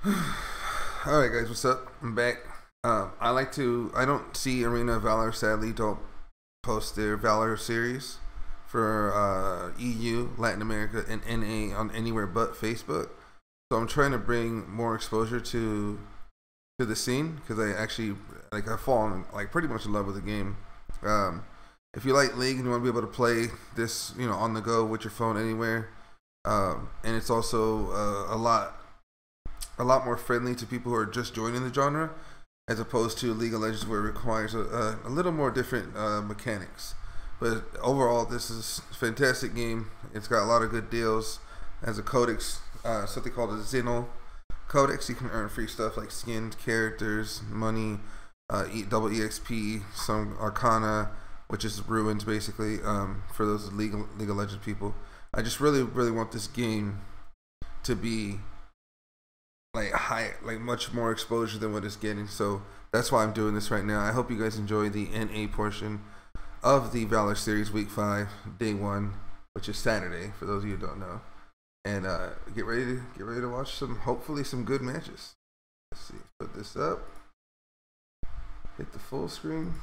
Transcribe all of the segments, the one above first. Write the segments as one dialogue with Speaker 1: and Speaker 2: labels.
Speaker 1: Alright guys, what's up? I'm back. I don't see Arena Valor, sadly, don't post their Valor series for EU, Latin America, and NA on anywhere but Facebook. So I'm trying to bring more exposure to the scene, because I've fallen pretty much in love with the game. If you like League and you want to be able to play this, on the go with your phone anywhere, and it's also a lot more friendly to people who are just joining the genre, as opposed to League of Legends, where it requires a little more different mechanics. But overall, this is a fantastic game. It's got a lot of good deals. It has a codex, something called a Xenol codex. You can earn free stuff like skinned characters, money, double EXP, some Arcana, which is ruined basically for those League of Legends people. I just really want this game to be much more exposure than what it's getting. So that's why I'm doing this right now. I hope you guys enjoy the NA portion of the Valor series, week 5, day 1, which is Saturday for those of you who don't know. And get ready to watch hopefully some good matches. Let's see, put this up, hit the full screen,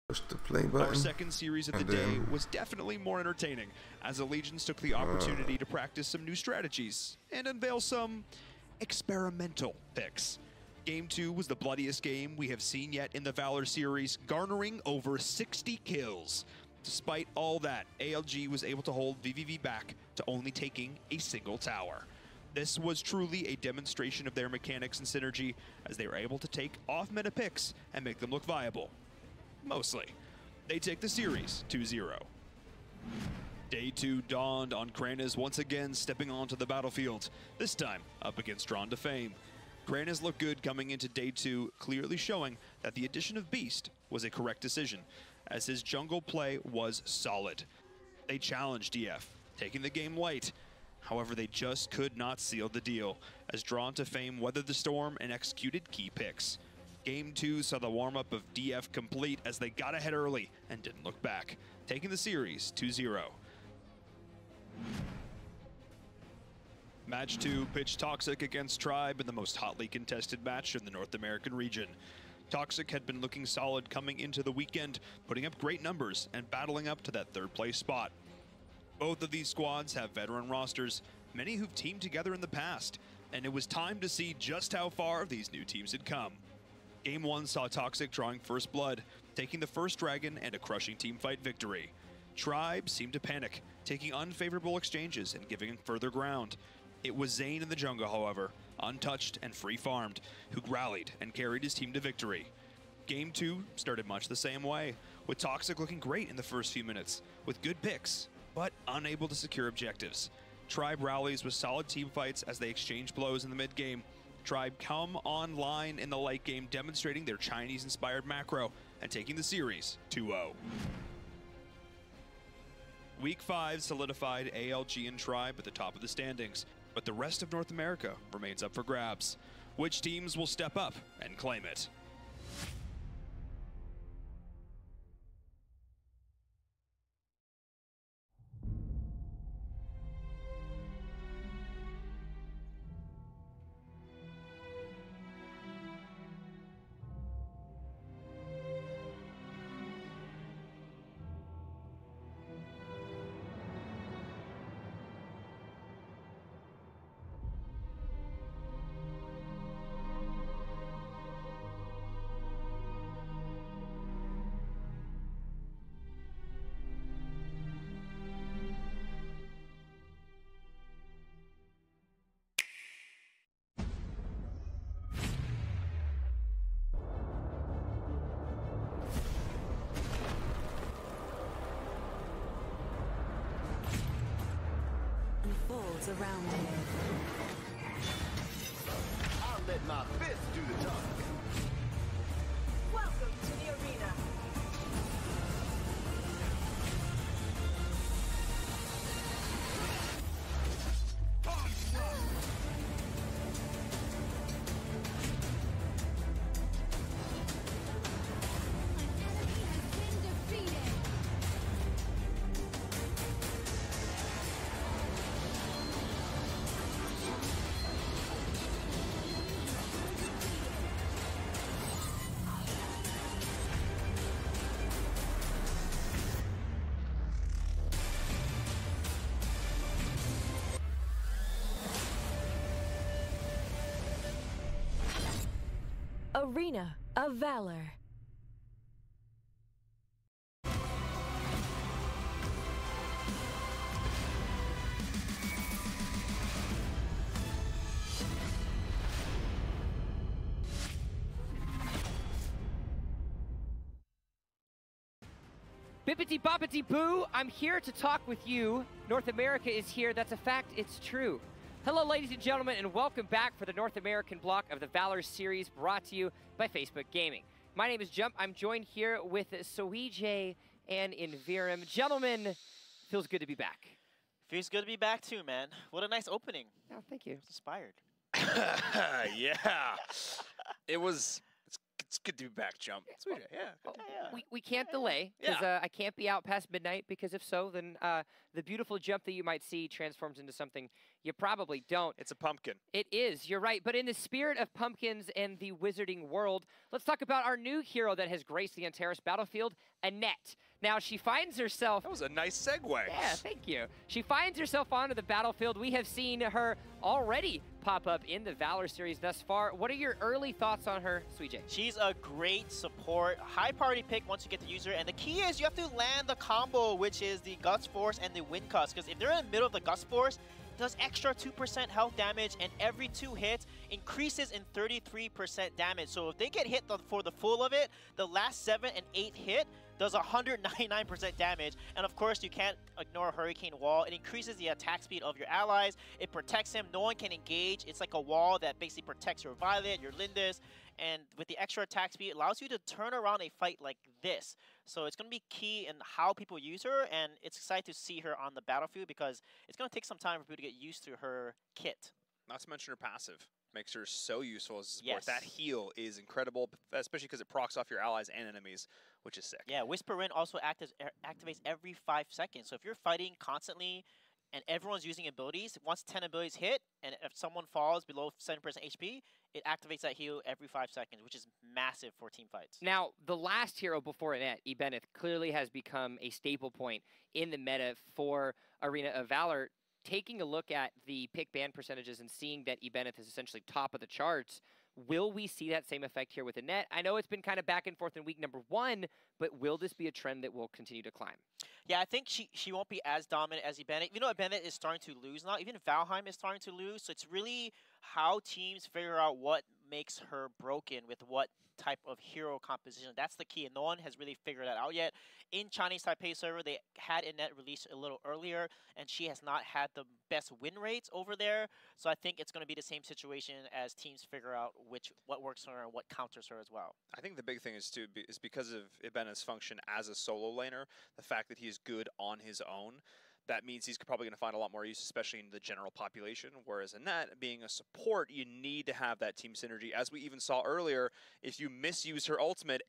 Speaker 1: push the play button.
Speaker 2: Our second series of the day was definitely more entertaining, as Allegiance took the opportunity to practice some new strategies and unveil some experimental picks. Game 2 was the bloodiest game we have seen yet in the Valor series, garnering over 60 kills. Despite all that, ALG was able to hold VVV back to only taking a single tower. This was truly a demonstration of their mechanics and synergy, as they were able to take off-meta picks and make them look viable. Mostly. They take the series 2-0. Day 2 dawned on Kranaz once again stepping onto the battlefield, this time up against Drawn to Fame. Kranaz looked good coming into Day 2, clearly showing that the addition of Beast was a correct decision, as his jungle play was solid. They challenged DF, taking the game light. However, they just could not seal the deal, as Drawn to Fame weathered the storm and executed key picks. Game 2 saw the warm-up of DF complete, as they got ahead early and didn't look back, taking the series 2-0. Match 2 pitched Toxic against Tribe in the most hotly contested match in the North American region. Toxic had been looking solid coming into the weekend, putting up great numbers and battling up to that third place spot. Both of these squads have veteran rosters, many who've teamed together in the past, and it was time to see just how far these new teams had come. Game 1 saw Toxic drawing first blood, taking the first dragon and a crushing teamfight victory. Tribe seemed to panic, taking unfavorable exchanges and giving further ground. It was Zane in the jungle, however, untouched and free-farmed, who rallied and carried his team to victory. Game 2 started much the same way, with Toxic looking great in the first few minutes, with good picks, but unable to secure objectives. Tribe rallies with solid team fights as they exchange blows in the mid-game. Tribe come online in the late game, demonstrating their Chinese-inspired macro and taking the series 2-0. Week 5 solidified ALG and Tribe at the top of the standings, but the rest of North America remains up for grabs. Which teams will step up and claim it?
Speaker 3: Unfolds around him.
Speaker 4: I'll let my fist do the talking.
Speaker 3: Welcome to the arena. Arena of Valor.
Speaker 5: Bippity boppity boo, I'm here to talk with you. North America is here, that's a fact, it's true. Hello ladies and gentlemen, and welcome back for the North American block of the Valor series brought to you by Facebook Gaming. My name is Jump, I'm joined here with Soije and Invirum. Gentlemen, feels good to be back.
Speaker 6: Feels good to be back too, man. What a nice opening.
Speaker 5: Oh, thank you.
Speaker 6: Inspired.
Speaker 2: Yeah. It's good to be back, Jump. Sweet, yeah.
Speaker 5: We can't delay, because I can't be out past midnight, because if so, then the beautiful Jump that you might see transforms into something you probably don't.
Speaker 2: It's a pumpkin.
Speaker 5: It is, you're right. But in the spirit of pumpkins and the wizarding world, let's talk about our new hero that has graced the Antares battlefield, Annette. Now, she finds herself...
Speaker 2: That was a nice segue.
Speaker 5: Yeah, thank you. She finds herself onto the battlefield. We have seen her already pop up in the Valor series thus far. What are your early thoughts on her, Suijay?
Speaker 6: She's a great support, high priority pick once you get to use her, and the key is you have to land the combo, which is the Gust Force and the Wind Cuts, because if they're in the middle of the Gust Force, it does extra 2% health damage, and every 2 hits increases in 33% damage. So if they get hit for the full of it, the last 7 and 8 hit does 199% damage. And of course, you can't ignore Hurricane Wall. It increases the attack speed of your allies. It protects him. No one can engage. It's like a wall that basically protects your Violet, your Lindis. And with the extra attack speed, it allows you to turn around a fight like this. So it's going to be key in how people use her. And it's exciting to see her on the battlefield because it's going to take some time for people to get used to her kit.
Speaker 2: Not to mention her passive. Makes her so useful as a support.
Speaker 6: Yes.
Speaker 2: That heal is incredible, especially because it procs off your allies and enemies, which is sick.
Speaker 6: Yeah, Whisper Wind also activates every 5 seconds. So if you're fighting constantly and everyone's using abilities, once 10 abilities hit, and if someone falls below 7% HP, it activates that heal every 5 seconds, which is massive for team fights.
Speaker 5: Now, the last hero before Annette, Ibeneth, clearly has become a staple point in the meta for Arena of Valor. Taking a look at the pick ban percentages and seeing that Ibeneth is essentially top of the charts, will we see that same effect here with Annette? I know it's been kind of back and forth in week number 1, but will this be a trend that will continue to climb?
Speaker 6: Yeah, I think she won't be as dominant as Ibeneth. You know, Ibeneth is starting to lose now. Even Valheim is starting to lose. So it's really how teams figure out what makes her broken with what type of hero composition. That's the key, and no one has really figured that out yet. In Chinese Taipei server, they had Annette released a little earlier, and she has not had the best win rates over there. So I think it's going to be the same situation as teams figure out what works for her and what counters her as well.
Speaker 2: I think the big thing is because of Ibeneth's function as a solo laner, the fact that he is good on his own. That means he's probably going to find a lot more use, especially in the general population. Whereas Annette, being a support, you need to have that team synergy. As we even saw earlier, if you misuse her ultimate,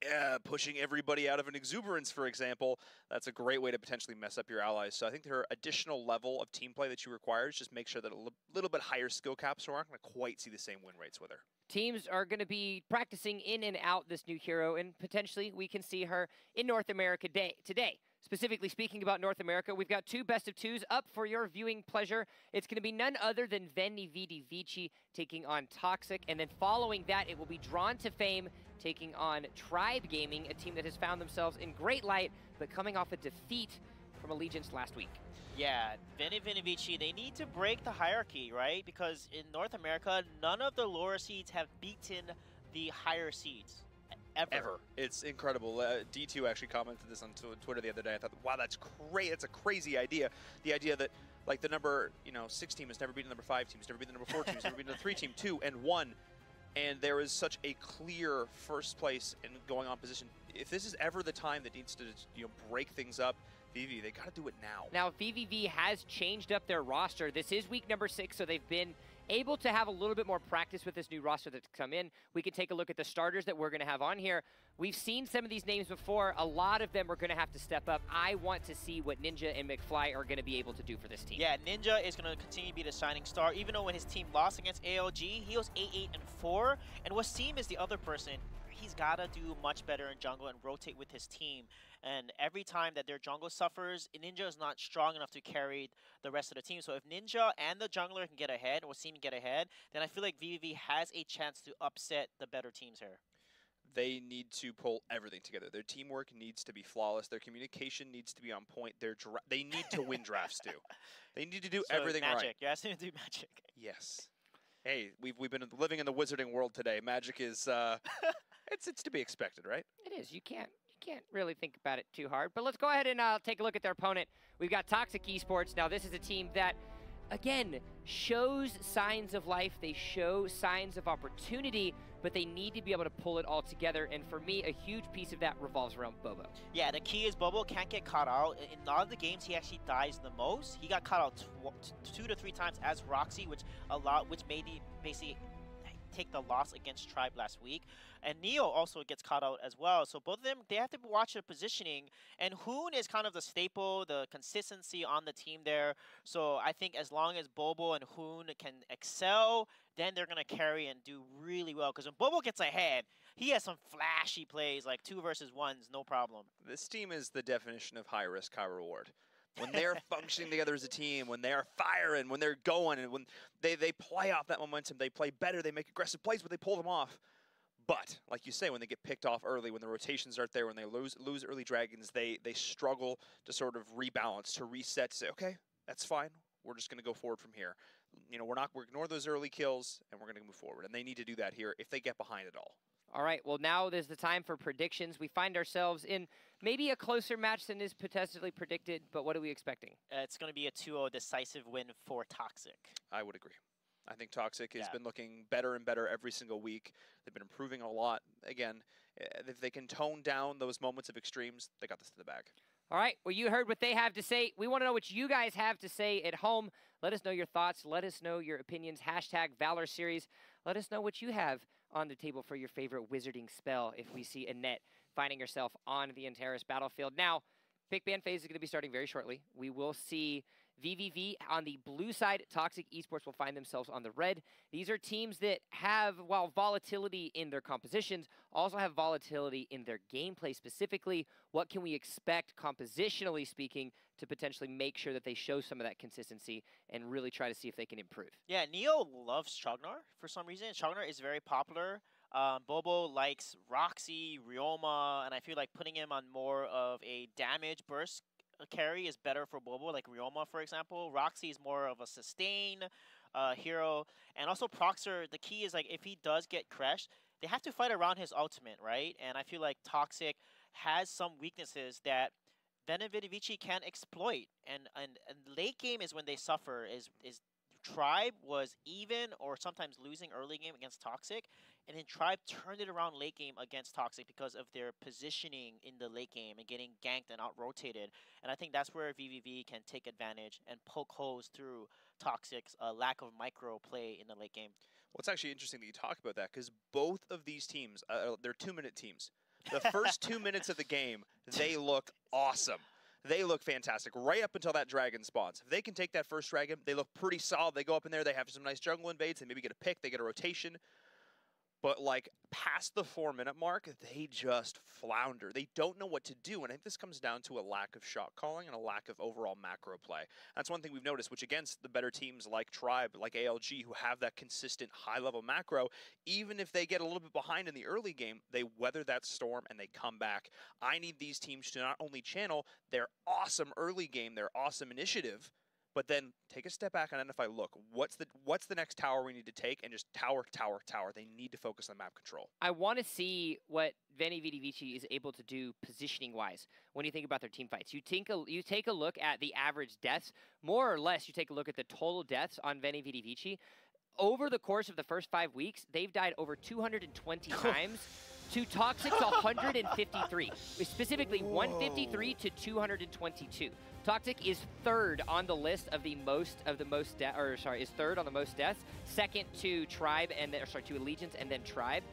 Speaker 2: pushing everybody out of an exuberance, for example, that's a great way to potentially mess up your allies. So I think her additional level of team play that she requires, just make sure that a little bit higher skill cap, so we're not going to quite see the same win rates with her.
Speaker 5: Teams are going to be practicing in and out this new hero, and potentially we can see her in North America today. Specifically speaking about North America, we've got 2 best of 2s up for your viewing pleasure. It's going to be none other than Veni Vidi Vici taking on Toxic, and then following that, it will be Drawn to Fame taking on Tribe Gaming, a team that has found themselves in great light, but coming off a defeat from Allegiance last week.
Speaker 6: Yeah, Veni Vidi Vici, they need to break the hierarchy, right? Because in North America, none of the lower seeds have beaten the higher seeds. Ever.
Speaker 2: It's incredible. D2 actually commented this on Twitter the other day. I thought, wow, that's great. That's a crazy idea. The idea that, like, the number 6 team has never beaten the number 5 team, has never beaten the number 4 team, has never beaten the 3 team, 2 and 1. And there is such a clear first place in going on position. If this is ever the time that needs to break things up, VV, they got to do it now.
Speaker 5: Now, VVV has changed up their roster. This is week number 6, so they've been able to have a little bit more practice with this new roster that's come in. We can take a look at the starters that we're going to have on here. We've seen some of these names before. A lot of them are going to have to step up. I want to see what Ninja and McFly are going to be able to do for this team.
Speaker 6: Yeah, Ninja is going to continue to be the shining star. Even though when his team lost against ALG, he was 8-8-4. And Wasim is the other person. He's got to do much better in jungle and rotate with his team. And every time that their jungle suffers, Ninja is not strong enough to carry the rest of the team. So if Ninja and the jungler can get ahead, or Wasim get ahead, then I feel like VVV has a chance to upset the better teams here.
Speaker 7: they need to pull everything together. Their teamwork needs to be flawless. Their communication needs to be on point. They need to win drafts too. They need to do everything
Speaker 6: Magic.
Speaker 7: right.
Speaker 6: You're asking me to do Magic.
Speaker 7: Yes. Hey, we've been living in the wizarding world today. Magic is it's to be expected, right?
Speaker 5: It is. You can't really think about it too hard. But let's go ahead and take a look at their opponent. We've got Toxic Esports. Now, this is a team that, again, shows signs of life. They show signs of opportunity, but they need to be able to pull it all together. And for me, a huge piece of that revolves around Bobo.
Speaker 6: Yeah, the key is Bobo can't get caught out. In a lot of the games, he actually dies the most. He got caught out 2 to 3 times as Roxy, which made him basically take the loss against Tribe last week. And Neo also gets caught out as well. So both of them, they have to watch their positioning. And Hoon is kind of the staple, the consistency on the team there. So I think as long as Bobo and Hoon can excel, then they're going to carry and do really well. Because when Bobo gets ahead, he has some flashy plays, like 2 versus 1s, no problem.
Speaker 7: This team is the definition of high risk, high reward. When they're functioning together as a team, when they're firing, when they're going, and when they play off that momentum, they play better, they make aggressive plays, but they pull them off. But, like you say, when they get picked off early, when the rotations aren't there, when they lose early Dragons, they struggle to sort of rebalance, to reset, to say, okay, that's fine. We're just going to go forward from here. You know, we're ignore those early kills, and we're going to move forward. And they need to do that here if they get behind it all.
Speaker 5: All right, well, now there's the time for predictions. We find ourselves in maybe a closer match than is potentially predicted, but what are we expecting?
Speaker 6: It's going to be a 2-0 decisive win for Toxic.
Speaker 7: I would agree. I think Toxic has been looking better and better every single week. They've been improving a lot. Again, if they can tone down those moments of extremes, they got this to the bag.
Speaker 5: All right, well, you heard what they have to say. We want to know what you guys have to say at home. Let us know your thoughts. Let us know your opinions. Hashtag Valor Series. Let us know what you have on the table for your favorite wizarding spell if we see Annette finding herself on the Antares battlefield. Now, pick ban phase is going to be starting very shortly. We will see VVV on the blue side. Toxic Esports will find themselves on the red. These are teams that have, while volatility in their compositions, also have volatility in their gameplay specifically. What can we expect, compositionally speaking, to potentially make sure that they show some of that consistency and really try to see if they can improve?
Speaker 6: Yeah, Neo loves Chognar for some reason. Chognar is very popular. Bobo likes Roxy, Ryoma, and I feel like putting him on more of a damage burst carry is better for Bobo, like Ryoma, for example. Roxy is more of a sustain hero. And also Proxer, the key is, like, if he does get crashed, they have to fight around his ultimate, right? And I feel like Toxic has some weaknesses that Venovidivici can exploit. And late game is when they suffer, is Tribe was even or sometimes losing early game against Toxic, and then Tribe turned it around late game against Toxic because of their positioning in the late game and getting ganked and out-rotated. And I think that's where VVV can take advantage and poke holes through Toxic's lack of micro play in the late game.
Speaker 7: Well, it's actually interesting that you talk about that because both of these teams, they're 2-minute teams. The first 2 minutes of the game, they look awesome. They look fantastic right up until that dragon spawns. If they can take that first dragon, they look pretty solid. They go up in there, they have some nice jungle invades, they maybe get a pick, they get a rotation. But, like, past the 4-minute mark, they just flounder. They don't know what to do, and I think this comes down to a lack of shot calling and a lack of overall macro play. That's one thing we've noticed, which against the better teams like Tribe, like ALG, who have that consistent high-level macro, even if they get a little bit behind in the early game, they weather that storm and they come back. I need these teams to not only channel their awesome early game, their awesome initiative, but then take a step back and identify, look, what's the next tower we need to take, and just tower, tower, tower. They need to focus on map control.
Speaker 5: I want to see what Venovidivici is able to do positioning-wise when you think about their team fights. You take a look at the average deaths. More or less, you take a look at the total deaths on Venovidivici. Over the course of the first 5 weeks, they've died over 220 times to Toxic's 153. Specifically, 153 to 222. Toxic is third on the list of is third on the most deaths, second to Tribe to Allegiance and then Tribe,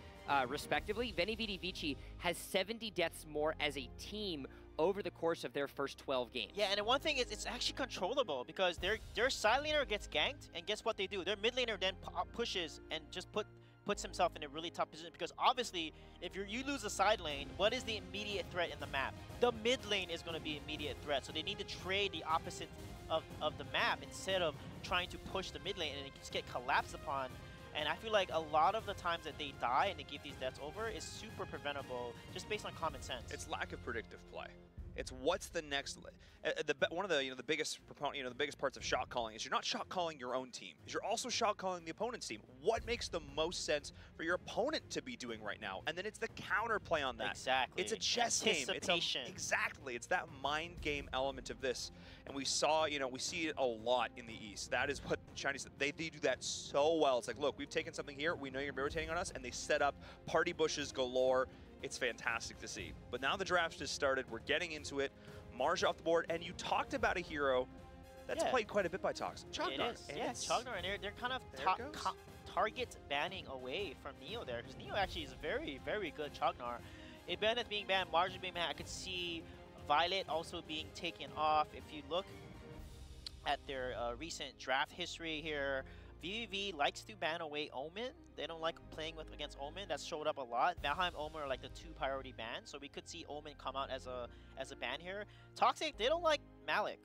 Speaker 5: respectively. Venovidivici has 70 deaths more as a team over the course of their first 12 games.
Speaker 6: Yeah, and one thing is it's actually controllable because their side laner gets ganked, and guess what they do? Their mid laner then pushes and just puts himself in a really tough position, because obviously if you lose a side lane, what is the immediate threat in the map? The mid lane is going to be immediate threat, so they need to trade the opposite of the map instead of trying to push the mid lane and just get collapsed upon. And I feel like a lot of the times that they die and they give these deaths over is super preventable just based on common sense.
Speaker 7: It's lack of predictive play. It's what's the next. One of the the biggest proponent, the biggest parts of shot calling is you're not shot calling your own team. Is you're also shot calling the opponent's team. What makes the most sense for your opponent to be doing right now? And then it's the counter play on that.
Speaker 6: Exactly.
Speaker 7: It's a chess game.
Speaker 6: Anticipation.
Speaker 7: Exactly. It's that mind game element of this. And we saw, we see it a lot in the East. That is what the Chinese, they do that so well. It's like, look, we've taken something here. We know you're rotating on us, and they set up party bushes galore. It's fantastic to see. But now the draft has started. We're getting into it. Marge off the board, and you talked about a hero that's played quite a bit by Tox.
Speaker 6: It is. Yeah, Chognar, and they're kind of target banning away from Neo there, because Neo actually is a very, very good Chognar. Ibanez being banned, Marge being banned. I could see Violet also being taken off. If you look at their recent draft history here, VVV likes to ban away Omen. They don't like playing against Omen. That's showed up a lot. Valheim, Omen are like the 2 priority bans, so we could see Omen come out as a ban here. Toxic, they don't like Malik.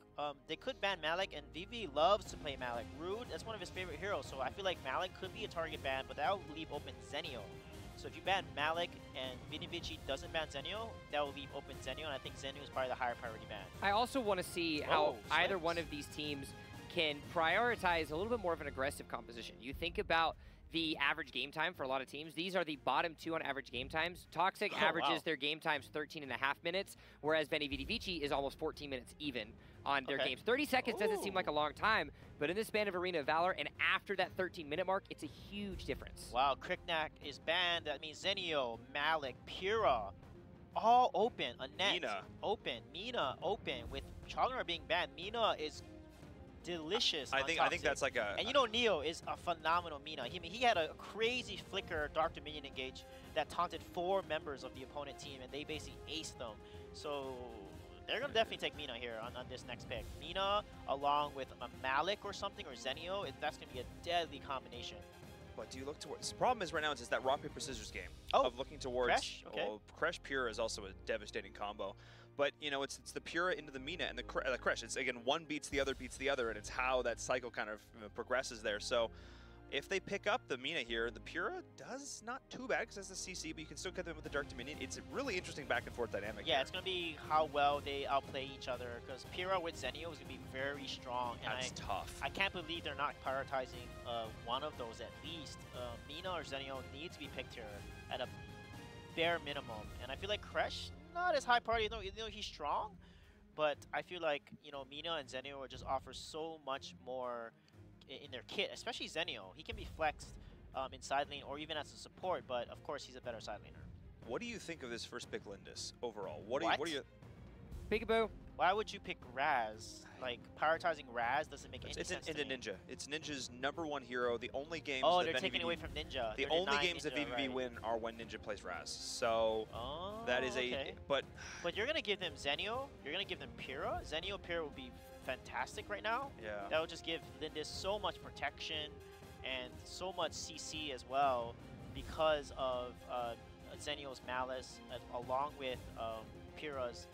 Speaker 6: They could ban Malik, and VV loves to play Malik. Rude, that's one of his favorite heroes, so I feel like Malik could be a target ban, but that will leave open Zenio. So if you ban Malik and Vinivici doesn't ban Zenio, that will leave open Zenio, and I think Zenio is probably the higher priority ban.
Speaker 5: I also want to see how either one of these teams can prioritize a little bit more of an aggressive composition. You think about the average game time for a lot of teams. These are the bottom 2 on average game times. Toxic averages their game times 13.5 minutes, whereas Veni Vidi Vici is almost 14 minutes even on their games. 30 seconds doesn't seem like a long time, but in this span of Arena of Valor, and after that 13-minute mark, it's a huge difference.
Speaker 6: Wow, Kriknak is banned. That means Zenio, Malik, Pura, all open. Annette,
Speaker 7: Mina.
Speaker 6: Open. Mina, open. With Chognar being banned, Mina is delicious.
Speaker 7: I think that's like a.
Speaker 6: And Neo is a phenomenal Mina. He had a crazy flicker Dark Dominion engage that taunted 4 members of the opponent team, and they basically aced them. So they're gonna definitely take Mina here on this next pick. Mina along with a Malik or something, or Zenio, that's gonna be a deadly combination.
Speaker 7: But do you look towards? The problem is right now it's that rock paper scissors game of looking towards.
Speaker 6: Crash? Okay.
Speaker 7: Crash Pura is also a devastating combo. But, it's the Pura into the Mina and the Crash. It's, again, one beats the other, and it's how that cycle kind of progresses there. So if they pick up the Mina here, the Pura does not too bad because that's the CC, but you can still get them with the Dark Dominion. It's a really interesting back and forth dynamic.
Speaker 6: Yeah, it's going to be how well they outplay each other, because Pura with Zenio is going to be very strong. And
Speaker 7: that's tough.
Speaker 6: I can't believe they're not prioritizing one of those at least. Mina or Zenio need to be picked here at a bare minimum. And I feel like Crash, not as high priority, he's strong, but I feel like, Mina and Zenio just offer so much more in their kit, especially Zenio. He can be flexed in side lane or even as a support, but of course he's a better side laner.
Speaker 7: What do you think of this first pick, Lindis, overall? What do you
Speaker 5: Peekaboo.
Speaker 6: Why would you pick Raz? Like, prioritizing Raz doesn't make any sense to me.
Speaker 7: Ninja. It's Ninja's #1 hero. The only games
Speaker 6: they're taking away from Ninja.
Speaker 7: The only games that VVV win are when Ninja plays Raz. So that is but
Speaker 6: you're gonna give them Zenio. You're gonna give them Pura. Zenio Pura would be fantastic right now.
Speaker 7: Yeah.
Speaker 6: That would just give Lindis so much protection and so much CC as well because of Zenio's Malice, along with Pura's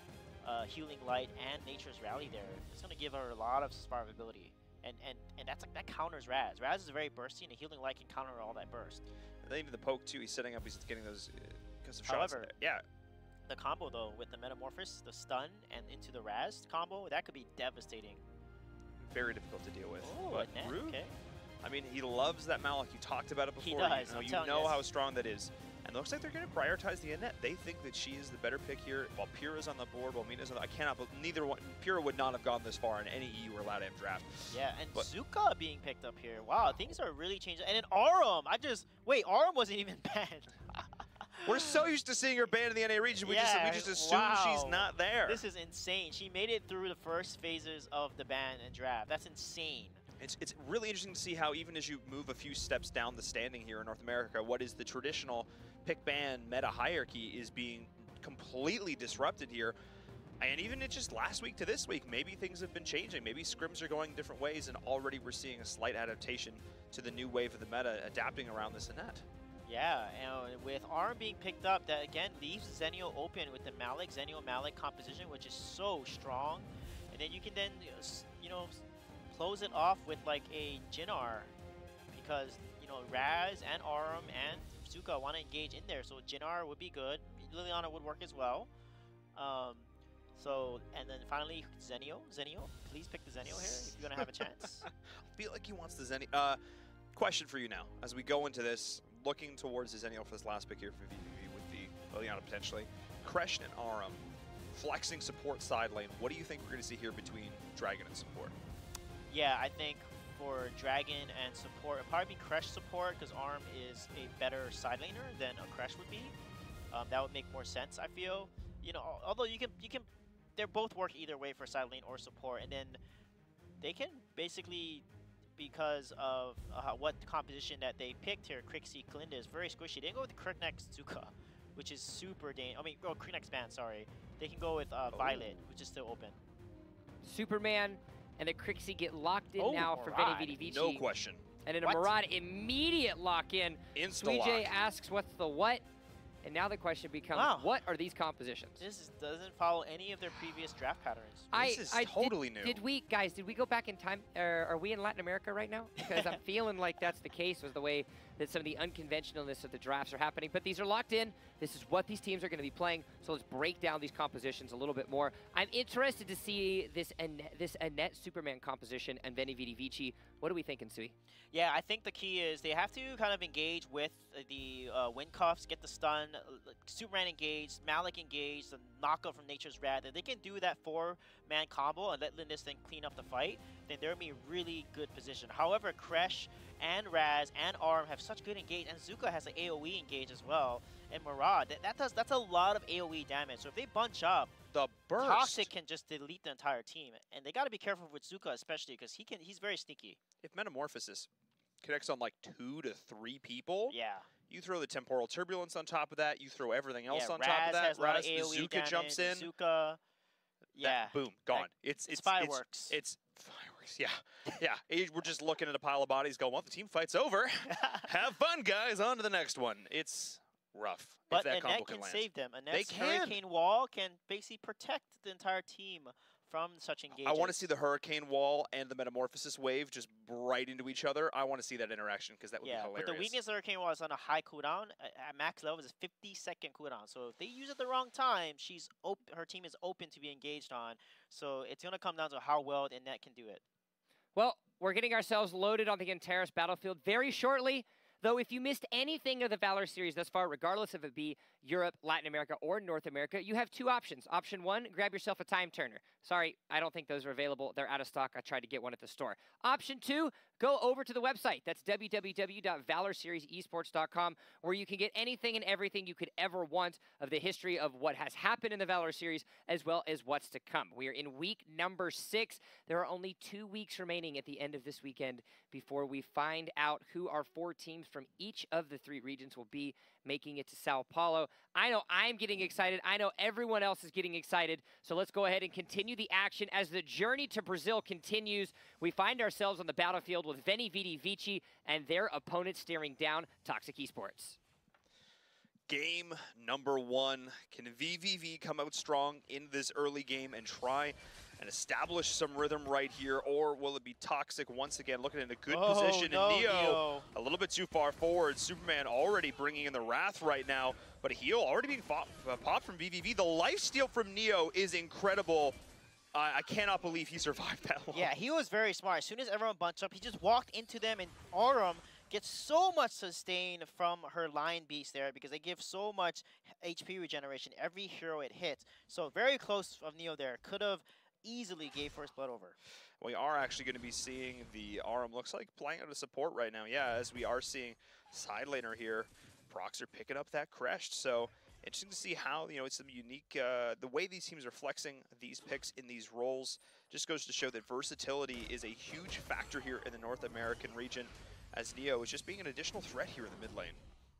Speaker 6: Healing Light and Nature's Rally there. It's going to give her a lot of survivability. And that counters Raz. Raz is very bursty, and a Healing Light can counter all that burst.
Speaker 7: And then even the poke, too, he's setting up, he's getting those shots.
Speaker 6: However,
Speaker 7: yeah.
Speaker 6: The combo, though, with the Metamorphosis, the stun, and into the Raz combo, that could be devastating.
Speaker 7: Very difficult to deal with.
Speaker 6: Oh,
Speaker 7: but
Speaker 6: Rude. Okay.
Speaker 7: I mean, he loves that Malik. You talked about it before.
Speaker 6: He does.
Speaker 7: You know how strong that is. And it looks like they're going to prioritize the Annette. They think that she is the better pick here. While Pura's on the board, while Mina's on the I cannot, but neither one. Pura would not have gone this far in any EU or LATAM draft.
Speaker 6: Yeah, and Zuka being picked up here. Wow, things are really changing. And then Arum. Wait, Arum wasn't even banned.
Speaker 7: We're so used to seeing her banned in the NA region. We just assume she's not there.
Speaker 6: This is insane. She made it through the first phases of the ban and draft. That's insane.
Speaker 7: It's really interesting to see how even as you move a few steps down the standing here in North America, what is the traditional pick-ban meta hierarchy is being completely disrupted here. And even just last week to this week, maybe things have been changing. Maybe scrims are going different ways, and already we're seeing a slight adaptation to the new wave of the meta adapting around this Annette.
Speaker 6: Yeah, and with Arm being picked up, that again leaves Zenio open with the Malik, Zenio-Malik composition, which is so strong. And then you can then, close it off with like a Jinnar, because, you know, Raz and Arum and Zuka want to engage in there. So Jinnar would be good. Liliana would work as well. And then finally, Zenio. Zenio, please pick the Zenio here if you're going to have a chance.
Speaker 7: I feel like he wants the Zenio. Question for you now. As we go into this, looking towards the Zenio for this last pick here for VVV with the Liliana potentially. Kresh and Arum flexing support side lane. What do you think we're going to see here between Dragon and support?
Speaker 6: Yeah, I think for Dragon and support, it'll probably be Kresh support because Arum is a better side laner than a Kresh would be. That would make more sense, I feel. You know, although you can, they both work either way for side lane or support, and then they can basically, because of what composition that they picked here, Crixie Kalinda is very squishy. They can go with Kriknex Zuka, which is super dangerous. I mean, Kriknex Ban, sorry. They can go with Violet, which is still open.
Speaker 5: Superman and the Crixie get locked in now for
Speaker 6: Murad.
Speaker 5: Veni Vidi Vici.
Speaker 7: No question.
Speaker 5: And then a Murad immediate lock-in.
Speaker 7: Insta-lock.
Speaker 5: J asks, what's the what? And now the question becomes, what are these compositions?
Speaker 6: This doesn't follow any of their previous draft patterns.
Speaker 7: This is totally new.
Speaker 5: Did we go back in time? Are we in Latin America right now? Because I'm feeling like that's the case with the way that some of the unconventionalness of the drafts are happening. But these are locked in. This is what these teams are going to be playing. So let's break down these compositions a little bit more. I'm interested to see this Annette Superman composition and Veni Vidi Vici. What are we thinking, Sui?
Speaker 6: Yeah, I think the key is they have to kind of engage with the wind cuffs, get the stun, Superman engaged, Malik engaged, the knockout from Nature's Wrath. If they can do that 4-man combo and let Lindis then clean up the fight, then they're in a really good position. However, Kresh and Raz and Arum have such good engage, and Zuka has an AoE engage as well. And Murad, that's a lot of AoE damage. So if they bunch up,
Speaker 7: the burst.
Speaker 6: Toxic can just delete the entire team. And they got to be careful with Zuka especially because he's very sneaky.
Speaker 7: If Metamorphosis connects on like 2 to 3 people,
Speaker 6: yeah,
Speaker 7: you throw the Temporal Turbulence on top of that, you throw everything else on
Speaker 6: Raz
Speaker 7: top of that,
Speaker 6: has
Speaker 7: Raz,
Speaker 6: the AoE
Speaker 7: Zuka
Speaker 6: damage,
Speaker 7: jumps in,
Speaker 6: Zuka, yeah,
Speaker 7: boom, gone. It's
Speaker 6: fireworks.
Speaker 7: It's fireworks, yeah. We're just looking at a pile of bodies going, well, the team fight's over. Have fun, guys, on to the next one. It's rough.
Speaker 6: But
Speaker 7: that
Speaker 6: Annette can save them. Annette's Hurricane Wall can basically protect the entire team from such engagements.
Speaker 7: I want to see the Hurricane Wall and the Metamorphosis Wave just right into each other. I want to see that interaction because that would be hilarious.
Speaker 6: But the weakness of the Hurricane Wall is on a high cooldown. At max level, is a 50-second cooldown. So if they use it at the wrong time, her team is open to be engaged on. So it's going to come down to how well Annette can do it.
Speaker 5: Well, we're getting ourselves loaded on the Antares battlefield very shortly. Though if you missed anything of the Valor series thus far, regardless if it be Europe, Latin America, or North America, you have 2 options. Option 1, grab yourself a Time Turner. Sorry, I don't think those are available. They're out of stock. I tried to get one at the store. Option 2, go over to the website. That's www.valorseriesEsports.com, where you can get anything and everything you could ever want of the history of what has happened in the Valor series, as well as what's to come. We are in week number 6. There are only 2 weeks remaining at the end of this weekend before we find out who our 4 teams from each of the 3 regions will be making it to Sao Paulo. I know I'm getting excited. I know everyone else is getting excited. So let's go ahead and continue the action as the journey to Brazil continues. We find ourselves on the battlefield with Veni Vidi Vici and their opponent staring down Toxic Esports.
Speaker 7: Game number 1. Can VVV come out strong in this early game and try and establish some rhythm right here, or will it be Toxic once again looking in a good position?
Speaker 6: No,
Speaker 7: and Neo a little bit too far forward. Superman already bringing in the Wrath right now, but a heal already being popped from VVV. The lifesteal from Neo is incredible. I cannot believe he survived that long.
Speaker 6: Yeah, he was very smart. As soon as everyone bunched up, he just walked into them, and Arum gets so much sustain from her Lion Beast there because they give so much HP regeneration every hero it hits. So very close of Neo there. Could have easily gave first blood over.
Speaker 7: We are actually going to be seeing the Arum looks like playing out of support right now. Yeah, as we are seeing side laner here, Procs are picking up that Kresh. So interesting to see how, it's some unique, the way these teams are flexing these picks in these roles just goes to show that versatility is a huge factor here in the North American region, as Neo is just being an additional threat here in the mid lane.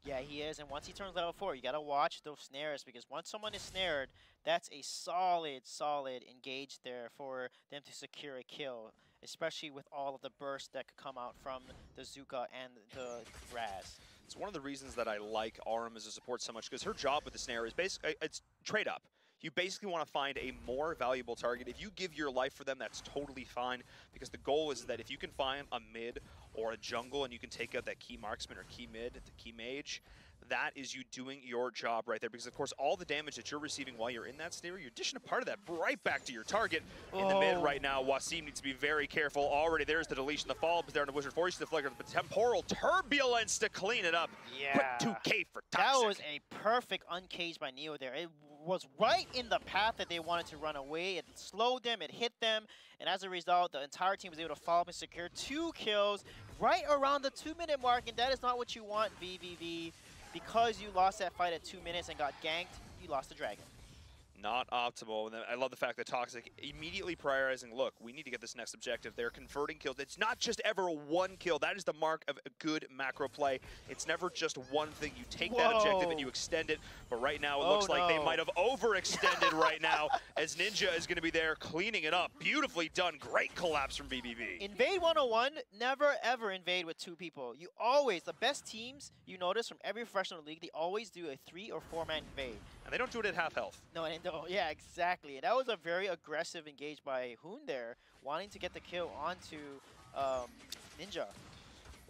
Speaker 6: Yeah, he is, and once he turns level 4, you gotta watch those snares, because once someone is snared, that's a solid engage there for them to secure a kill, especially with all of the bursts that could come out from the Zuka and the Raz. It's
Speaker 7: one of the reasons that I like Arum as a support so much, because her job with the snare is basically, it's trade up. You basically want to find a more valuable target. If you give your life for them, that's totally fine, because the goal is that if you can find a mid or a jungle and you can take out that key marksman or key mid, the key mage, that is you doing your job right there, because of course all the damage that you're receiving while you're in that scenario, you're dishing a part of that right back to your target. In the mid right now, Wasim needs to be very careful. Already there's the deletion, the follow-up is there on the Wizard Force, the flicker, but temporal turbulence to clean it up.
Speaker 6: Yeah.
Speaker 7: Quick 2K for Toxic.
Speaker 6: That was a perfect uncage by Neo there. It was right in the path that they wanted to run away. It slowed them, it hit them, and as a result, the entire team was able to follow up and secure 2 kills right around the 2-minute mark, and that is not what you want, VVV. Because you lost that fight at 2 minutes and got ganked, you lost the dragon.
Speaker 7: Not optimal. And I love the fact that Toxic immediately prioritizing, look, we need to get this next objective. They're converting kills. It's not just ever 1 kill. That is the mark of a good macro play. It's never just one thing. You take that objective and you extend it. But right now it looks like they might have overextended right now, as Ninja is going to be there cleaning it up. Beautifully done. Great collapse from BBB.
Speaker 6: Invade 101, never ever invade with 2 people. You always, the best teams, you notice from every professional league, they always do a 3 or 4-man invade.
Speaker 7: And they don't do it at half health.
Speaker 6: No, and no, yeah, exactly. And that was a very aggressive engage by Hoon there, wanting to get the kill onto Ninja.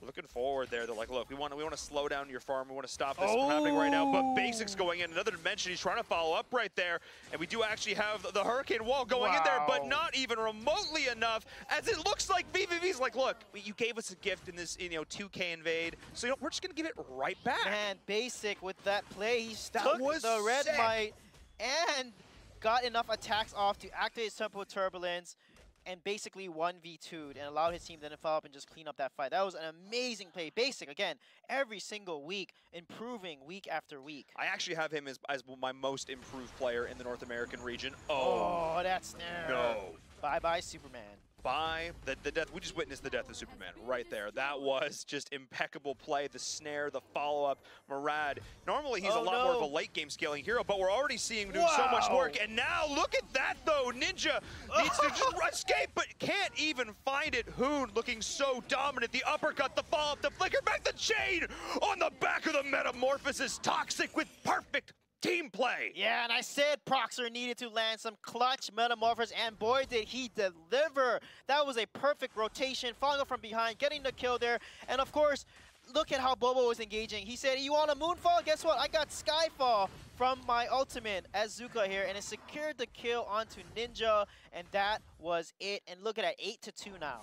Speaker 7: Looking forward there, they're like, look, we want to slow down your farm. We want to stop this from happening right now. But Basics going in another dimension. He's trying to follow up right there, and we do actually have the Hurricane Wall going in there, but not even remotely enough. As it looks like BBV's like, look, you gave us a gift in this, 2K invade, so we're just gonna give it right back.
Speaker 6: Man, Basic with that play, he took the red might and got enough attacks off to activate his Tempo Turbulence, and basically 1v2'd and allowed his team then to follow up and just clean up that fight. That was an amazing play. Basic, again, every single week, improving week after week.
Speaker 7: I actually have him as my most improved player in the North American region.
Speaker 6: Oh, that snare.
Speaker 7: No.
Speaker 6: Bye-bye, Superman.
Speaker 7: By the death, we just witnessed the death of Superman right there. That was just impeccable play. The snare, the follow-up. Murad, normally he's a lot more of a late-game scaling hero, but we're already seeing him doing so much work. And now, look at that, though. Ninja needs to just escape, but can't even find it. Hoon looking so dominant. The uppercut, the follow-up, the flicker back, the chain on the back of the Metamorphosis. Toxic with perfect team play.
Speaker 6: Yeah, and I said Proxer needed to land some clutch Metamorphosis, and boy, did he deliver. That was a perfect rotation, following up from behind, getting the kill there. And of course, look at how Bobo was engaging. He said, you want a Moonfall? Guess what? I got Skyfall from my ultimate as Zuka here, and it secured the kill onto Ninja, and that was it. And look at that, 8-2 now.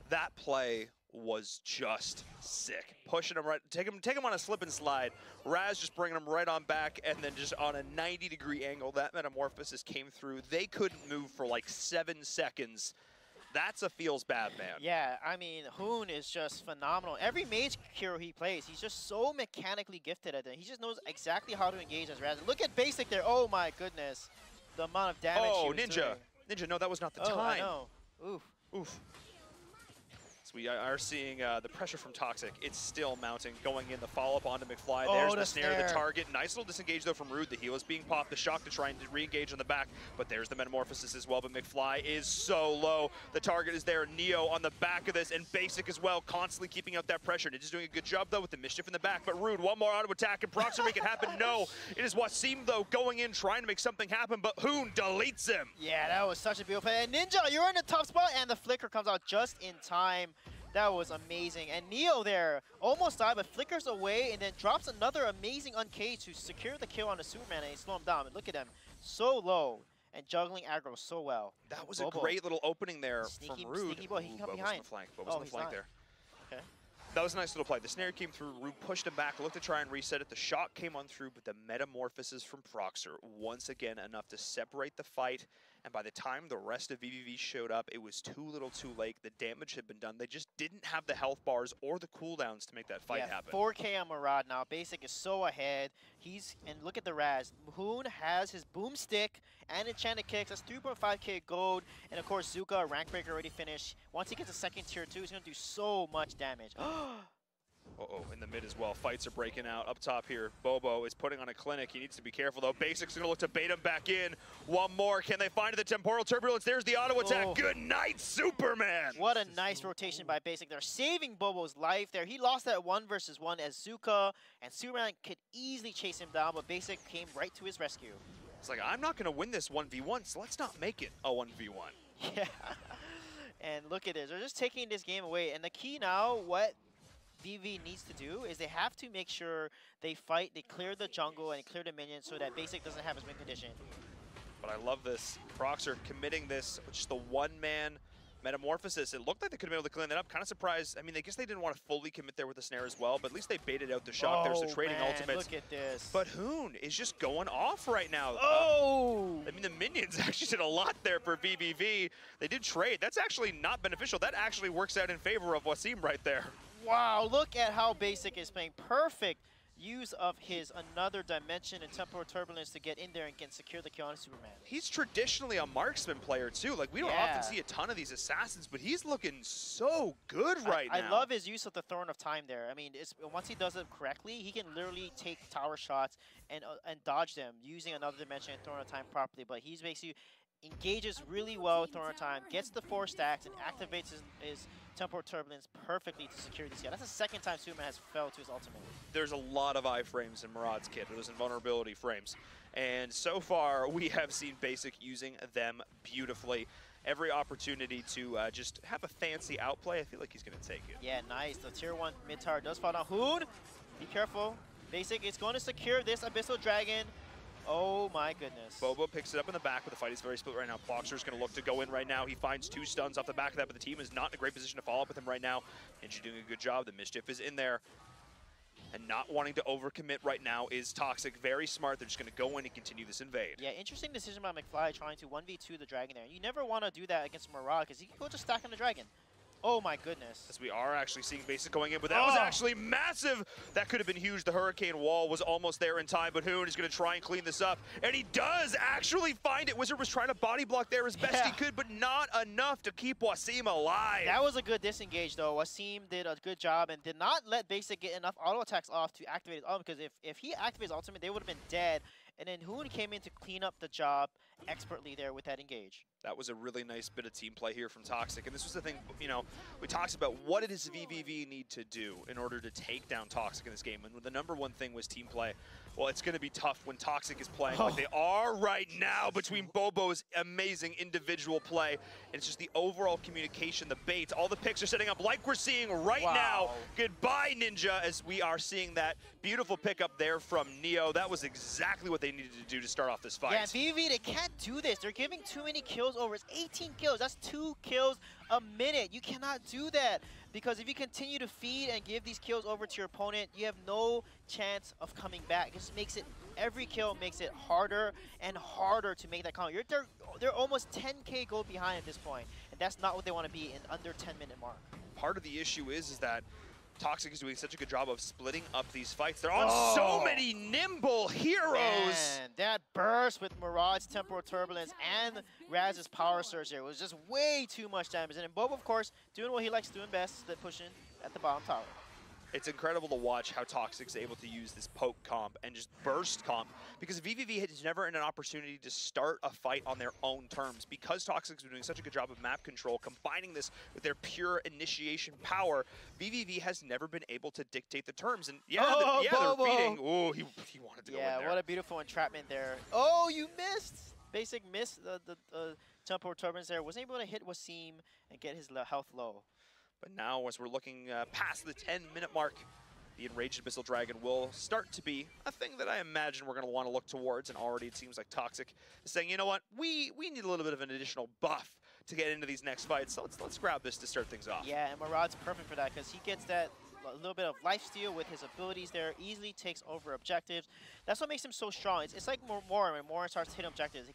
Speaker 7: That play was just sick. Pushing him right, take him on a slip and slide. Raz just bringing him right on back, and then just on a 90-degree angle, that Metamorphosis came through. They couldn't move for like 7 seconds. That's a feels bad, man.
Speaker 6: Yeah, I mean, Hoon is just phenomenal. Every mage hero he plays, he's just so mechanically gifted at it. He just knows exactly how to engage as Raz. Look at Basic there. Oh my goodness. The amount of damage he was
Speaker 7: Ninja.
Speaker 6: doing.
Speaker 7: Ninja, no, that was not the
Speaker 6: Oh, I
Speaker 7: time.
Speaker 6: know. Oof.
Speaker 7: Oof. We are seeing the pressure from Toxic. It's still mounting. Going in the follow-up onto McFly. There's the snare, the target. Nice little disengage, though, from Rude. The heal is being popped. The shock to try and re-engage on the back. But there's the Metamorphosis as well. But McFly is so low. The target is there. Neo on the back of this. And Basic as well, constantly keeping out that pressure. Ninja's doing a good job, though, with the mischief in the back. But Rude, one more auto attack. Can Proxer make it happen? No. It is Wasim, though, going in, trying to make something happen. But Hoon deletes him.
Speaker 6: Yeah, that was such a beautiful play. And Ninja, you're in a tough spot. And the flicker comes out just in time. That was amazing. And Neo there almost died, but flickers away and then drops another amazing uncage to secure the kill on the Superman, and he slow him down. And look at him, so low and juggling aggro so well.
Speaker 7: That was
Speaker 6: Bobo.
Speaker 7: a great little opening there from Rude.
Speaker 6: Sneaky boy, he can come
Speaker 7: Bobo's
Speaker 6: behind.
Speaker 7: on the flank. Bobo's on the flank there.
Speaker 6: Okay.
Speaker 7: That was a nice little play. The snare came through, Rude pushed him back, looked to try and reset it. The shock came on through, but the Metamorphosis from Proxer, once again, enough to separate the fight. And by the time the rest of VVV showed up, it was too little too late. The damage had been done. They just didn't have the health bars or the cooldowns to make that fight happen.
Speaker 6: 4K on Murad now. Basic is so ahead. And look at the Raz. Hoon has his boomstick and enchanted kicks. That's 3.5K gold. And of course, Zuka, rank breaker already finished. Once he gets a second tier 2, he's going to do so much damage.
Speaker 7: Uh-oh, in the mid as well. Fights are breaking out. Up top here, Bobo is putting on a clinic. He needs to be careful, though. Basic's going to look to bait him back in. One more. Can they find the temporal turbulence? There's the auto attack. Good night, Superman.
Speaker 6: What a nice rotation by Basic. They're saving Bobo's life there. He lost that 1v1 as Zuka, and Superman could easily chase him down, but Basic came right to his rescue.
Speaker 7: It's like, I'm not going to win this 1v1, so let's not make it a 1v1.
Speaker 6: Yeah. And look at this. They're just taking this game away. And the key now, what VV needs to do is they have to make sure they fight, they clear the jungle and clear the minions so that Basic doesn't have his win condition.
Speaker 7: But I love this. Prox are committing this, just the one-man metamorphosis. It looked like they could have been able to clean that up. Kind of surprised. I mean, I guess they didn't want to fully commit there with the snare as well, but at least they baited out the shock. There's the trading ultimates.
Speaker 6: Look at this.
Speaker 7: But Hoon is just going off right now.
Speaker 6: Oh!
Speaker 7: I mean, the minions actually did a lot there for VVV. They did trade. That's actually not beneficial. That actually works out in favor of Wasim right there.
Speaker 6: Wow, look at how Basic is playing. Perfect use of his another dimension and temporal turbulence to get in there and secure the kill on Superman.
Speaker 7: He's traditionally a marksman player too. Like, we don't often see a ton of these assassins, but he's looking so good right now.
Speaker 6: I love his use of the Throne of Time there. I mean, once he does it correctly, he can literally take tower shots and dodge them using another dimension and Throne of Time properly. But he's basically engages really well with Throne of Time, gets the 4 stacks, and activates his temporal turbulence perfectly to secure these guys. That's the second time Superman has fell to his ultimate.
Speaker 7: There's a lot of iframes in Murad's kit, or those invulnerability frames. And so far, we have seen Basic using them beautifully. Every opportunity to just have a fancy outplay, I feel like he's going to take it.
Speaker 6: Yeah, nice. The tier 1 mid tower does fall down. Hoon, be careful. Basic is going to secure this Abyssal Dragon. Oh my goodness.
Speaker 7: Bobo picks it up in the back, but the fight is very split right now. Ploxer's going to look to go in right now. He finds 2 stuns off the back of that, but the team is not in a great position to follow up with him right now. And she's doing a good job. The Mischief is in there. And not wanting to overcommit right now is Toxic. Very smart. They're just going to go in and continue this invade.
Speaker 6: Yeah, interesting decision by McFly trying to 1v2 the Dragon there. You never want to do that against Murad because he can go just stack on the Dragon. Oh my goodness.
Speaker 7: As we are actually seeing Basic going in, but that was actually massive. That could have been huge. The Hurricane Wall was almost there in time, but Hoon is going to try and clean this up. And he does actually find it. Wizard was trying to body block there as best he could, but not enough to keep Wasim alive.
Speaker 6: That was a good disengage though. Wasim did a good job and did not let Basic get enough auto attacks off to activate his ultimate, because if he activates ultimate, they would have been dead. And then Hoon came in to clean up the job expertly there with that engage.
Speaker 7: That was a really nice bit of team play here from Toxic. And this was the thing, you know, we talked about what does VVV need to do in order to take down Toxic in this game. And the number one thing was team play. Well, it's going to be tough when Toxic is playing like they are right now between Bobo's amazing individual play. And it's just the overall communication, the baits, all the picks are setting up like we're seeing right now. Goodbye, Ninja, as we are seeing that beautiful pickup there from Neo. That was exactly what they needed to do to start off this fight.
Speaker 6: Yeah, VVV, they can't do this. They're giving too many kills over. It's 18 kills. That's 2 kills a minute. You cannot do that. Because if you continue to feed and give these kills over to your opponent, you have no chance of coming back. It just makes it, every kill makes it harder and harder to make that count. They're almost 10k gold behind at this point, and that's not what they want to be in under 10-minute mark.
Speaker 7: Part of the issue is that Toxic is doing such a good job of splitting up these fights. They're on so many nimble heroes.
Speaker 6: Man, that burst with Murad's Temporal Turbulence and Raz's Power Surge there was just way too much damage. And then Bobo, of course, doing what he likes doing best, the pushing at the bottom tower.
Speaker 7: It's incredible to watch how Toxic's able to use this poke comp and just burst comp, because VVV is never in an opportunity to start a fight on their own terms. Because Toxic's been doing such a good job of map control, combining this with their pure initiation power, VVV has never been able to dictate the terms. And they're feeding. Oh, he wanted to go in there.
Speaker 6: Yeah, what a beautiful entrapment there. Oh, you missed! Basic missed the Temporal Turbulence there. Wasn't able to hit Wasim and get his health low.
Speaker 7: But now, as we're looking past the 10-minute mark, the Enraged Abyssal Dragon will start to be a thing that I imagine we're going to want to look towards. And already it seems like Toxic is saying, you know what, we need a little bit of an additional buff to get into these next fights. So let's grab this to start things off.
Speaker 6: Yeah, and Murad's perfect for that because he gets that a little bit of lifesteal with his abilities there, easily takes over objectives. That's what makes him so strong. It's like Morin, when Morin starts hitting objectives,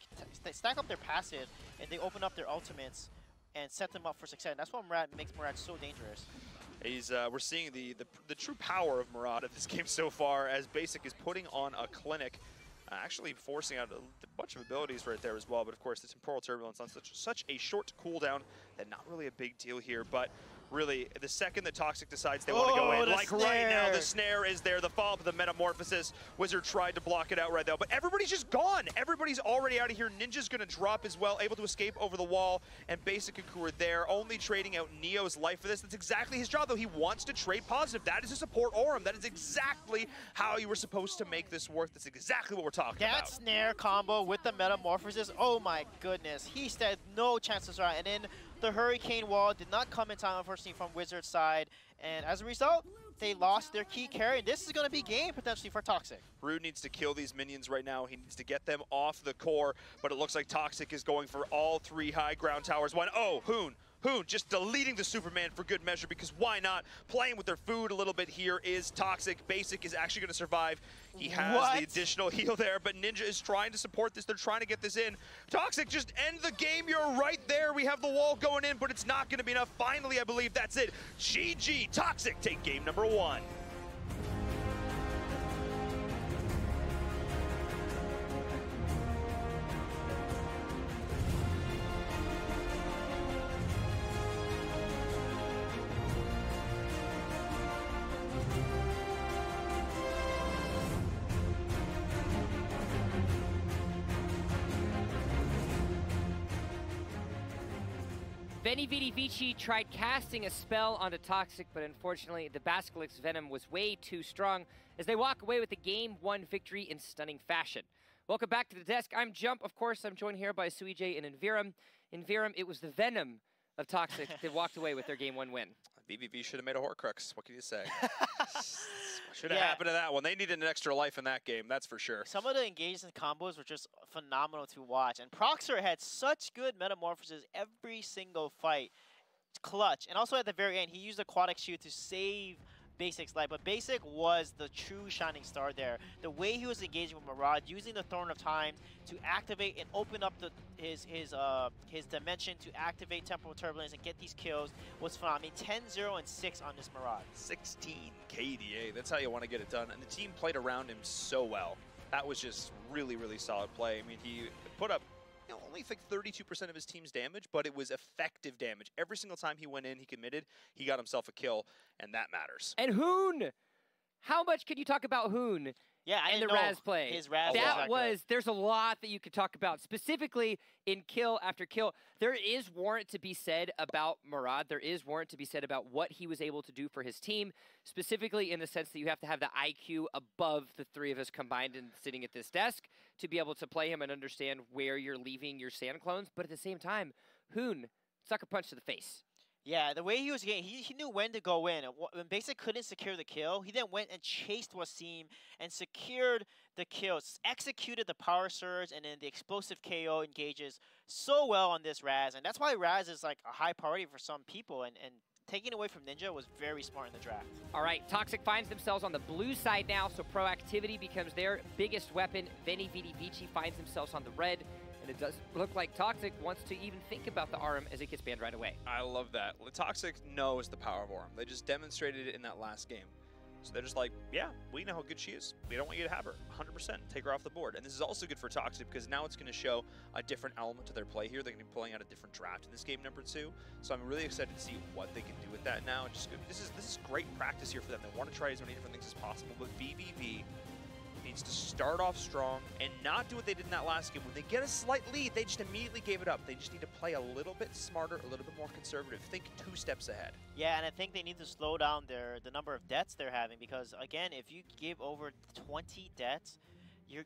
Speaker 6: they stack up their passive and they open up their ultimates and set them up for success. And that's what makes Murad so dangerous.
Speaker 7: He's we're seeing the true power of Murad in this game so far, as Basic is putting on a clinic, actually forcing out a bunch of abilities right there as well. But of course, the Temporal Turbulence on such a short cooldown that not really a big deal here. But really, the second that Toxic decides they want to go in, like right now, the snare is there, the follow-up of the Metamorphosis. Wizard tried to block it out right now, but everybody's just gone. Everybody's already out of here. Ninja's going to drop as well, able to escape over the wall, and Basic and Ku are there, only trading out Neo's life for this. That's exactly his job, though. He wants to trade positive. That is a support Aurum. That is exactly how you were supposed to make this work. That's exactly what we're talking about.
Speaker 6: That snare combo with the Metamorphosis, oh my goodness. He said no chances are, and then the Hurricane Wall did not come in time, unfortunately, from Wizard's side, and as a result, they lost their key carry, and this is going to be game potentially for Toxic.
Speaker 7: Rude needs to kill these minions right now. He needs to get them off the core, but it looks like Toxic is going for all 3 high ground towers. Oh, Hoon just deleting the Superman for good measure, because why not? Playing with their food a little bit here is Toxic. Basic is actually going to survive. He has the additional heal there, but Ninja is trying to support this. They're trying to get this in. Toxic, just end the game. You're right there. We have the wall going in, but it's not going to be enough. Finally, I believe that's it. GG. Toxic take game number 1.
Speaker 5: Veni Vidi Vici tried casting a spell onto Toxic, but unfortunately the Basilisk's Venom was way too strong as they walk away with the Game 1 victory in stunning fashion. Welcome back to the desk. I'm Jump. Of course, I'm joined here by Suijay and Inviram. Inviram, it was the Venom of Toxic that walked away with their Game 1 win.
Speaker 7: BVV should have made a Horcrux. What can you say? Should have happened to that one. They needed an extra life in that game, that's for sure.
Speaker 6: Some of the engagement combos were just phenomenal to watch. And Proxer had such good metamorphoses every single fight. It's clutch. And also at the very end, he used Aquatic Shield to save Basic's life. But Basic was the true shining star there. The way he was engaging with Murad, using the Thorn of Time to activate and open up his dimension to activate Temporal Turbulence and get these kills was fun. I mean, 10-0 and 6 on this Murad.
Speaker 7: 16 KDA. That's how you want to get it done. And the team played around him so well. That was just really, really solid play. I mean, he put up only like 32% of his team's damage, but it was effective damage. Every single time he went in, he committed, he got himself a kill, and that matters.
Speaker 5: And Hoon! How much can you talk about Hoon?
Speaker 6: Yeah,
Speaker 5: and the Raz play.
Speaker 6: His Raz
Speaker 5: there's a lot that you could talk about, specifically in kill after kill. There is warrant to be said about Murad. There is warrant to be said about what he was able to do for his team, specifically in the sense that you have to have the IQ above the 3 of us combined and sitting at this desk to be able to play him and understand where you're leaving your sand clones. But at the same time, Hoon, sucker punch to the face.
Speaker 6: Yeah, the way he was getting, he knew when to go in. When Basic couldn't secure the kill, he then went and chased Wasim and secured the kills, executed the power surge, and then the explosive KO engages so well on this Raz. And that's why Raz is like a high priority for some people, and taking away from Ninja was very smart in the draft.
Speaker 5: All right, Toxic finds themselves on the blue side now, so proactivity becomes their biggest weapon. Veni Vidi Vici finds themselves on the red. And it does look like Toxic wants to even think about the RM as it gets banned right away.
Speaker 7: I love that. Toxic knows the power of Aurum. They just demonstrated it in that last game. So they're just like, yeah, we know how good she is. We don't want you to have her. 100%. Take her off the board. And this is also good for Toxic because now it's going to show a different element to their play here. They're going to be pulling out a different draft in this game number 2. So I'm really excited to see what they can do with that now. Just this is great practice here for them. They want to try as many different things as possible. But VVV needs to start off strong and not do what they did in that last game. When they get a slight lead, they just immediately gave it up. They just need to play a little bit smarter, a little bit more conservative. Think 2 steps ahead.
Speaker 6: Yeah, and I think they need to slow down the number of deaths they're having because, again, if you give over 20 deaths, you're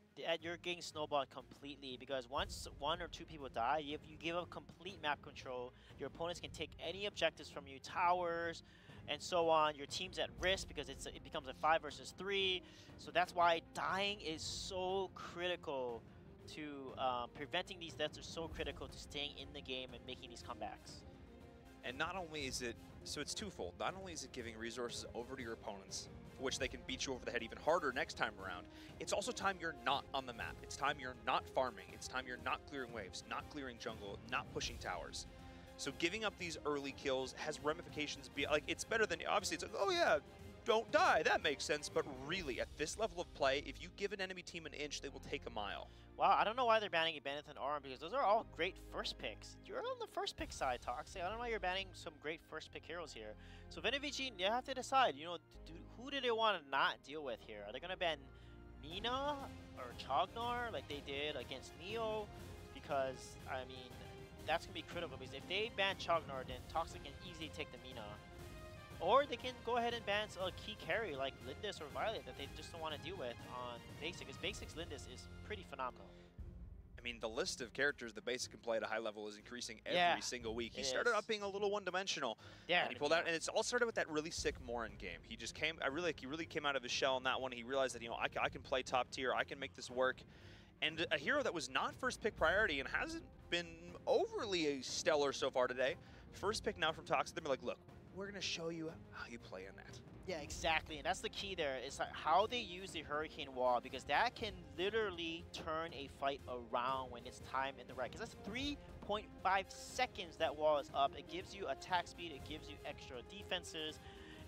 Speaker 6: getting snowballed completely because once 1 or 2 people die, if you give up complete map control, your opponents can take any objectives from you, towers, and so on. Your team's at risk because it becomes a 5 versus 3. So that's why dying is so critical to preventing these deaths are so critical to staying in the game and making these comebacks.
Speaker 7: And not only is it, so it's twofold. Not only is it giving resources over to your opponents, for which they can beat you over the head even harder next time around, it's also time you're not on the map. It's time you're not farming. It's time you're not clearing waves, not clearing jungle, not pushing towers. So giving up these early kills has ramifications. Like, it's better than, obviously, it's like, oh yeah, don't die. That makes sense. But really, at this level of play, if you give an enemy team an inch, they will take a mile.
Speaker 6: Wow, I don't know why they're banning Ibanneth and Aurum, because those are all great first picks. You're on the first pick side, Toxic. I don't know why you're banning some great first pick heroes here. So Venovici, you have to decide, you know, who do they want to not deal with here? Are they going to ban Nina or Chognar like they did against Neo? Because, I mean, that's going to be critical, because if they ban Chognar, then Toxic can easily take the Mina. Or they can go ahead and ban a key carry like Lindis or Violet that they just don't want to deal with on Basic, because Basic's Lindis is pretty phenomenal.
Speaker 7: I mean, the list of characters that Basic can play at a high level is increasing every single week. He started out being a little one-dimensional, and he pulled out, and it's all started with that really sick Morin game. He just came, he really came out of his shell in that one. He realized that, you know, I can play top tier, I can make this work. And a hero that was not first pick priority and hasn't been overly stellar so far today. First pick now from Toxic. They're like, look, we're going to show you how you play in that.
Speaker 6: Yeah, exactly, and that's the key there. It's like how they use the Hurricane Wall, because that can literally turn a fight around when it's time in the right. Because that's 3.5 seconds that wall is up. It gives you attack speed, it gives you extra defenses,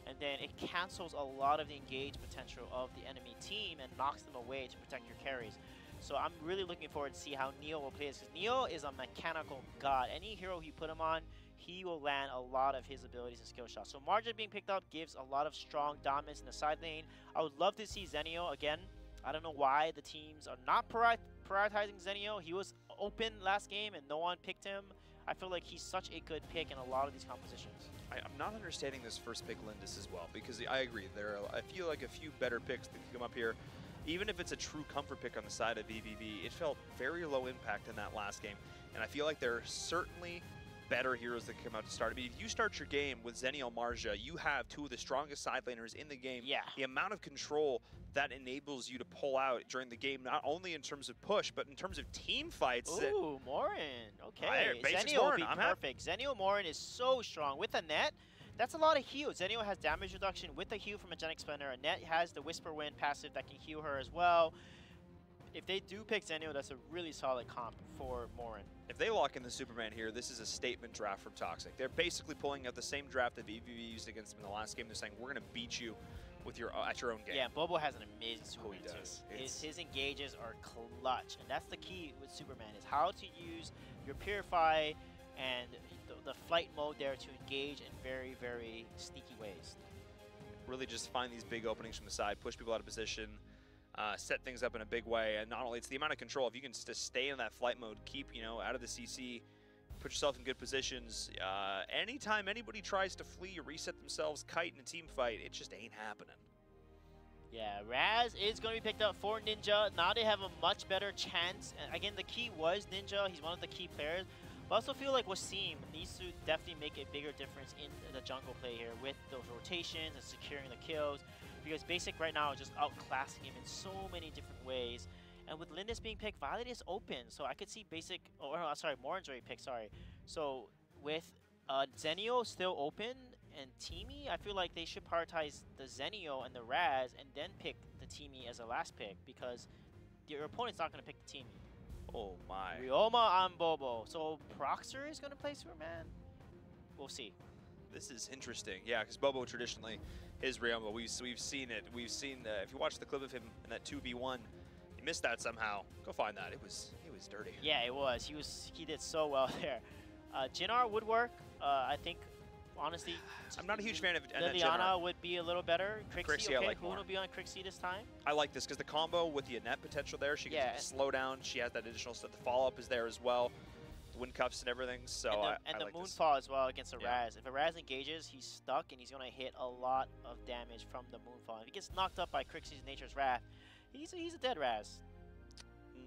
Speaker 6: and then it cancels a lot of the engage potential of the enemy team and knocks them away to protect your carries. So I'm really looking forward to see how Neo will play this, because Neo is a mechanical god. Any hero you put him on, he will land a lot of his abilities and skill shots. So Margin being picked up gives a lot of strong dominance in the side lane. I would love to see Zenio again. I don't know why the teams are not prioritizing Zenio. He was open last game and no one picked him. I feel like he's such a good pick in a lot of these compositions.
Speaker 7: I'm not understanding this first pick Lindis as well, because I agree. I feel like a few better picks that can come up here. Even if it's a true comfort pick on the side of VVV, it felt very low impact in that last game. And I feel like there are certainly better heroes that come out to start. I mean, if you start your game with Zenio Marja, you have two of the strongest side laners in the game.
Speaker 6: Yeah.
Speaker 7: The amount of control that enables you to pull out during the game, not only in terms of push, but in terms of team fights.
Speaker 6: Ooh, Morin. Okay. Zenio would be perfect. Zenio Morin is so strong. With a net, that's a lot of heal. Zenio has damage reduction with the heal from a Genic Splendor. Annette has the Whisper Wind passive that can heal her as well. If they do pick Zenio, that's a really solid comp for Morin.
Speaker 7: If they lock in the Superman here, this is a statement draft from Toxic. They're basically pulling out the same draft that VVV used against them in the last game. They're saying, we're going to beat you with at your own game.
Speaker 6: Yeah, Bobo has an amazing Superman
Speaker 7: he does.
Speaker 6: too. His engages are clutch, and that's the key with Superman, is how to use your Purify and the flight mode there to engage in very, very sneaky ways.
Speaker 7: Really just find these big openings from the side, push people out of position, set things up in a big way, and not only it's the amount of control. If you can just stay in that flight mode, keep out of the CC, put yourself in good positions. Anytime anybody tries to flee or reset themselves, kite in a team fight, it just ain't happening.
Speaker 6: Yeah, Raz is going to be picked up for Ninja. Now they have a much better chance. And again, the key was Ninja. He's one of the key players. But I also feel like Wasim needs to definitely make a bigger difference in the jungle play here with those rotations and securing the kills. Because Basic right now is just outclassing him in so many different ways. And with Lindis being picked, Violet is open. So I could see Basic, Morin's already picked, sorry. So with Zenio still open and Teamy, I feel like they should prioritize the Zenio and the Raz and then pick the Teamy as a last pick, because your opponent's not going to pick the Teamy.
Speaker 7: Oh my.
Speaker 6: Ryoma on Bobo. So Proxer is going to play Superman? We'll see.
Speaker 7: This is interesting. Yeah, because Bobo traditionally is Ryoma. We've seen it. We've seen, if you watch the clip of him in that 2v1, he missed that somehow. Go find that. It was dirty.
Speaker 6: Yeah, it was. He did so well there. Jinnar would work. I think, honestly,
Speaker 7: I'm not a huge fan of
Speaker 6: Liliana would be a little better. Crixie, okay,
Speaker 7: I like
Speaker 6: who will be on Crixie this time?
Speaker 7: I like this because the combo with the Annette potential there, she gets slow down. She has that additional stuff. The follow-up is there as well. The wind cuffs and everything. So
Speaker 6: and the
Speaker 7: like
Speaker 6: Moonfall as well against a Raz. If a Raz engages, he's stuck and he's going to hit a lot of damage from the Moonfall. If he gets knocked up by Crixie's Nature's Wrath, he's a dead Raz.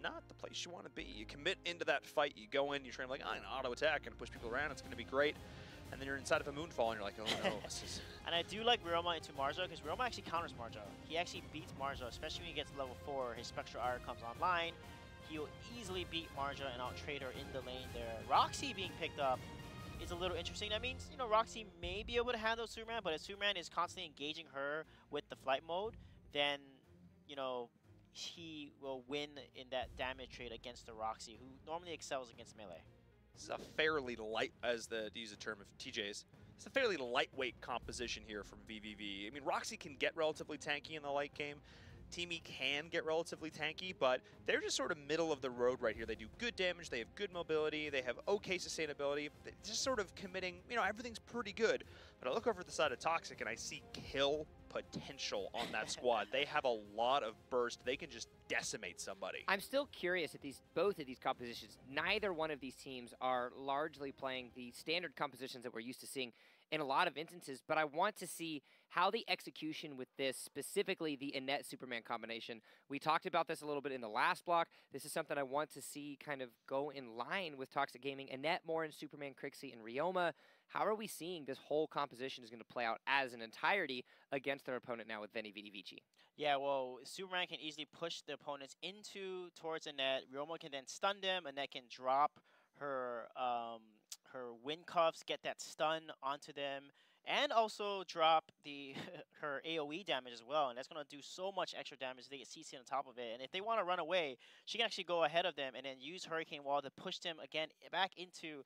Speaker 7: Not the place you want to be. You commit into that fight. You go in, you train like, I'm auto attack and push people around. It's going to be great. And then you're inside of a Moonfall, and you're like, oh no. This is...
Speaker 6: And I do like Ryoma into Marja, because Ryoma actually counters Marja. He actually beats Marja, especially when he gets to level 4. His Spectral Ire comes online. He'll easily beat Marja and out-trade her in the lane there. Roxy being picked up is a little interesting. That means, Roxy may be able to handle Superman, but if Superman is constantly engaging her with the flight mode, then, he will win in that damage trade against the Roxy, who normally excels against melee.
Speaker 7: This is a fairly light, to use the term of TJ's, it's a fairly lightweight composition here from VVV. I mean, Roxy can get relatively tanky in the late game. Team E can get relatively tanky, but they're just sort of middle of the road right here. They do good damage, they have good mobility, they have okay sustainability, they're just sort of committing, you know, everything's pretty good. But I look over at the side of Toxic and I see kill potential on that squad. They have a lot of burst. They can just decimate somebody.
Speaker 5: I'm still curious at both of these compositions. Neither one of these teams are largely playing the standard compositions that we're used to seeing in a lot of instances, but I want to see how the execution with this, specifically the Annette Superman combination. We talked about this a little bit in the last block. This is something I want to see kind of go in line with Toxic Gaming. Annette more in Superman, Crixie, and Ryoma. How are we seeing this whole composition is going to play out as an entirety against their opponent now with Veni Vidi Vici?
Speaker 6: Yeah, well, Superman can easily push the opponents towards Annette. Ryoma can then stun them. Annette can drop her her wind cuffs, get that stun onto them, and also drop her AoE damage as well. And that's going to do so much extra damage. They get CC on top of it. And if they want to run away, she can actually go ahead of them and then use Hurricane Wall to push them again back into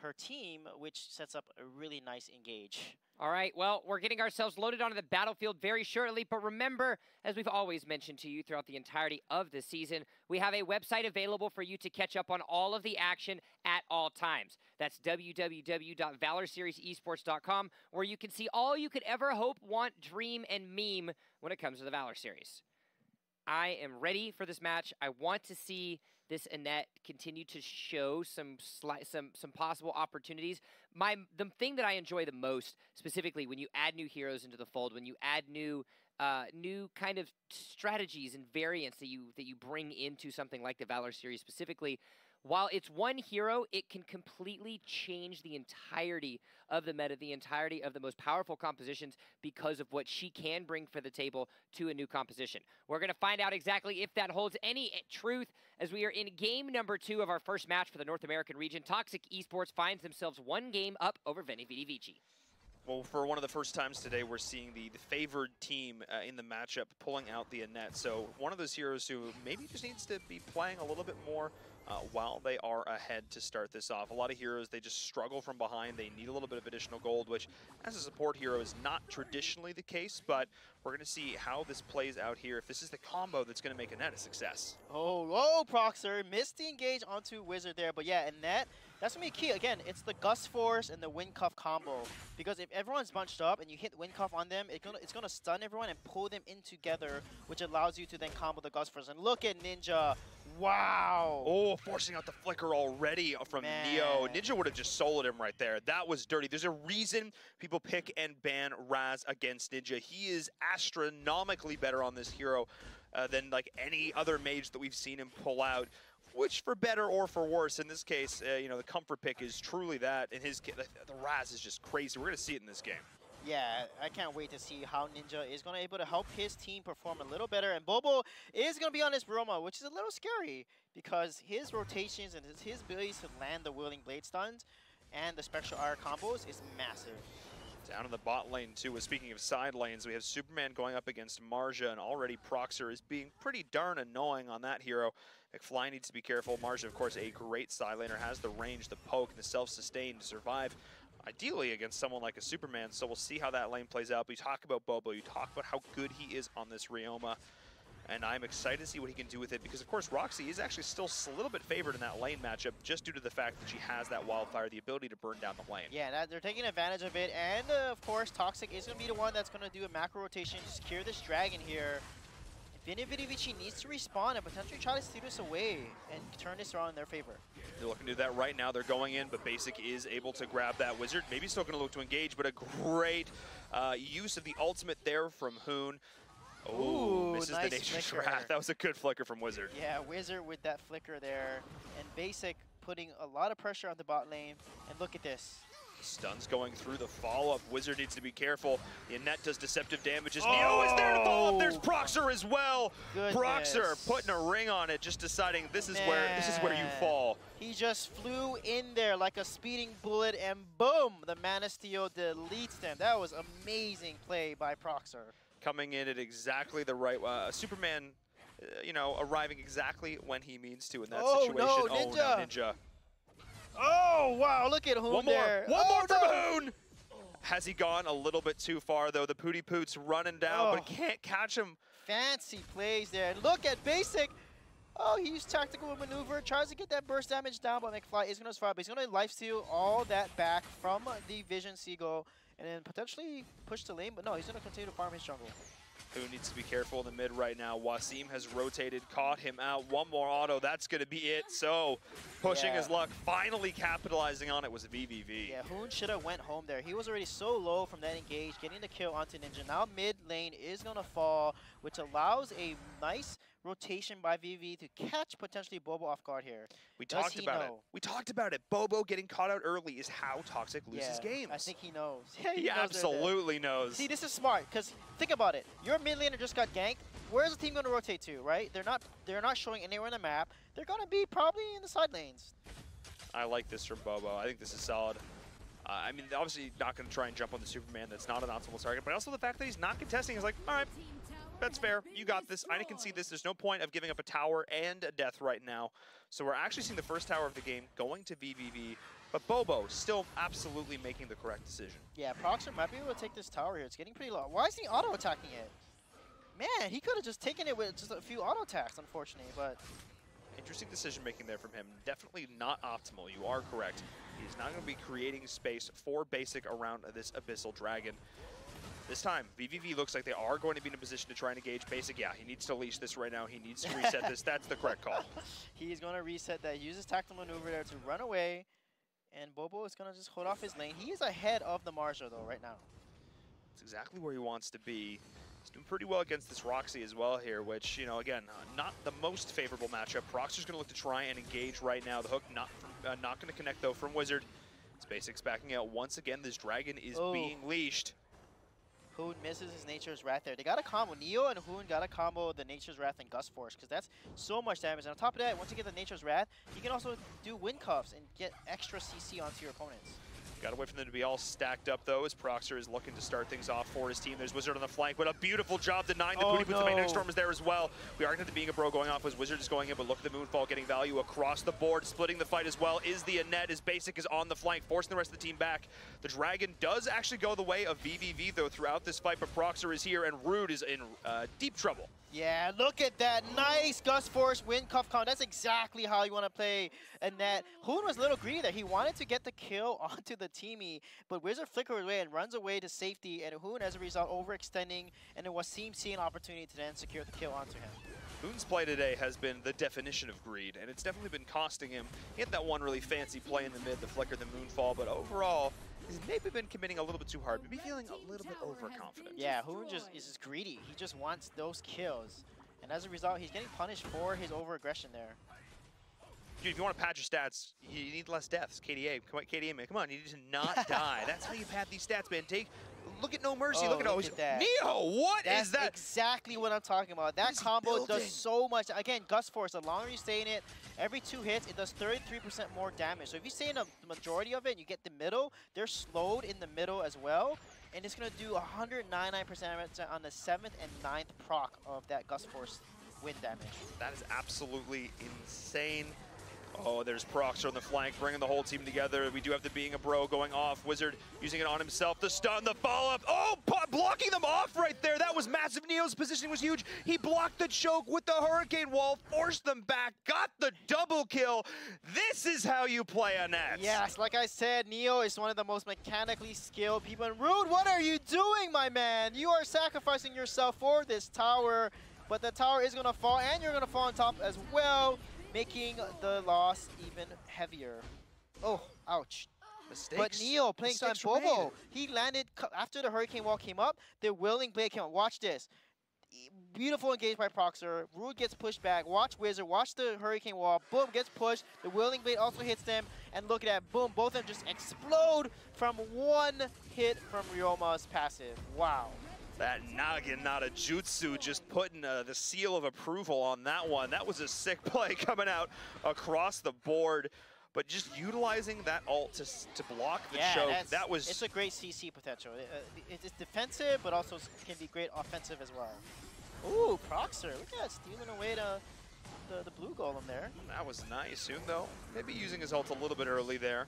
Speaker 6: her team, which sets up a really nice engage.
Speaker 5: All right, well, we're getting ourselves loaded onto the battlefield very shortly, but remember, as we've always mentioned to you throughout the entirety of the season, we have a website available for you to catch up on all of the action at all times. That's www.ValorSeriesEsports.com, where you can see all you could ever hope, want, dream, and meme when it comes to the Valor Series. I am ready for this match. I want to see this Annette continue to show some possible opportunities. The thing that I enjoy the most, specifically when you add new heroes into the fold, when you add new kind of strategies and variants that you bring into something like the Valor Series specifically, while it's one hero, it can completely change the entirety of the meta, the entirety of the most powerful compositions because of what she can bring for the table to a new composition. We're going to find out exactly if that holds any truth as we are in game number 2 of our first match for the North American region. Toxic Esports finds themselves one game up over Veni Vidi Vici.
Speaker 7: Well, for one of the first times today, we're seeing the favored team in the matchup pulling out the Annette. So one of those heroes who maybe just needs to be playing a little bit more while they are ahead to start this off. A lot of heroes, they just struggle from behind. They need a little bit of additional gold, which as a support hero is not traditionally the case, but we're going to see how this plays out here. If this is the combo that's going to make Annette a success.
Speaker 6: Oh, Proxer missed the engage onto Wizard there, but yeah, Annette, that's going to be key. Again, it's the Gust Force and the Wind Cuff combo, because if everyone's bunched up and you hit Wind Cuff on them, it's gonna stun everyone and pull them in together, which allows you to then combo the Gust Force. And look at Ninja. Wow.
Speaker 7: Oh, forcing out the flicker already from Neo. Ninja would have just soloed him right there. That was dirty. There's a reason people pick and ban Raz against Ninja. He is astronomically better on this hero than like any other mage that we've seen him pull out, which for better or for worse. In this case, you know, the comfort pick is truly that. In his case, the Raz is just crazy. We're going to see it in this game.
Speaker 6: Yeah, I can't wait to see how Ninja is going to be able to help his team perform a little better. And Bobo is going to be on his Roma, which is a little scary because his rotations and his abilities to land the Whirling Blade stuns and the Spectral Ire combos is massive.
Speaker 7: Down in the bot lane, too. Speaking of side lanes, we have Superman going up against Marja, and already Proxer is being pretty darn annoying on that hero. McFly needs to be careful. Marja, of course, a great side laner, has the range, the poke, and the self-sustain to survive, ideally against someone like a Superman, so we'll see how that lane plays out. But you talk about Bobo, you talk about how good he is on this Ryoma, and I'm excited to see what he can do with it because, of course, Roxy is actually still a little bit favored in that lane matchup just due to the fact that she has that Wildfire, the ability to burn down the lane.
Speaker 6: Yeah, they're taking advantage of it, and of course, Toxic is going to be the one that's going to do a macro rotation to secure this dragon here. Veni Vidi Vici needs to respawn and potentially try to steal this away and turn this around in their favor.
Speaker 7: They're looking to do that right now. They're going in, but Basic is able to grab that Wizard. Maybe still going to look to engage, but a great use of the ultimate there from Hoon. Oh, misses
Speaker 6: nice
Speaker 7: the Nature's
Speaker 6: flicker.
Speaker 7: Wrath. That was a good flicker from Wizard.
Speaker 6: Yeah, Wizard with that flicker there, and Basic putting a lot of pressure on the bot lane. And look at this.
Speaker 7: Stuns going through the follow-up. Wizard needs to be careful. The Annette does deceptive damage as Neo is there to follow up. There's Proxer as well.
Speaker 6: Goodness.
Speaker 7: Proxer putting a ring on it, just deciding this is where you fall.
Speaker 6: He just flew in there like a speeding bullet, and boom, the Mana Steel deletes them. That was amazing play by Proxer.
Speaker 7: Coming in at exactly the right Superman, you know, arriving exactly when he means to in that situation.
Speaker 6: No, Ninja.
Speaker 7: Oh, no, Ninja.
Speaker 6: Oh, wow, look at Hoon
Speaker 7: One
Speaker 6: there.
Speaker 7: more. One more from Hoon. Has he gone a little bit too far, though? The Pooty Poot's running down, but can't catch him.
Speaker 6: Fancy plays there. Look at Basic. Oh, he used tactical maneuver, tries to get that burst damage down, but McFly is going to survive. But he's going to lifesteal all that back from the Vision Seagull and then potentially push to lane. But no, he's going to continue to farm his jungle.
Speaker 7: Who needs to be careful in the mid right now? Wasim has rotated, caught him out. One more auto, that's going to be it. So, pushing his luck, finally capitalizing on it was VVV.
Speaker 6: Yeah, Hoon should have went home there. He was already so low from that engage, getting the kill onto Ninja. Now mid lane is going to fall, which allows a nice rotation by VV to catch potentially Bobo off guard here.
Speaker 7: We talked about it. We talked about it. Bobo getting caught out early is how Toxic loses games.
Speaker 6: I think he knows.
Speaker 7: He absolutely knows.
Speaker 6: See, this is smart because think about it. Your mid laner just got ganked. Where's the team going to rotate to, right? They're not showing anywhere on the map. They're going to be probably in the side lanes.
Speaker 7: I like this from Bobo. I think this is solid. I mean, obviously not going to try and jump on the Superman. That's not an optimal target. But also the fact that he's not contesting is like, all right, that's fair. You got this. I can see this. There's no point of giving up a tower and a death right now. So we're actually seeing the first tower of the game going to VVV. But Bobo still absolutely making the correct decision. Yeah,
Speaker 6: Proxer might be able to take this tower here. It's getting pretty low. Why is he auto-attacking it? Man, he could have just taken it with just a few auto-attacks, unfortunately. But
Speaker 7: interesting decision-making there from him. Definitely not optimal. You are correct. He's not going to be creating space for Basic around this Abyssal Dragon. This time, VVV looks like they are going to be in a position to try and engage Basic. Yeah, he needs to leash this right now. He needs to reset this. That's the correct call.
Speaker 6: He's going to reset that. Uses tactical maneuver there to run away. And Bobo is going to just hold off his lane. He is ahead of the Marja, though, right now.
Speaker 7: That's exactly where he wants to be. He's doing pretty well against this Roxy as well here, which, you know, again, not the most favorable matchup. Proxer's going to look to try and engage right now. The hook not going to connect, though, from Wizard. It's Basic's backing out. Once again, this Dragon is being leashed.
Speaker 6: Hoon misses his Nature's Wrath there. They got a combo. Neo and Hoon got a combo the Nature's Wrath and Gust Force because that's so much damage. And on top of that, once you get the Nature's Wrath, you can also do Wind Cuffs and get extra CC onto your opponents.
Speaker 7: Gotta wait for them to be all stacked up, though, as Proxer is looking to start things off for his team. There's Wizard on the flank, but a beautiful job denying the Pooty Poots. The Magnetic Storm is there as well. We are going to being a bro going off as Wizard is going in, but look at the Moonfall getting value across the board. Splitting the fight as well is the Annette, as Basic is on the flank, forcing the rest of the team back. The Dragon does actually go the way of VVV, though, throughout this fight, but Proxer is here, and Rude is in deep trouble.
Speaker 6: Yeah, look at that. Nice Gust Force Wind Cuff count. That's exactly how you want to play Annette. Hoon was a little greedy there. He wanted to get the kill onto the teamie, but Wizard flickers away and runs away to safety, and Hoon, as a result, overextending, and it was seeing an opportunity to then secure the kill onto him.
Speaker 7: Hoon's play today has been the definition of greed, and it's definitely been costing him. He had that one really fancy play in the mid, the flicker, the Moonfall, but overall, he's maybe been committing a little bit too hard, maybe feeling a little bit overconfident.
Speaker 6: Yeah, Hoon is just greedy. He just wants those kills. And as a result, he's getting punished for his over-aggression there.
Speaker 7: Dude, if you want to pad your stats, you need less deaths. KDA, come on, KDA, man, come on, you need to not die. That's how you pad these stats, man. Look at No Mercy, look at that. Neo, what is that?
Speaker 6: That's exactly what I'm talking about. That combo does so much. Again, Gust Force, the longer you stay in it, every 2 hits, it does 33% more damage. So if you stay in the majority of it and you get the middle, they're slowed in the middle as well. And it's going to do 199% on the 7th and 9th proc of that Gust Force wind damage.
Speaker 7: That is absolutely insane. Oh, there's Proxer on the flank, bringing the whole team together. We do have the Being a Bro going off. Wizard using it on himself. The stun, the follow-up. Oh, blocking them off right there. That was massive. Neo's positioning was huge. He blocked the choke with the Hurricane Wall, forced them back, got the double kill. This is how you play Annette.
Speaker 6: Yes, like I said, Neo is one of the most mechanically skilled people. And Rude, what are you doing, my man? You are sacrificing yourself for this tower, but the tower is going to fall, and you're going to fall on top as well, making the loss even heavier. Oh, ouch.
Speaker 7: Mistakes.
Speaker 6: But Neo playing some Bobo. He landed after the Hurricane Wall came up. The Willing Blade came up. Watch this. Beautiful engage by Proxer. Rude gets pushed back. Watch Wizard. Watch the Hurricane Wall. Boom, gets pushed. The Willing Blade also hits them. And look at that. Boom, both of them just explode from one hit from Ryoma's passive. Wow.
Speaker 7: That Naginata Jutsu just putting the seal of approval on that one. That was a sick play coming out across the board. But just utilizing that ult to block the choke, that was...
Speaker 6: It's a great CC potential. It's defensive, but also can be great offensive as well. Ooh, Proxer. Look at that, stealing away the blue golem there.
Speaker 7: That was nice. Soon, though, maybe using his ult a little bit early there.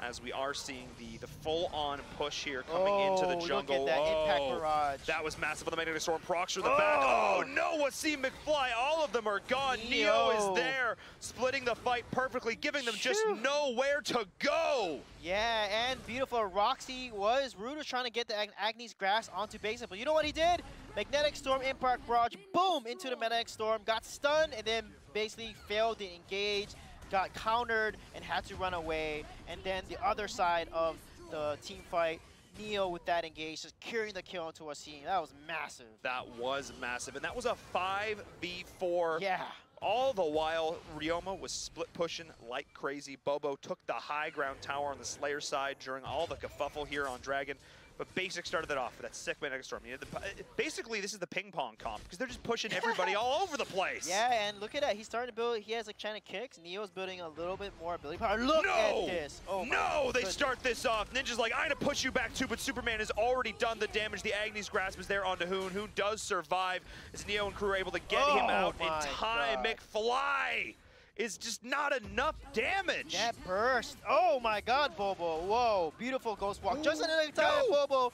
Speaker 7: as we are seeing the full-on push here coming into the jungle.
Speaker 6: Look at that impact barrage.
Speaker 7: That was massive on the Magnetic Storm. Proxer the back. Oh no, Wasim McFly, all of them are gone. Neo is there, splitting the fight perfectly, giving them just nowhere to go.
Speaker 6: Yeah, and beautiful. Roxy was, Rude was trying to get the Agni's Grasp onto Basic, but you know what he did? Magnetic Storm, Impact Barrage, boom, into the Magnetic Storm, got stunned, and then basically failed to engage, got countered, and had to run away. And then the other side of the team fight, Neo with that engage, just carrying the kill into Wasim. That was massive.
Speaker 7: That was massive, and that was a 5v4.
Speaker 6: Yeah.
Speaker 7: All the while, Ryoma was split pushing like crazy. Bobo took the high ground tower on the Slayer side during all the kerfuffle here on Dragon. But Basic started that off with that sick Magnetic Storm. You know, basically, this is the ping pong comp because they're just pushing everybody all over the place.
Speaker 6: Yeah, and look at that. He's starting to build. He has like China kicks. Neo's building a little bit more ability power. Look at this. Oh
Speaker 7: no, they start this off. Ninja's like, I'm going to push you back too, but Superman has already done the damage. The Agni's Grasp is there onto Hoon. Hoon does survive as Neo and crew are able to get him out in time. McFly is just not enough damage.
Speaker 6: That burst. Oh my god, Bobo. Whoa, beautiful ghost walk. Just another time, Bobo.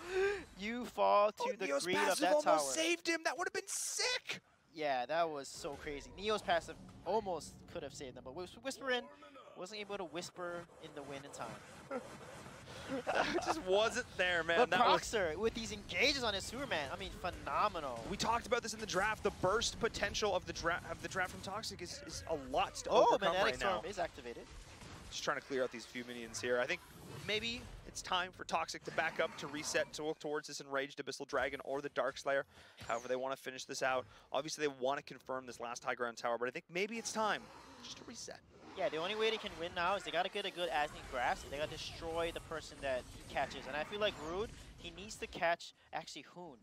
Speaker 6: You fall to the
Speaker 7: Neo's
Speaker 6: greed of
Speaker 7: passive
Speaker 6: that tower.
Speaker 7: almost saved him. That would have been sick.
Speaker 6: Yeah, that was so crazy. Neo's passive almost could have saved them, but Whispering wasn't able to whisper in the wind in time.
Speaker 7: It just wasn't there, man.
Speaker 6: But
Speaker 7: that
Speaker 6: Proxer, with these engages on his Superman, I mean, phenomenal.
Speaker 7: We talked about this in the draft. The burst potential of the draft from Toxic is a lot to
Speaker 6: overcome
Speaker 7: Magnetic
Speaker 6: right
Speaker 7: Storm
Speaker 6: now. Is activated.
Speaker 7: Just trying to clear out these few minions here. I think maybe it's time for Toxic to back up, to reset, to look towards this Enraged Abyssal Dragon or the Dark Slayer. However they want to finish this out. Obviously, they want to confirm this last high ground tower, but I think maybe it's time just to reset.
Speaker 6: Yeah, the only way they can win now is they got to get a good Agni Grasp. They got to destroy the person that he catches. And I feel like Rude, he needs to catch actually Hoon.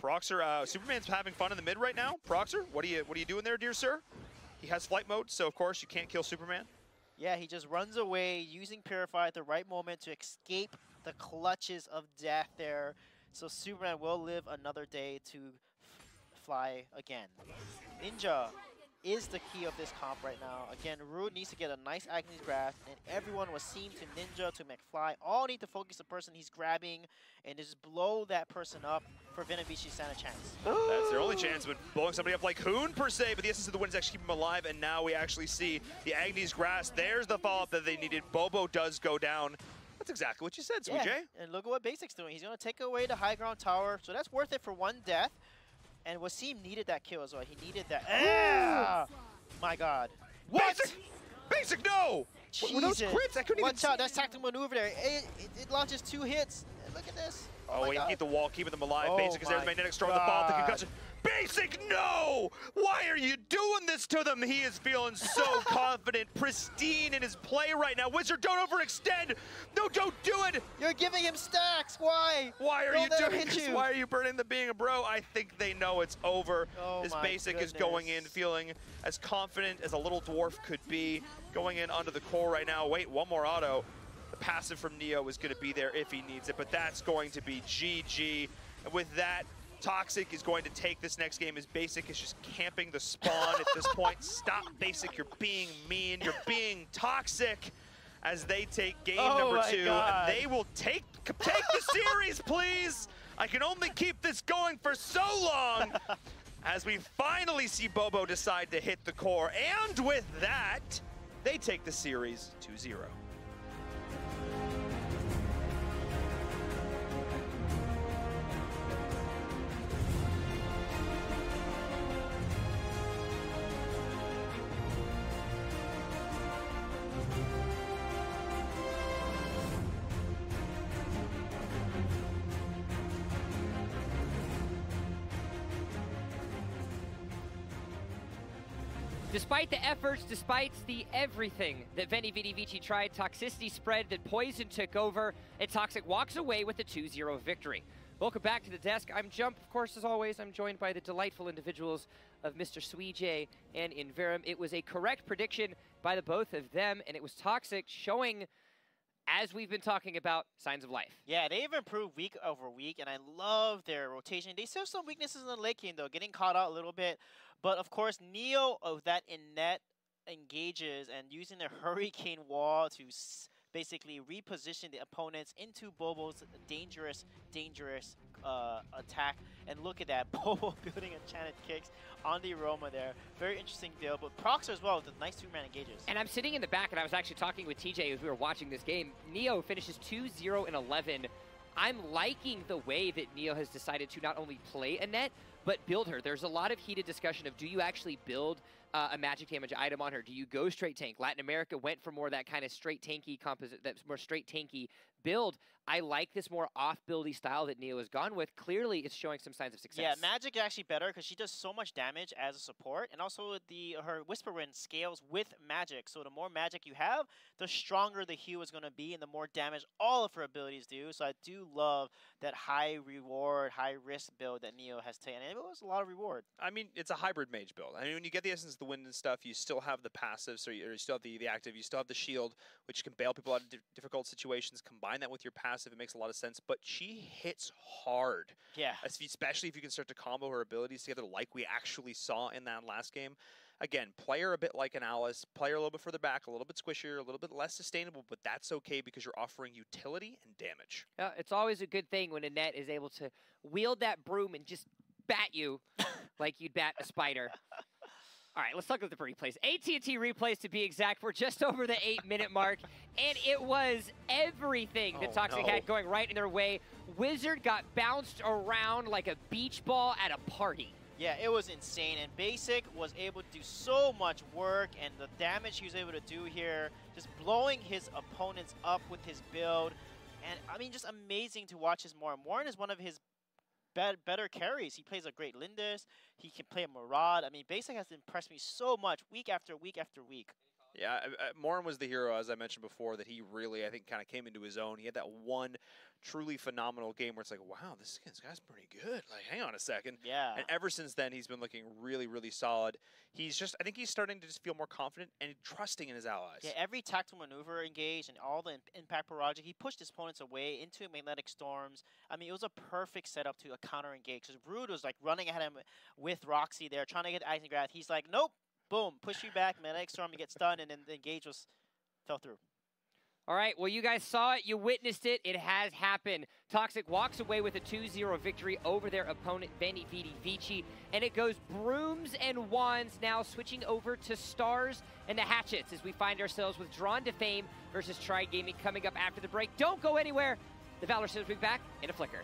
Speaker 7: Proxer, Superman's having fun in the mid right now. Proxer, what are you doing there, dear sir? He has flight mode, so of course you can't kill Superman.
Speaker 6: Yeah, he just runs away using Purify at the right moment to escape the clutches of death there. So Superman will live another day to fly again. Ninja is the key of this comp right now. Again, Rude needs to get a nice Agni's Grasp, and everyone was seen to Ninja, to McFly. All need to focus the person he's grabbing and just blow that person up for Venavici to stand a chance.
Speaker 7: That's their only chance, but blowing somebody up like Hoon per se, but the essence of the win is actually keep him alive, and now we actually see the Agni's Grasp. There's the follow-up that they needed. Bobo does go down. That's exactly what you said, Sweet J.
Speaker 6: And look at what Basic's doing. He's going to take away the high ground tower, so that's worth it for one death. And Wasim needed that kill as well. He needed that. My God.
Speaker 7: What? Basic, no! Were those crits? I couldn't
Speaker 6: Watch out, that's tactical maneuver there. It launches 2 hits. Look at this.
Speaker 7: Oh, he hit the wall, keeping them alive.
Speaker 6: Oh
Speaker 7: Basic is there. The Magnetic Storm, the ball, the concussion. Basic, no! Why are you doing this to them? He is feeling so confident, pristine in his play right now. Wizard, don't overextend. No, don't do it.
Speaker 6: You're giving him stacks. Why?
Speaker 7: Why are you doing this? Why are you burning the being a bro? I think they know it's over. This Basic is going in feeling as confident as a little dwarf could be. Going in under the core right now. Wait, one more auto. The passive from Neo is going to be there if he needs it, but that's going to be GG. And with that, Toxic is going to take this next game as Basic is just camping the spawn at this point. Stop, Basic, you're being mean, you're being toxic as they take game number 2. And they will take the series, please. I can only keep this going for so long as we finally see Bobo decide to hit the core. And with that, they take the series 2-0.
Speaker 5: Despite the efforts, despite the everything that Venavici tried, toxicity spread, that Poison took over, and Toxic walks away with a 2-0 victory. Welcome back to the desk. I'm Jump, of course, as always. I'm joined by the delightful individuals of Mr. Sweej and Inverum. It was a correct prediction by the both of them, and it was Toxic showing, as we've been talking about, signs of life.
Speaker 6: Yeah, they've improved week over week, and I love their rotation. They still have some weaknesses in the late game, though, getting caught out a little bit. But, of course, Neo of that in net engages and using the Hurricane Wall to basically reposition the opponents into Bobo's dangerous attack. And look at that, Bobo building enchanted kicks on the Aroma there. Very interesting build, but Proxer as well with the nice 2-man engages.
Speaker 5: And I'm sitting in the back, and I was actually talking with TJ as we were watching this game. Neo finishes 2-0-11. I'm liking the way that Neo has decided to not only play Annette, but build her. There's a lot of heated discussion of, do you actually build a magic damage item on her? Do you go straight tank? Latin America went for more that kind of straight tanky composite, that's more straight tanky build. I like this more off-buildy style that Neo has gone with. Clearly, it's showing some signs of success.
Speaker 6: Yeah, Magic is actually better because she does so much damage as a support, and also her Whisper Wind scales with Magic. So the more Magic you have, the stronger the Hue is going to be, and the more damage all of her abilities do. So I do love that high reward, high risk build that Neo has taken, and it was a lot of reward.
Speaker 7: I mean, it's a hybrid mage build. I mean, when you get the Essence of the Wind and stuff, you still have the passive, so you still have the active, you still have the shield, which can bail people out of difficult situations. Combine that with your passive, it makes a lot of sense, but she hits hard.
Speaker 6: Yeah.
Speaker 7: Especially if you can start to combo her abilities together like we actually saw in that last game. Again, play her a bit like an Alice, play her a little bit further back, a little bit squishier, a little bit less sustainable, but that's okay because you're offering utility and damage.
Speaker 5: It's always a good thing when Annette is able to wield that broom and just bat you like you'd bat a spider. All right, let's talk about the replays. AT&T replays, to be exact. We're just over the 8-minute mark, and it was everything that Toxic had going right in their way. Wizard got bounced around like a beach ball at a party.
Speaker 6: Yeah, it was insane, and Basic was able to do so much work, and the damage he was able to do here, just blowing his opponents up with his build. And, I mean, just amazing to watch his Morin. Morin is one of his better carries. He plays a great Lindis. He can play a Murad. I mean, Basic has impressed me so much week after week after week.
Speaker 7: Yeah, Morin was the hero, as I mentioned before, that he really, I think, kind of came into his own. He had that one truly phenomenal game where it's like, wow, this guy's pretty good. Like, hang on a second.
Speaker 6: Yeah.
Speaker 7: And ever since then, he's been looking really, really solid. He's just, I think he's starting to just feel more confident and trusting in his allies.
Speaker 6: Yeah, every tactical maneuver engaged and all the impact barrage, he pushed his opponents away into magnetic storms. I mean, it was a perfect setup to a counter engage because Brood was like running at him with Roxy there, trying to get Eisengrath. He's like, nope. Boom, push you back, magnetic storm, you get stunned, and then the engage fell through.
Speaker 5: All right, well, you guys saw it. You witnessed it. It has happened. Toxic walks away with a 2-0 victory over their opponent, Veni Vidi Vici, and it goes brooms and wands now, switching over to stars and the hatchets as we find ourselves with Drawn to Fame versus Tri Gaming coming up after the break. Don't go anywhere. The Valor Series will be back in a flicker.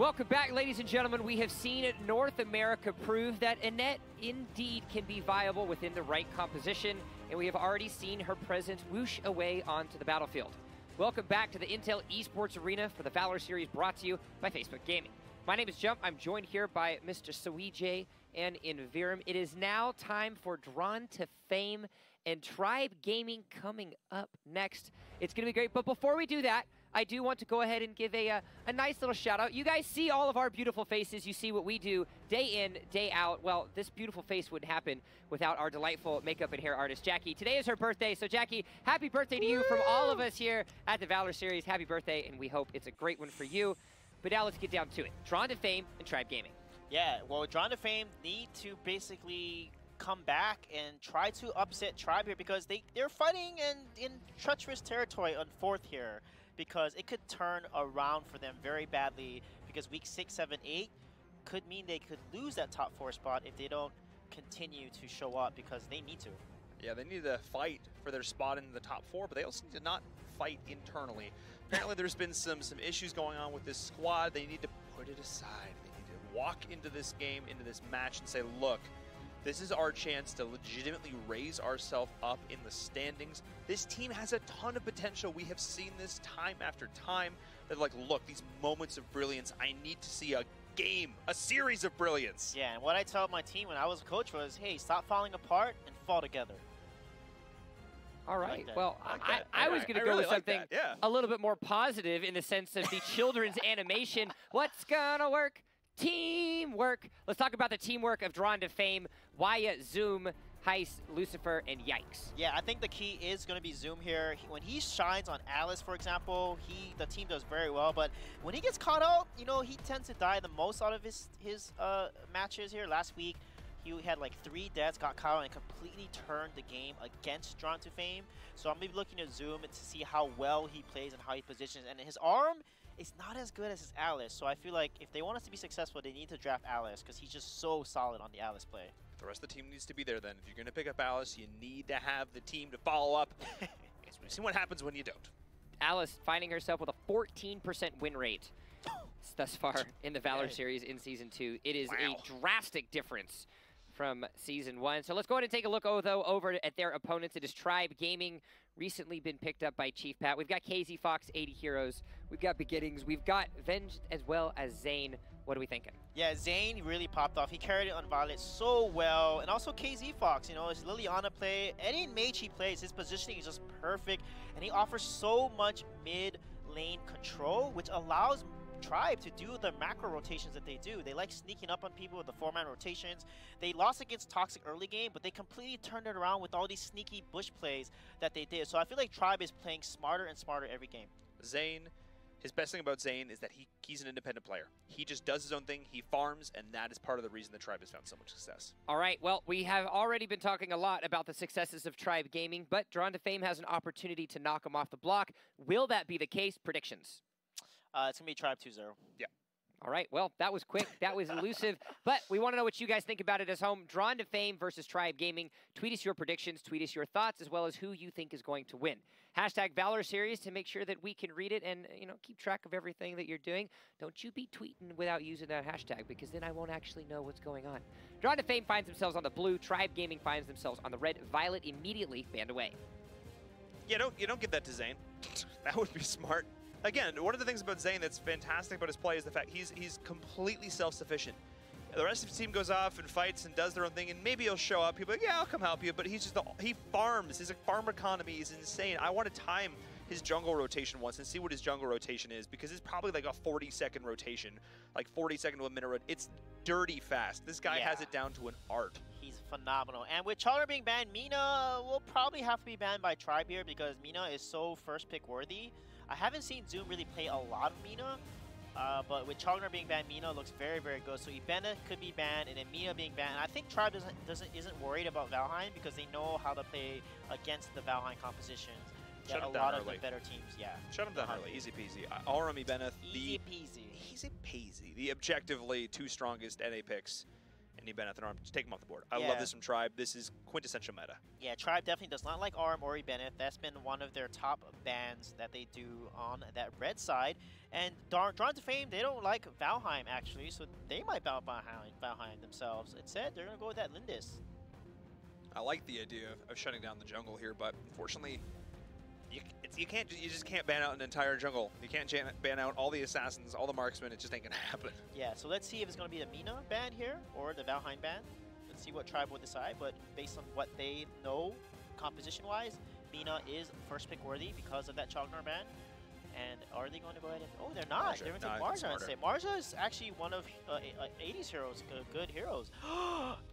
Speaker 5: Welcome back, ladies and gentlemen. We have seen North America prove that Annette indeed can be viable within the right composition, and we have already seen her presence whoosh away onto the battlefield. Welcome back to the Intel Esports Arena for the Valor Series, brought to you by Facebook Gaming. My name is Jump. I'm joined here by Mr. Suije and Invirum. It is now time for Drawn to Fame and Tribe Gaming coming up next. It's going to be great, but before we do that, I do want to go ahead and give a nice little shout out. You guys see all of our beautiful faces. You see what we do day in, day out. Well, this beautiful face wouldn't happen without our delightful makeup and hair artist, Jackie. Today is her birthday, so Jackie, happy birthday to you from all of us here at the Valor Series. Happy birthday, and we hope it's a great one for you. But now let's get down to it. Drawn to Fame and Tribe Gaming. Yeah, well, Drawn to Fame need to basically come back and try to upset Tribe here because they're fighting in treacherous territory on 4th here, because it could turn around for them very badly, because week 6, 7, 8 could mean they could lose that top 4 spot if they don't continue to show up, because they need to.
Speaker 7: Yeah, they need to fight for their spot in the top 4, but they also need to not fight internally. Apparently there's been some issues going on with this squad. They need to put it aside. They need to walk into this game, into this match, and say, look, this is our chance to legitimately raise ourselves up in the standings. This team has a ton of potential. We have seen this time after time. They're like, look, these moments of brilliance, I need to see a game, a series of brilliance.
Speaker 6: Yeah, and what I tell my team when I was a coach was, hey, stop falling apart and fall together.
Speaker 5: All right. Well, I was going to go with something a little bit more positive in the sense of the children's animation. What's going to work? Teamwork. Let's talk about the teamwork of Drawn to Fame. Wyatt, Zoom, Heist, Lucifer, and Yikes.
Speaker 6: Yeah, I think the key is going to be Zoom here. When he shines on Alice, for example, the team does very well. But when he gets caught out, you know, he tends to die the most out of his matches here. Last week, he had like 3 deaths, got caught out, and completely turned the game against Drawn to Fame. So I'm going to be looking at Zoom to see how well he plays and how he positions. And his arm is not as good as his Alice. So I feel like if they want us to be successful, they need to draft Alice, because he's just so solid on the Alice play.
Speaker 7: The rest of the team needs to be there then. If you're going to pick up Alice, you need to have the team to follow up. Because we've seen what happens when you don't.
Speaker 5: Alice finding herself with a 14% win rate thus far in the Valor Series in Season 2. It is a drastic difference from Season 1. So let's go ahead and take a look, over at their opponents. It is Tribe Gaming, recently been picked up by Chief Pat. We've got KZ Fox, 80 Heroes. We've got Beginnings. We've got Venge as well as Zane. What are we thinking?
Speaker 6: Yeah, Zane really popped off. He carried it on Violet so well. And also KZ Fox, you know, his Liliana play, any mage he plays, his positioning is just perfect. And he offers so much mid-lane control, which allows Tribe to do the macro rotations that they do. They like sneaking up on people with the 4-man rotations. They lost against Toxic early game, but they completely turned it around with all these sneaky bush plays that they did. So I feel like Tribe is playing smarter and smarter every game.
Speaker 7: Zane, his best thing about Zane is that he's an independent player. He just does his own thing, he farms, and that is part of the reason the Tribe has found so much success.
Speaker 5: All right, well, we have already been talking a lot about the successes of Tribe Gaming, but Drawn to Fame has an opportunity to knock them off the block. Will that be the case? Predictions?
Speaker 6: It's going to be Tribe 2-0.
Speaker 7: Yeah.
Speaker 5: All right, well, that was quick. That was elusive. But we want to know what you guys think about it as home. Drawn to Fame versus Tribe Gaming. Tweet us your predictions. Tweet us your thoughts, as well as who you think is going to win. Hashtag Valor Series to make sure that we can read it and, you know, keep track of everything that you're doing. Don't you be tweeting without using that hashtag, because then I won't actually know what's going on. Drawn to Fame finds themselves on the blue. Tribe Gaming finds themselves on the red. Violet immediately banned away.
Speaker 7: Yeah, you don't get that to Zane. That would be smart. Again, one of the things about Zane that's fantastic about his play is the fact he's completely self-sufficient. The rest of the team goes off and fights and does their own thing, and maybe he'll show up. He'll be like, yeah, I'll come help you, but he's just he farms. His farm economy is insane. I want to time his jungle rotation once and see what his jungle rotation is, because it's probably like a 40-second rotation, like 40-second to a minute. It's dirty fast. This guy has it down to an art.
Speaker 6: He's phenomenal. And with Charter being banned, Mina will probably have to be banned by Tribe here, because Mina is so first-pick worthy. I haven't seen Zoom really play a lot of Mina, but with Chogner being banned, Mina looks very, very good. So Ibena could be banned, and then Mina being banned. I think Tribe isn't worried about Valheim, because they know how to play against the Valheim compositions.
Speaker 7: Shut
Speaker 6: a
Speaker 7: him down
Speaker 6: lot
Speaker 7: early.
Speaker 6: of the better teams,
Speaker 7: Shut him down early, easy peasy. Aurum Ibeneth,
Speaker 6: easy peasy.
Speaker 7: Easy peasy. The objectively 2 strongest NA picks and you ban Ethanarm, just take him off the board. I
Speaker 6: Yeah.
Speaker 7: love this from Tribe. This is quintessential meta.
Speaker 6: Yeah, Tribe definitely does not like ARM or Bennett. That's been one of their top bans that they do on that red side. And Drawn to Fame, they don't like Valheim, actually, so they might bow behind Valheim themselves. Instead, they're going to go with that Lindis.
Speaker 7: I like the idea of shutting down the jungle here, but unfortunately, you just can't ban out an entire jungle. You can't ban out all the assassins, all the marksmen. It just ain't gonna happen.
Speaker 6: Yeah, so let's see if it's going to be the Mina ban here or the Valheim ban. Let's see what Tribe will decide, but based on what they know composition-wise, Mina is first pick worthy because of that Chognar ban. And are they going to go ahead and... Oh, they're not.
Speaker 7: Marja.
Speaker 6: They're going to
Speaker 7: No,
Speaker 6: take
Speaker 7: I think
Speaker 6: Marja instead. Marja is actually one of 80s heroes, good heroes.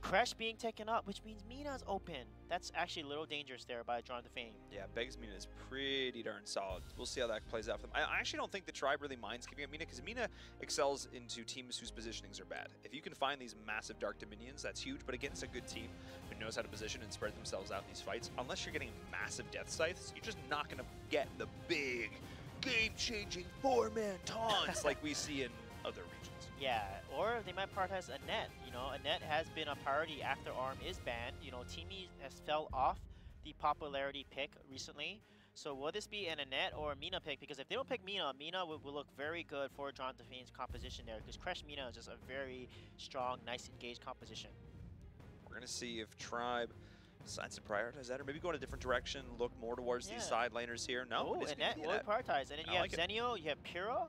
Speaker 6: Crash being taken up, which means Mina's open. That's actually a little dangerous there by Drawn to Fame.
Speaker 7: Yeah, Beg's Mina is pretty darn solid. We'll see how that plays out for them. I actually don't think the Tribe really minds giving up Mina, because Mina excels into teams whose positionings are bad. If you can find these massive Dark Dominions, that's huge, but against a good team who knows how to position and spread themselves out in these fights, unless you're getting massive Death Scythes, you're just not going to get the big, game-changing 4-man taunts like we see in other regions.
Speaker 6: Yeah, or they might prioritize Annette. You know, Annette has been a priority after ARM is banned. You know, Teamy has fell off the popularity pick recently. So will this be an Annette or a Mina pick? Because if they don't pick Mina, Mina will look very good for Drawn to Fame's composition there. Because Crash Mina is just a very strong, nice engaged composition.
Speaker 7: We're going to see if Tribe decides to prioritize that, or maybe go in a different direction, look more towards these side laners here. No,
Speaker 6: oh,
Speaker 7: it's
Speaker 6: Annette
Speaker 7: gonna be
Speaker 6: will
Speaker 7: Annette.
Speaker 6: prioritize. And then you
Speaker 7: I
Speaker 6: have
Speaker 7: like it.
Speaker 6: Zenio, you have Pyrrha.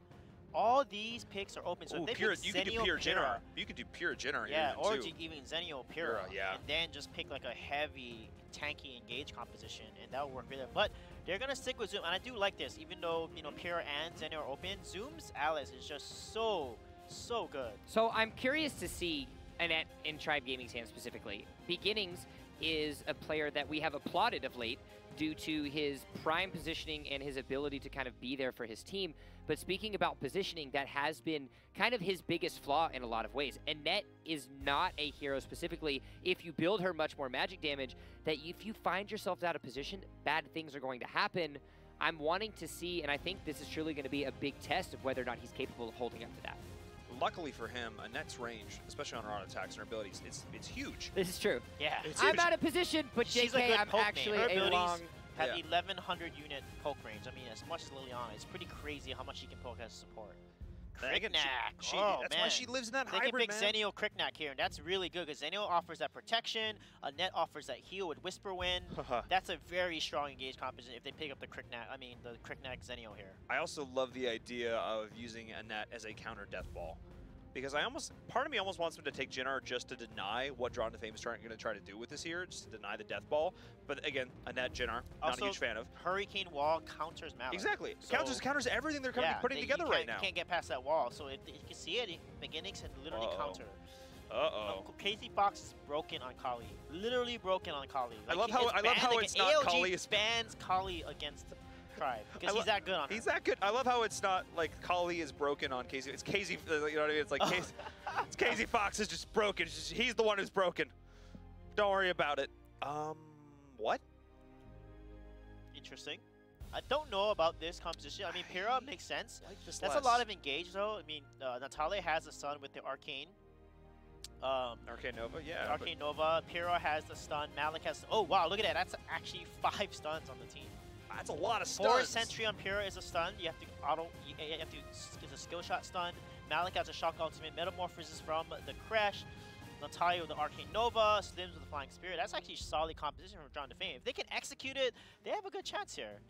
Speaker 6: All these picks are open. So if they
Speaker 7: Pyrrha,
Speaker 6: pick
Speaker 7: you can do
Speaker 6: Zenio,
Speaker 7: Pyrrha Jinnar.
Speaker 6: Pyrrha,
Speaker 7: You can do Pyrrha Jinnar
Speaker 6: yeah,
Speaker 7: here
Speaker 6: or
Speaker 7: too.
Speaker 6: even Zenio Pyrrha,
Speaker 7: yeah.
Speaker 6: and then just pick like a heavy, tanky engage composition, and that will work really well. But they're gonna stick with Zoom, and I do like this, even though Pyrrha and Zenio are open. Zoom's Alice is just so good.
Speaker 5: So I'm curious to see Annette in Tribe Gaming's hands specifically. Beginnings is a player that we have applauded of late due to his prime positioning and his ability to kind of be there for his team. But speaking about positioning, that has been kind of his biggest flaw in a lot of ways. Annette is not a hero specifically, if you build her much more magic damage, that if you find yourself out of position, bad things are going to happen. I'm wanting to see, and I think this is truly going to be a big test of whether or not he's capable of holding up to that.
Speaker 7: Luckily for him, Annette's range, especially on her auto attacks and her abilities, it's huge.
Speaker 5: This is true.
Speaker 6: Yeah.
Speaker 5: I'm out of position, but
Speaker 6: She's a
Speaker 5: JK,
Speaker 6: good
Speaker 5: I'm
Speaker 6: poke
Speaker 5: actually
Speaker 6: name. Her
Speaker 5: a
Speaker 6: abilities
Speaker 5: long...
Speaker 6: have
Speaker 7: Yeah.
Speaker 6: 1100 unit poke range. I mean, as much as Liliana, it's pretty crazy how much she can poke as support.
Speaker 7: Again,
Speaker 6: Cricknack.
Speaker 7: that's why she lives in that
Speaker 6: They
Speaker 7: hybrid,
Speaker 6: can
Speaker 7: man.
Speaker 6: pick Zenio Cricknack here, and that's really good because Zenio offers that protection. Annette offers that heal with Whisper Wind. That's a very strong engaged composition if they pick up the Cricknack. I mean, the Cricknack Zenio here.
Speaker 7: I also love the idea of using Annette as a counter death ball. Because part of me almost wants him to take Jinnar just to deny what Drawn to Fame is going to try to do with this here, just to deny the death ball. But again, Annette, Jinnar, not a huge fan of.
Speaker 6: Hurricane Wall counters Mallet.
Speaker 7: Exactly.
Speaker 6: So,
Speaker 7: counters everything they're putting together right now.
Speaker 6: You can't get past that wall. So if you can see it, Beginnings can literally counter. Casey Fox is broken on Kali. Literally broken on Kali. Like,
Speaker 7: I love how it's not
Speaker 6: ALG
Speaker 7: Kali.
Speaker 6: bans Kali against Tribe because he's that good on her.
Speaker 7: He's that good. I love how it's not like Kali is broken on Casey. It's Casey. You know what I mean? It's like it's Casey Fox is just broken. He's the one who's broken. Don't worry about it. What?
Speaker 6: Interesting. I don't know about this composition. I mean, Pyrrha makes sense.
Speaker 7: Like this
Speaker 6: That's a lot of engage though. I mean, Natalia has a stun with the Arcane.
Speaker 7: Arcane Nova, yeah.
Speaker 6: Arcane Nova. Pyrrha has the stun. Malik has. Oh wow, look at that. That's actually 5 stuns on the team.
Speaker 7: That's a lot of stuns.
Speaker 6: 4 Sentry on Pyrrha is a stun. You have to you have to get a skill shot stun. Malik has a shock ultimate. Metamorphosis from the Crash. Natalia with the Arcane Nova. Slims with the Flying Spirit. That's actually solid composition from Drawn to Fame. If they can execute it, they have a good chance here.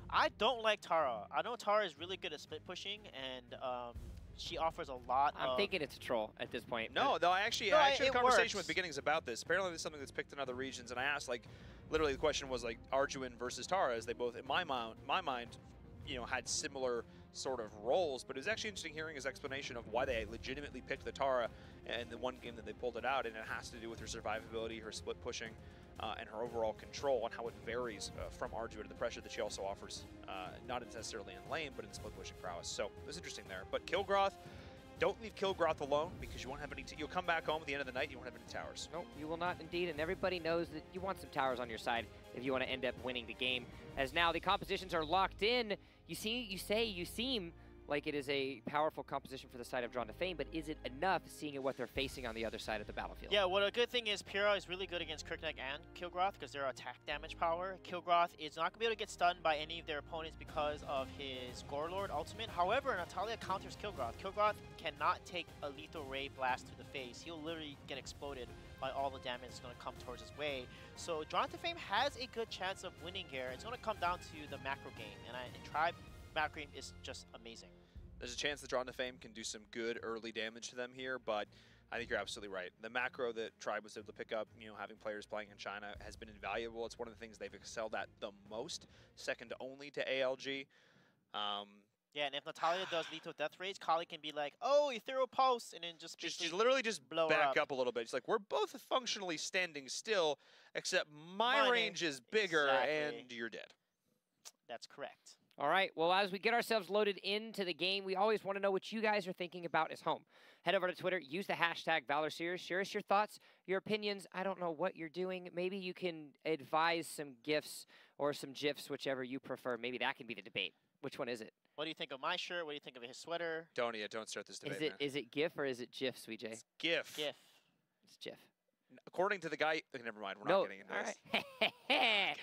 Speaker 6: I don't like Tara. I know Tara is really good at split pushing, and she offers a lot
Speaker 5: I'm thinking it's a troll at this point.
Speaker 7: No, I actually had a conversation with Beginnings about this. Apparently, this is something that's picked in other regions, and I asked, like, literally the question was like Arjuin versus Tara, as they both, in my mind, had similar sort of roles. But it was actually interesting hearing his explanation of why they legitimately picked the Tara in the one game that they pulled it out, and it has to do with her survivability, her split pushing, and her overall control, and how it varies from Arjuin to the pressure that she also offers, not necessarily in lane, but in split pushing prowess. So it was interesting there. But Kilgroth, don't leave Kilgroth alone, because you won't have any. You'll come back home at the end of the night, you won't have any towers.
Speaker 5: No, you will not indeed, and everybody knows that you want some towers on your side if you want to end up winning the game. As now the compositions are locked in, you seem like it is a powerful composition for the side of Drawn to Fame, but is it enough seeing what they're facing on the other side of the battlefield?
Speaker 6: Yeah, well, a good thing is Pyrrha is really good against Kirkneck and Kilgroth because they're attack damage power. Kilgroth is not going to be able to get stunned by any of their opponents because of his Gorelord ultimate. However, Natalia counters Kilgroth. Kilgroth cannot take a lethal ray blast to the face. He'll literally get exploded by all the damage that's going to come towards his way. So Drawn to Fame has a good chance of winning here. It's going to come down to the macro game, and Tribe macro game is just amazing.
Speaker 7: There's a chance that Drawn to Fame can do some good early damage to them here, but I think you're absolutely right. The macro that Tribe was able to pick up, having players playing in China has been invaluable. It's one of the things they've excelled at the most, second only to ALG.
Speaker 6: Yeah, and if Natalia does lethal death rays, Kali can be like, oh, Ethereal Pulse, and then just
Speaker 7: literally just
Speaker 6: blow
Speaker 7: back up a little bit. It's like, we're both functionally standing still, except my range is bigger, and you're dead.
Speaker 6: That's correct.
Speaker 5: All right, well, as we get ourselves loaded into the game, we always want to know what you guys are thinking about as home. Head over to Twitter, use the hashtag ValorSeries, share us your thoughts, your opinions. I don't know what you're doing. Maybe you can advise some GIFs or some GIFs, whichever you prefer. Maybe that can be the debate. Which one is it?
Speaker 6: What do you think of my shirt? What do you think of his sweater?
Speaker 7: Don't start this debate,
Speaker 5: Is it GIF or is it GIF, Sweet J?
Speaker 7: It's GIF.
Speaker 6: GIF.
Speaker 5: It's GIF.
Speaker 7: According to the guy, never mind, we're not getting into this.
Speaker 5: Right.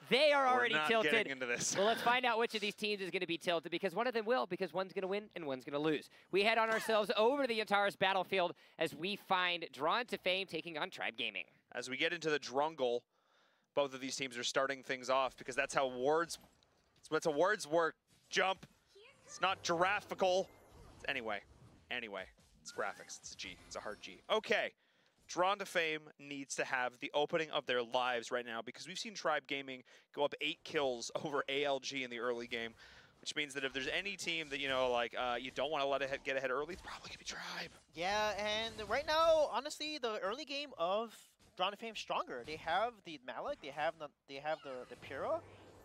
Speaker 5: They are already
Speaker 7: we're not
Speaker 5: tilted.
Speaker 7: Getting into this.
Speaker 5: Well, let's find out which of these teams is going to be tilted, because one of them will, because one's going to win and one's going to lose. We head on ourselves over to the Antares battlefield as we find Drawn to Fame taking on Tribe Gaming.
Speaker 7: As we get into the Drungle, both of these teams are starting things off because that's how words work. Jump. It's not giraffical. Anyway, it's graphics. It's a G. It's a hard G. Okay. Drawn to Fame needs to have the opening of their lives right now because we've seen Tribe Gaming go up 8 kills over ALG in the early game, which means that if there's any team that, you don't want to let it get ahead early, it's probably going to be Tribe.
Speaker 6: Yeah, and right now, honestly, the early game of Drawn to Fame is stronger. They have the Malik, they have the Pyrrha,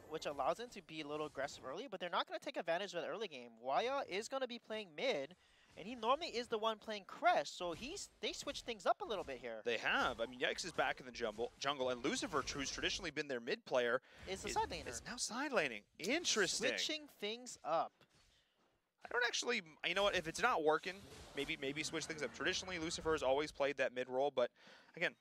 Speaker 6: which allows them to be a little aggressive early, but they're not going to take advantage of the early game. Waya is going to be playing mid, and he normally is the one playing Crash, so they switched things up a little bit here.
Speaker 7: They have. I mean, Yikes is back in the jungle, and Lucifer, who's traditionally been their mid player,
Speaker 6: is side laner.
Speaker 7: Is now side laning. Interesting.
Speaker 6: Switching things up.
Speaker 7: I don't actually, you know what, if it's not working, maybe switch things up. Traditionally, Lucifer has always played that mid role, but again,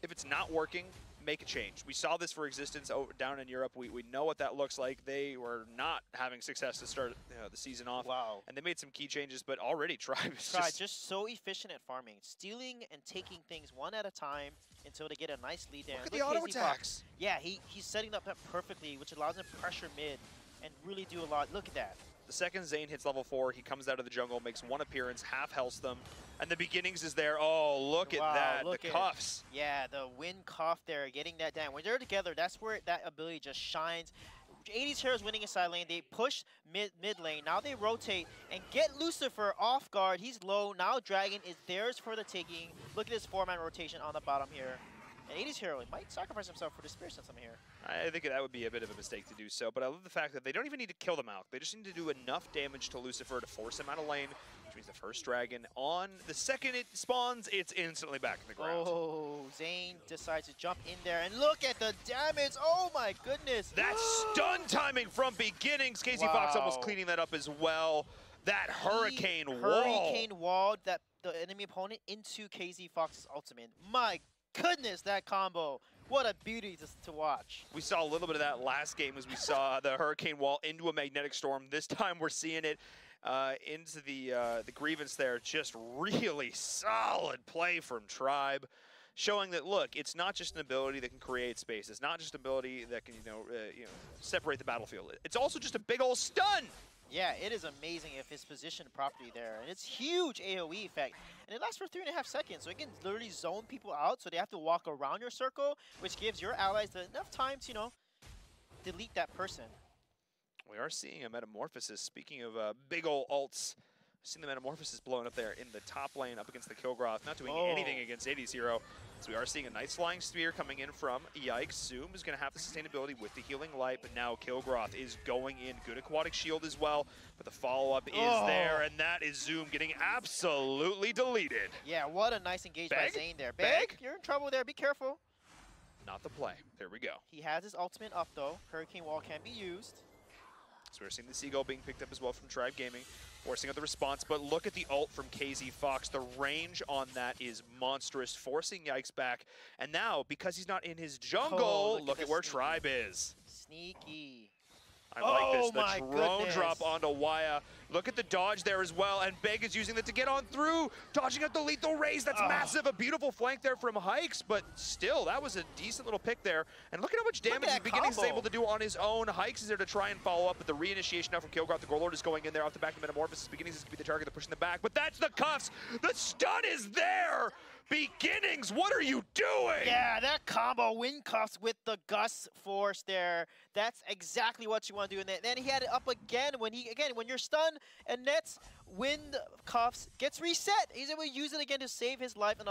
Speaker 7: if it's not working, make a change. We saw this for Existence down in Europe. We know what that looks like. They were not having success to start the season off.
Speaker 6: Wow.
Speaker 7: And they made some key changes, but already Tribe is
Speaker 6: just so efficient at farming, stealing and taking things one at a time until they get a nice lead there.
Speaker 7: Look at the auto attacks.
Speaker 6: Yeah, he's setting up that perfectly, which allows him to pressure mid and really do a lot. Look at that.
Speaker 7: The second Zane hits level 4, he comes out of the jungle, makes one appearance, half healths them, and the beginnings is there. Oh, look at that, the cuffs.
Speaker 6: Yeah, the wind cuff there, getting that down. When they're together, that's where that ability just shines. 80s Heroes winning a side lane. They push mid lane. Now they rotate and get Lucifer off guard. He's low. Now Dragon is theirs for the taking. Look at this 4-man rotation on the bottom here. And 80s Hero might sacrifice himself for the Spear since I'm here.
Speaker 7: I think that would be a bit of a mistake to do so, but I love the fact that they don't even need to kill them out. They just need to do enough damage to Lucifer to force him out of lane, which means the first dragon on the second it spawns, it's instantly back in the ground.
Speaker 6: Oh, Zane decides to jump in there, and look at the damage. Oh my goodness.
Speaker 7: That stun timing from beginnings. Casey Fox almost cleaning that up as well. That hurricane
Speaker 6: walled that the enemy opponent into KZ Fox's ultimate. My goodness, that combo. What a beauty to watch.
Speaker 7: We saw a little bit of that last game as we saw the hurricane wall into a magnetic storm. This time we're seeing it into the grievance there. Just really solid play from Tribe, showing that, look, it's not just an ability that can create space. It's not just an ability that can, separate the battlefield. It's also just a big old stun.
Speaker 6: Yeah, it is amazing if it's positioned properly there. And it's huge AoE effect. And it lasts for 3.5 seconds, so it can literally zone people out, so they have to walk around your circle, which gives your allies enough time to, delete that person.
Speaker 7: We are seeing a metamorphosis. Speaking of big ol' ults, I've seen the metamorphosis blowing up there in the top lane up against the Kilgroth, not doing anything against 80's Hero. So we are seeing a nice flying spear coming in from Yikes. Zoom is going to have the sustainability with the healing light, but now Kilgroth is going in. Good aquatic shield as well, but the follow-up is there, and that is Zoom getting absolutely deleted.
Speaker 6: Yeah, what a nice engage by Zane there. Beg, you're in trouble there. Be careful.
Speaker 7: Not the play. There we go.
Speaker 6: He has his ultimate up, though. Hurricane Wall can be used.
Speaker 7: So we're seeing the Seagull being picked up as well from Tribe Gaming, forcing out the response. But look at the ult from KZ Fox. The range on that is monstrous, forcing Yikes back. And now, because he's not in his jungle, look at where Tribe is.
Speaker 6: Sneaky.
Speaker 7: I like this.
Speaker 6: My
Speaker 7: The drone
Speaker 6: goodness.
Speaker 7: drop onto Waya. Look at the dodge there as well. And Beg is using that to get on through. Dodging out the lethal raise. That's massive. A beautiful flank there from Hikes. But still, that was a decent little pick there. And look at how much damage the Beginnings is able to do on his own. Hikes is there to try and follow up. But the reinitiation now from Kilgrot. The Gorlord is going in there off the back of Metamorphosis. Beginnings is going to be the target. They're pushing them back. But that's the cuffs. The stun is there. Beginnings, what are you doing?
Speaker 6: Yeah, that combo, wind cuffs with the gust force there. That's exactly what you want to do. And then he had it up again when you're stunned and nets wind cuffs gets reset. He's able to use it again to save his life and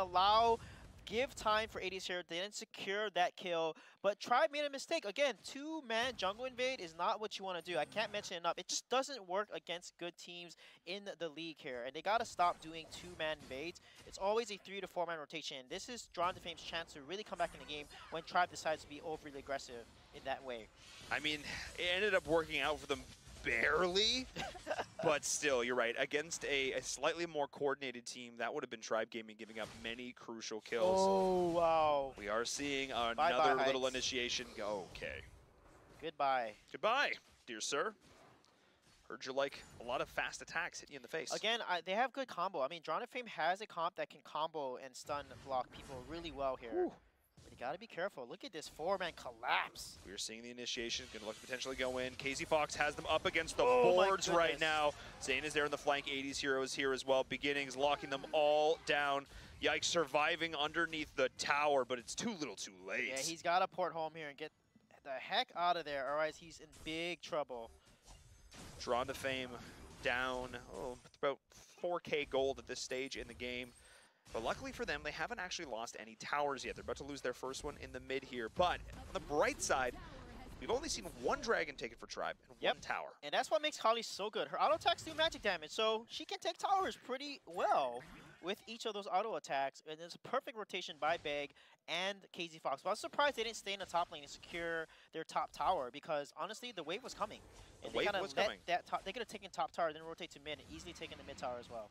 Speaker 6: give time for AD's here. They didn't secure that kill, but Tribe made a mistake. Again, 2-man jungle invade is not what you want to do. I can't mention it enough. It just doesn't work against good teams in the league here, and they got to stop doing 2-man invades. It's always a 3 to 4-man rotation. This is Drawn to Fame's chance to really come back in the game when Tribe decides to be overly aggressive in that way.
Speaker 7: I mean, it ended up working out for them barely, but still, you're right. Against a slightly more coordinated team, that would have been Tribe Gaming giving up many crucial kills.
Speaker 6: Oh, wow.
Speaker 7: We are seeing another little initiation go. Okay.
Speaker 6: Goodbye.
Speaker 7: Goodbye, dear sir. Heard you like a lot of fast attacks hitting you in the face.
Speaker 6: Again, they have good combo. I mean, Drawn to Fame has a comp that can combo and stun block people really well here.
Speaker 7: Ooh.
Speaker 6: But you gotta be careful. Look at this 4-man collapse.
Speaker 7: We are seeing the initiation. Going to look to potentially go in. KZ Fox has them up against the boards right now. Zane is there in the flank. 80s hero is here as well. Beginnings locking them all down. Yikes, surviving underneath the tower, but it's too little too late.
Speaker 6: Yeah, he's got to port home here and get the heck out of there, or else he's in big trouble.
Speaker 7: Drawn to Fame down about 4K gold at this stage in the game. But luckily for them, they haven't actually lost any towers yet. They're about to lose their first one in the mid here. But on the bright side, we've only seen one dragon taken for Tribe and one tower.
Speaker 6: And that's what makes Kali so good. Her auto attacks do magic damage, so she can take towers pretty well with each of those auto attacks. And there's a perfect rotation by Beg and KZ Fox. But I was surprised they didn't stay in the top lane and secure their top tower because honestly, the wave was coming. And
Speaker 7: the wave was coming.
Speaker 6: They could have taken top tower, then rotate to mid, and easily taken the mid tower as well.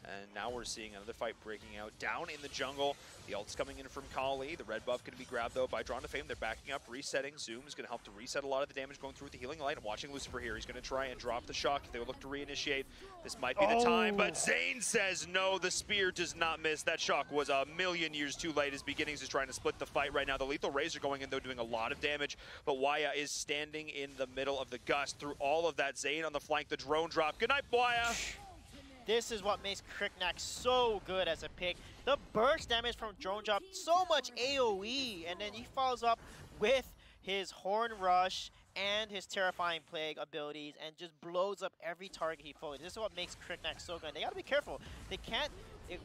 Speaker 7: And now we're seeing another fight breaking out down in the jungle. The ult's coming in from Kali. The red buff going to be grabbed, though, by Drawn to Fame. They're backing up, resetting. Zoom is going to help to reset a lot of the damage going through with the healing light. I'm watching Lucifer here. He's going to try and drop the shock. They will look to reinitiate. This might be the time, but Zane says no. The spear does not miss. That shock was a million years too late. His Beginnings is trying to split the fight right now. The lethal rays are going in, though, doing a lot of damage. But Waya is standing in the middle of the gust through all of that. Zane on the flank, the drone drop. Good night, Waya.
Speaker 6: This is what makes Kriknak so good as a pick. The burst damage from drone drop, so much AoE, and then he follows up with his Horn Rush and his Terrifying Plague abilities and just blows up every target he follows. This is what makes Kriknak so good. They gotta be careful. They can't,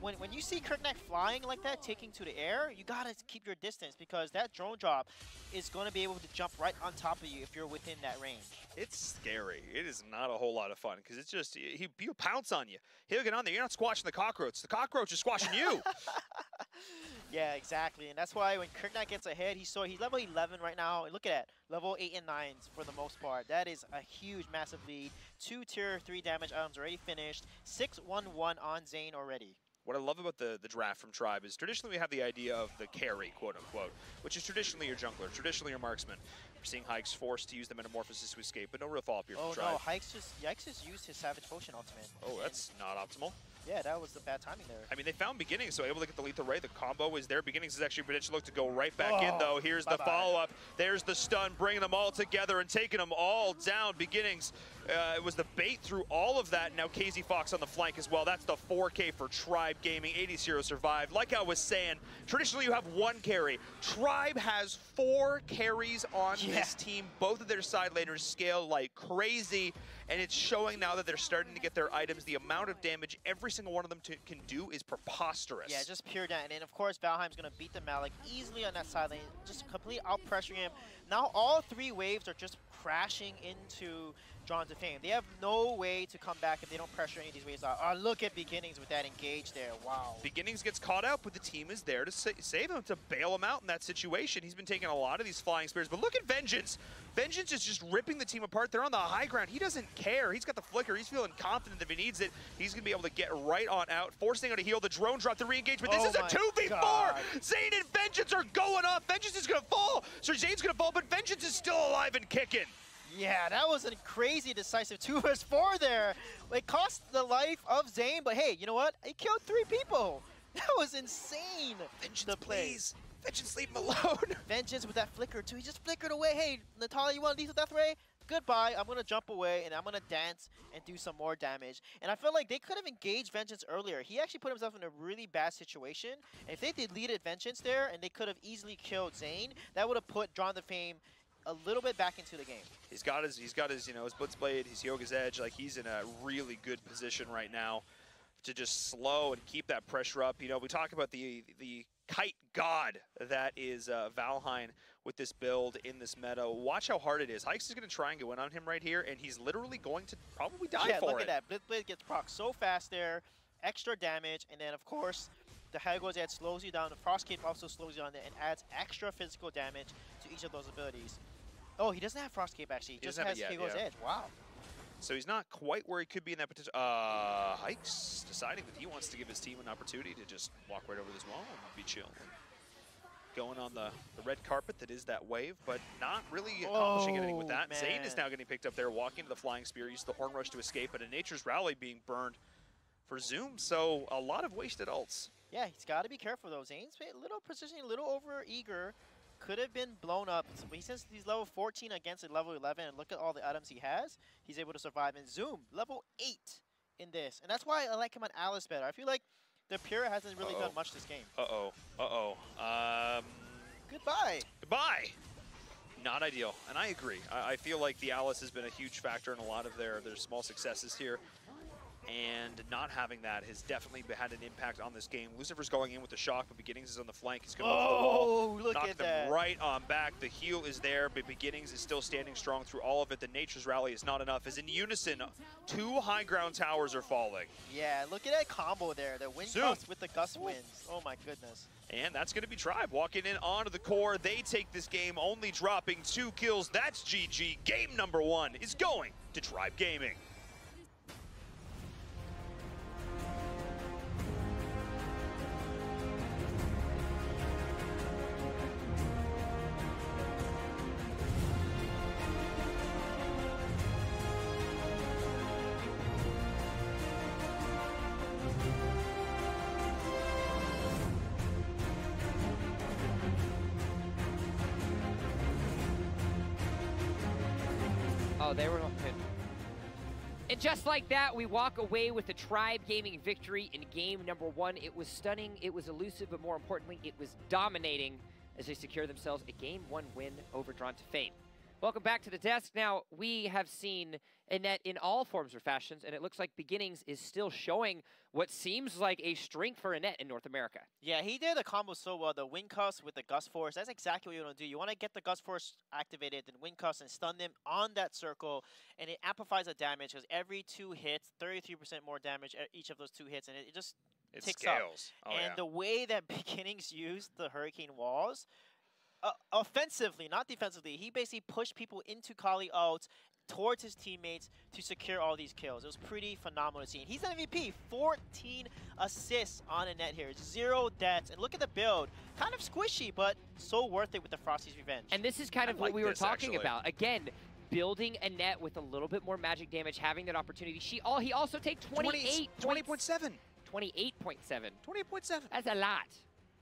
Speaker 6: when you see Kriknak flying like that, taking to the air, you gotta keep your distance because that drone drop is gonna be able to jump right on top of you if you're within that range.
Speaker 7: It's scary. It is not a whole lot of fun because it's just, he'll pounce on you. He'll get on there. You're not squashing the cockroach. The cockroach is squashing you.
Speaker 6: Yeah, exactly. And that's why when Kriknak gets ahead, he's level 11 right now. And look at that. Level 8 and 9s for the most part. That is a huge, massive lead. 2 tier 3 damage items already finished. 6-1-1 on Zane already.
Speaker 7: What I love about the draft from Tribe is traditionally we have the idea of the carry, quote-unquote, which is traditionally your jungler, traditionally your marksman. We're seeing Hikes forced to use the Metamorphosis to escape, but no real follow-up here from Tribe.
Speaker 6: Oh no, Yikes just used his Savage Potion ultimate.
Speaker 7: Oh, that's not optimal.
Speaker 6: Yeah, that was the bad timing there.
Speaker 7: I mean, they found Beginnings, so able to get the lethal ray. The combo is there. Beginnings is actually potentially look to go right back in, though. Here's the follow-up. There's the stun, bringing them all together and taking them all down. Beginnings, it was the bait through all of that. Now KZ Fox on the flank as well. That's the 4K for Tribe Gaming. 80 survived. Like I was saying, traditionally you have one carry. Tribe has 4 carries on this team. Both of their side laners scale like crazy. And it's showing now that they're starting to get their items. The amount of damage every single one of them can do is preposterous.
Speaker 6: Yeah, just pure damage. And of course, Valheim's going to beat the Malik easily on that side lane, just completely out-pressuring him. Now all 3 waves are just crashing into Drawn to Fame. They have no way to come back if they don't pressure any of these waves out. Oh, look at Beginnings with that engage there. Wow.
Speaker 7: Beginnings gets caught out, but the team is there to save him, to bail him out in that situation. He's been taking a lot of these flying spears, but look at Vengeance Vengeance is just ripping the team apart. They're on the high ground. He doesn't care. He's got the flicker. He's feeling confident that if he needs it, he's going to be able to get right on out, forcing out a heal. The drone drop, the re-engagement. This is a 2v4. Zane and Vengeance are going off. Vengeance is going to fall. So Zane's going to fall, but Vengeance is still alive and kicking.
Speaker 6: Yeah, that was a crazy decisive 2 vs 4 there. It cost the life of Zane, but hey, you know what? He killed 3 people. That was insane.
Speaker 7: Vengeance, please. Vengeance, leave him alone.
Speaker 6: Vengeance with that flicker too. He just flickered away. Hey, Natalia, you want a lethal death ray? Goodbye. I'm going to jump away, and I'm going to dance and do some more damage. And I feel like they could have engaged Vengeance earlier. He actually put himself in a really bad situation. And if they deleted Vengeance there, and they could have easily killed Zane, that would have put Drawn to Fame a little bit back into the game.
Speaker 7: He's got his you know, his Blitzblade, his Yoga's Edge. Like, he's in a really good position right now to just slow and keep that pressure up. You know, we talk about the kite god that is Valheim with this build in this meta. Watch how hard it is. Hikes is going to try and go in on him right here, and he's literally going to probably die for it.
Speaker 6: Yeah, look at that. Blitzblade gets proc so fast there, extra damage, and then, of course, the Hago's Edge slows you down. The Frost Cape also slows you down and adds extra physical damage to each of those abilities. Oh, he doesn't have Frost Cape, actually. He just has Hago's Edge. Wow.
Speaker 7: So he's not quite where he could be in that potential. Hikes deciding that he wants to give his team an opportunity to just walk right over this wall and be chill. Going on the red carpet that is that wave, but not really accomplishing anything with that.
Speaker 6: Man.
Speaker 7: Zane is now getting picked up there, walking to the Flying Spear, used the Horn Rush to escape, but a Nature's Rally being burned for Zoom, so a lot of wasted ults.
Speaker 6: Yeah, he's got to be careful, though. Zane's a little positioning, a little over-eager. Could have been blown up. But since he's level 14 against a level 11, and look at all the items he has, he's able to survive. And Zoom, level 8 in this. And that's why I like him on Alice better. I feel like the Pura hasn't really done much this game. Goodbye.
Speaker 7: Goodbye. Not ideal, and I agree. I feel like the Alice has been a huge factor in a lot of their small successes here. And not having that has definitely had an impact on this game. Lucifer's going in with the shock, but Beginnings is on the flank. He's going to the wall.
Speaker 6: Look
Speaker 7: knock
Speaker 6: at
Speaker 7: them
Speaker 6: that.
Speaker 7: right on back. The heal is there, but Beginnings is still standing strong through all of it. The Nature's Rally is not enough. As in unison, 2 high ground towers are falling.
Speaker 6: Yeah, look at that combo there. The wind gust with the gust winds. Oh my goodness.
Speaker 7: And that's going to be Tribe walking in onto the core. They take this game, only dropping 2 kills. That's GG. Game number 1 is going to Tribe Gaming.
Speaker 5: Oh, they were good. And just like that, we walk away with the Tribe Gaming victory in game number 1. It was stunning, it was elusive, but more importantly, it was dominating as they secure themselves a game 1 win over Drawn to Fame. Welcome back to the desk. Now, we have seen Annette in all forms or fashions, and it looks like Beginnings is still showing what seems like a strength for Annette in North America.
Speaker 6: Yeah, he did the combo so well. The Wind Cuss with the Gust Force, that's exactly what you want to do. You want to get the Gust Force activated, then Wind Cuss and stun them on that circle, and it amplifies the damage because every 2 hits, 33% more damage at each of those 2 hits, and it just ticks
Speaker 7: scales.
Speaker 6: up. And the way that Beginnings used the Hurricane Walls, offensively, not defensively, he basically pushed people into Kali ults towards his teammates to secure all these kills. It was pretty phenomenal to see. And he's an MVP, 14 assists on Annette here, 0 deaths. And look at the build, kind of squishy, but so worth it with the Frosty's Revenge.
Speaker 5: And this is kind of what we were talking about. Again, building Annette with a little bit more magic damage, having that opportunity. He also takes
Speaker 7: 20.7.
Speaker 5: 28.7.
Speaker 7: 28.7.
Speaker 5: That's a lot.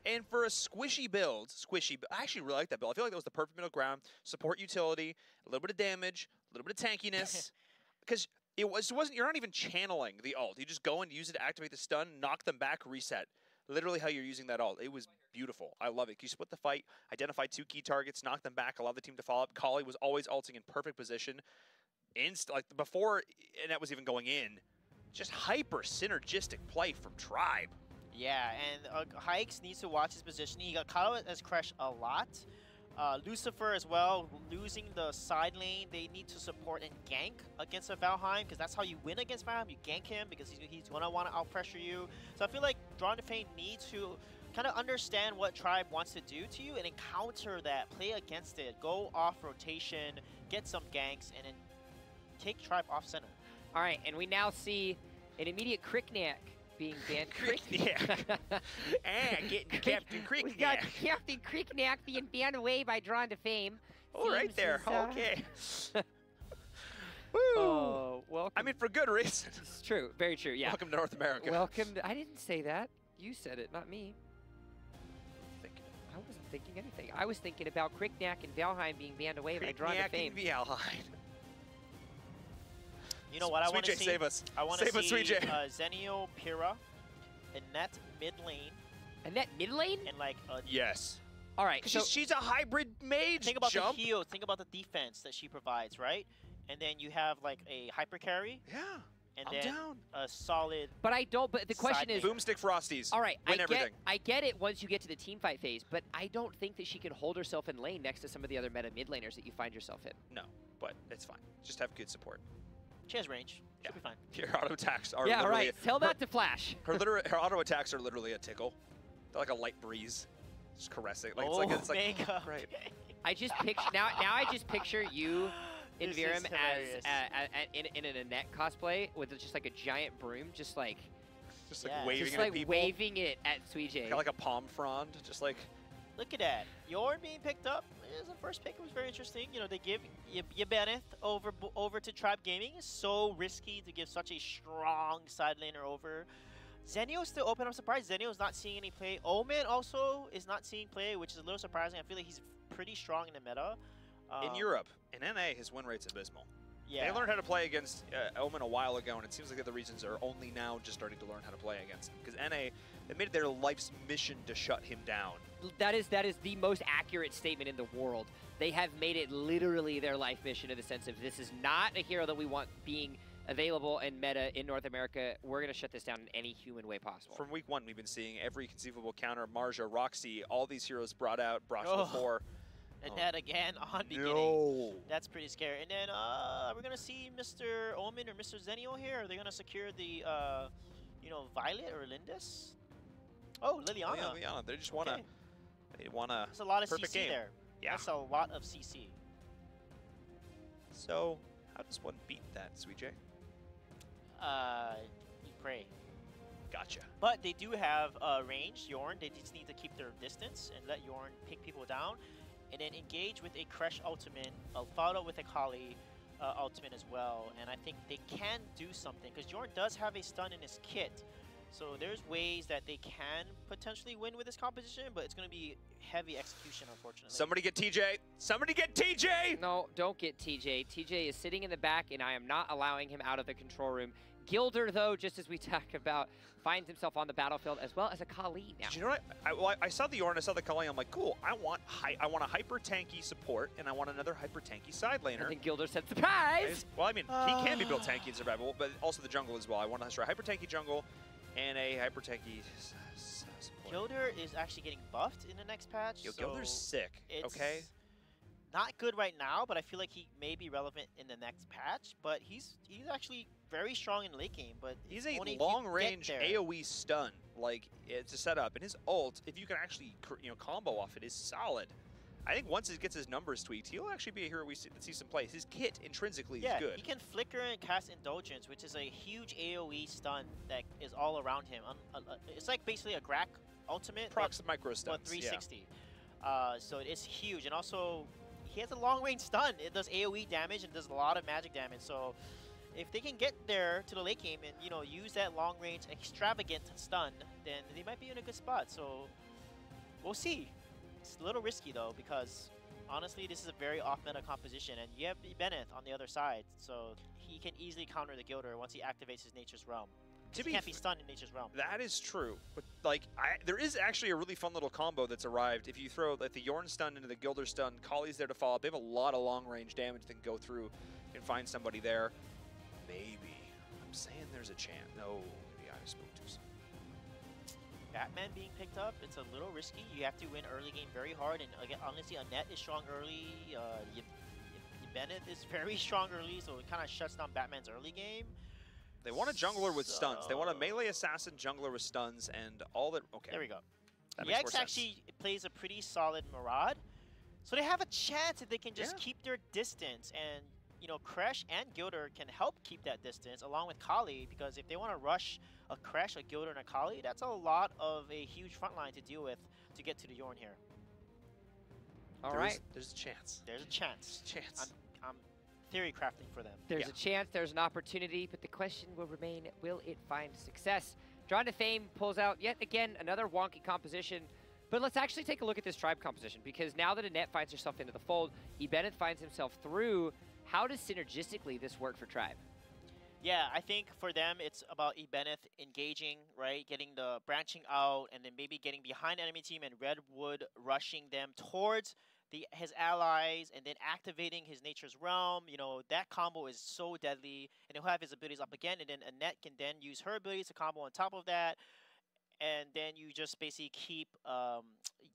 Speaker 7: And for a squishy build, I actually really like that build. I feel like that was the perfect middle ground. Support utility, a little bit of damage, a little bit of tankiness. Because you're not even channeling the ult. You just go and use it to activate the stun, knock them back, reset. Literally how you're using that ult. It was beautiful. I love it. You split the fight, identify 2 key targets, knock them back, allow the team to follow up. Kali was always ulting in perfect position. Like before Annette was even going in, just hyper synergistic play from Tribe.
Speaker 6: Yeah, and Hikes needs to watch his positioning. He got caught out as Crash a lot. Lucifer as well, losing the side lane. They need to support and gank against a Valheim, because that's how you win against Valheim. You gank him because he's going to want to out-pressure you. So I feel like Drawn to Fame needs to kind of understand what Tribe wants to do to you and then counter that, play against it, go off rotation, get some ganks, and then take Tribe off center.
Speaker 5: All right, and we now see an immediate Cricknack being banned.
Speaker 7: Cricknack. Getting Captain Cricknack.
Speaker 5: We got Captain Cricknack being banned away by Drawn to Fame.
Speaker 7: Oh, right
Speaker 5: Seems
Speaker 7: there.
Speaker 5: as,
Speaker 7: Okay. Woo.
Speaker 5: Oh, welcome.
Speaker 7: I mean, for good reason.
Speaker 5: It's true. Very true, yeah.
Speaker 7: Welcome to North America.
Speaker 5: Welcome. I didn't say that. You said it, not me.
Speaker 7: Thinking.
Speaker 5: I wasn't thinking anything. I was thinking about Cricknack and Valheim being banned away by Drawn to
Speaker 7: Cricknack
Speaker 5: Fame.
Speaker 7: and Valheim.
Speaker 6: You know what I want to
Speaker 7: Sweet J,
Speaker 6: see?
Speaker 7: save us.
Speaker 6: I want to
Speaker 7: Save us,
Speaker 6: see
Speaker 7: Sweet J.
Speaker 6: Zenio, Pyrrha, Annette mid lane,
Speaker 5: And that mid lane?
Speaker 6: and like a
Speaker 7: Yes.
Speaker 5: All right, so
Speaker 7: She's a hybrid mage.
Speaker 6: think about
Speaker 7: Jump.
Speaker 6: the heal, think about the defense that she provides, right? And then you have like a hyper carry,
Speaker 7: Yeah.
Speaker 6: and
Speaker 7: I'm
Speaker 6: then
Speaker 7: down.
Speaker 6: a solid.
Speaker 5: but I don't. But the question
Speaker 6: Side
Speaker 5: is,
Speaker 6: lane.
Speaker 7: Boomstick Frosties.
Speaker 5: all right,
Speaker 7: Win everything.
Speaker 5: I get it once you get to the team fight phase, but I don't think that she can hold herself in lane next to some of the other meta mid laners that you find yourself in.
Speaker 7: No, but it's fine. Just have good support.
Speaker 6: She has range.
Speaker 7: Yeah.
Speaker 6: She'll be fine.
Speaker 7: Your auto attacks are
Speaker 5: Yeah,
Speaker 7: literally
Speaker 5: right. Tell that to Flash.
Speaker 7: her auto attacks are literally a tickle. They're like a light breeze, just caressing. Like
Speaker 6: Oh,
Speaker 7: it's like
Speaker 6: Mega.
Speaker 7: right.
Speaker 5: I just picture now I just picture you in
Speaker 6: This is
Speaker 5: Virum
Speaker 6: hilarious.
Speaker 5: as in an Annette cosplay with just like a giant broom, just like
Speaker 7: Just like
Speaker 6: Yeah.
Speaker 7: waving
Speaker 5: just
Speaker 7: at
Speaker 5: like
Speaker 7: people.
Speaker 5: waving it at Sweet J.
Speaker 7: Got like a palm frond, just like
Speaker 6: Look at that. Yorn being picked up as a first pick was very interesting. You know, they give Ybeneth over to Tribe Gaming. It's so risky to give such a strong side laner over. Zenio's still open. I'm surprised Zenio's not seeing any play. Omen also is not seeing play, which is a little surprising. I feel like he's pretty strong in the meta.
Speaker 7: in Europe. In NA, his win rate's abysmal.
Speaker 6: Yeah.
Speaker 7: They learned how to play against Omen a while ago, and it seems like the other regions are only now just starting to learn how to play against him. Because NA, they made it their life's mission to shut him down.
Speaker 5: That is the most accurate statement in the world. They have made it literally their life mission in the sense of this is not a hero that we want being available in meta in North America. We're going to shut this down in any human way possible.
Speaker 7: From week one, we've been seeing every conceivable counter, Marja, Roxy, all these heroes brought to
Speaker 6: Oh.
Speaker 7: the fore.
Speaker 6: And
Speaker 7: Oh.
Speaker 6: that again on beginning.
Speaker 7: No.
Speaker 6: That's pretty scary. And then we're gonna see Mr. Omen or Mr. Zenio here. Are they gonna secure the Violet or Lindis? Oh, Liliana.
Speaker 7: Liana. They just want to.
Speaker 6: Okay.
Speaker 7: They want to.
Speaker 6: That's a lot of
Speaker 7: Perfect
Speaker 6: CC
Speaker 7: game.
Speaker 6: there.
Speaker 7: Yeah.
Speaker 6: That's a lot of CC.
Speaker 7: So, how does one beat that, Sweet J?
Speaker 6: You pray.
Speaker 7: Gotcha.
Speaker 6: But they do have range, Yorn. They just need to keep their distance and let Yorn pick people down. And then engage with a Crash ultimate, follow with a Kali ultimate as well. And I think they can do something because Yorn does have a stun in his kit. So there's ways that they can potentially win with this composition, but it's going to be heavy execution, unfortunately.
Speaker 7: Somebody get TJ. Somebody get TJ.
Speaker 5: No, don't get TJ. TJ is sitting in the back, and I am not allowing him out of the control room. Gilder, though, just as we talk about, finds himself on the battlefield as well as a Kali now.
Speaker 7: Did you know what? I saw the Yorn, I saw the Kali. I'm like, cool. I want a hyper tanky support, and I want another hyper tanky side laner.
Speaker 5: And then Gilder said, surprise!
Speaker 7: Well, I mean, he can be built tanky and survivable, but also the jungle as well. I want a hyper tanky jungle and a hyper tanky support.
Speaker 6: Gilder is actually getting buffed in the next patch.
Speaker 7: Yo,
Speaker 6: so
Speaker 7: Gilder's sick.
Speaker 6: it's
Speaker 7: Okay.
Speaker 6: not good right now, but I feel like he may be relevant in the next patch. But he's actually very strong in late game. But
Speaker 7: He's
Speaker 6: it's
Speaker 7: a
Speaker 6: only if you
Speaker 7: long-range
Speaker 6: get there.
Speaker 7: AoE stun. Like, it's a setup, and his ult, if you can actually combo off it, is solid. I think once he gets his numbers tweaked, he'll actually be a hero that sees some plays. His kit intrinsically is good.
Speaker 6: He can flicker and cast Indulgence, which is a huge AoE stun that is all around him. It's like basically a Grak ultimate,
Speaker 7: Procs and micro
Speaker 6: but
Speaker 7: stuns.
Speaker 6: 360. So it's huge, and also he has a long range stun. It does AoE damage and does a lot of magic damage. So if they can get there to the late game and use that long range extravagant stun, then they might be in a good spot. So we'll see. It's a little risky though, because honestly this is a very off meta composition, and you have Bennett on the other side, so he can easily counter the Gilder once he activates his Nature's Realm. He can't be stunned in Nature's Realm.
Speaker 7: That is true, but like there is actually a really fun little combo that's arrived. If you throw like the Yorn stun into the Gilder stun, Kali's there to follow up. They have a lot of long range damage that can go through and find somebody there. Maybe. I'm saying there's a chance. No, maybe I spoke too soon.
Speaker 6: Batman being picked up, it's a little risky. You have to win early game very hard, and again, honestly, Annette is strong early. Bennett is very strong early, so it kind of shuts down Batman's early game.
Speaker 7: They want a jungler with stuns. They want a melee assassin jungler with stuns and all that. Okay.
Speaker 6: There we go.
Speaker 7: That makes more
Speaker 6: EX
Speaker 7: sense.
Speaker 6: actually plays a pretty solid Maraude, so they have a chance if they can just keep their distance. And you know, Kresh and Gilder can help keep that distance along with Kali, because if they want to rush a Kresh, a Gilder, and a Kali, that's a lot of a huge front line to deal with to get to the Yorn here.
Speaker 5: All right.
Speaker 7: There's a chance.
Speaker 6: There's a chance.
Speaker 7: Chance.
Speaker 6: I'm theory crafting for them.
Speaker 5: There's a chance, there's an opportunity, but the question will remain, will it find success? Drawn to Fame pulls out yet again another wonky composition, but let's actually take a look at this tribe composition, because now that Annette finds herself into the fold, Ebeneth finds himself through. How does synergistically this work for tribe?
Speaker 6: Yeah, I think for them it's about Ebeneth engaging, right? Getting the branching out, and then maybe getting behind enemy team and Redwood rushing them towards his allies, and then activating his Nature's Realm. You know, that combo is so deadly, and he'll have his abilities up again, and then Annette can then use her abilities to combo on top of that, and then you just basically keep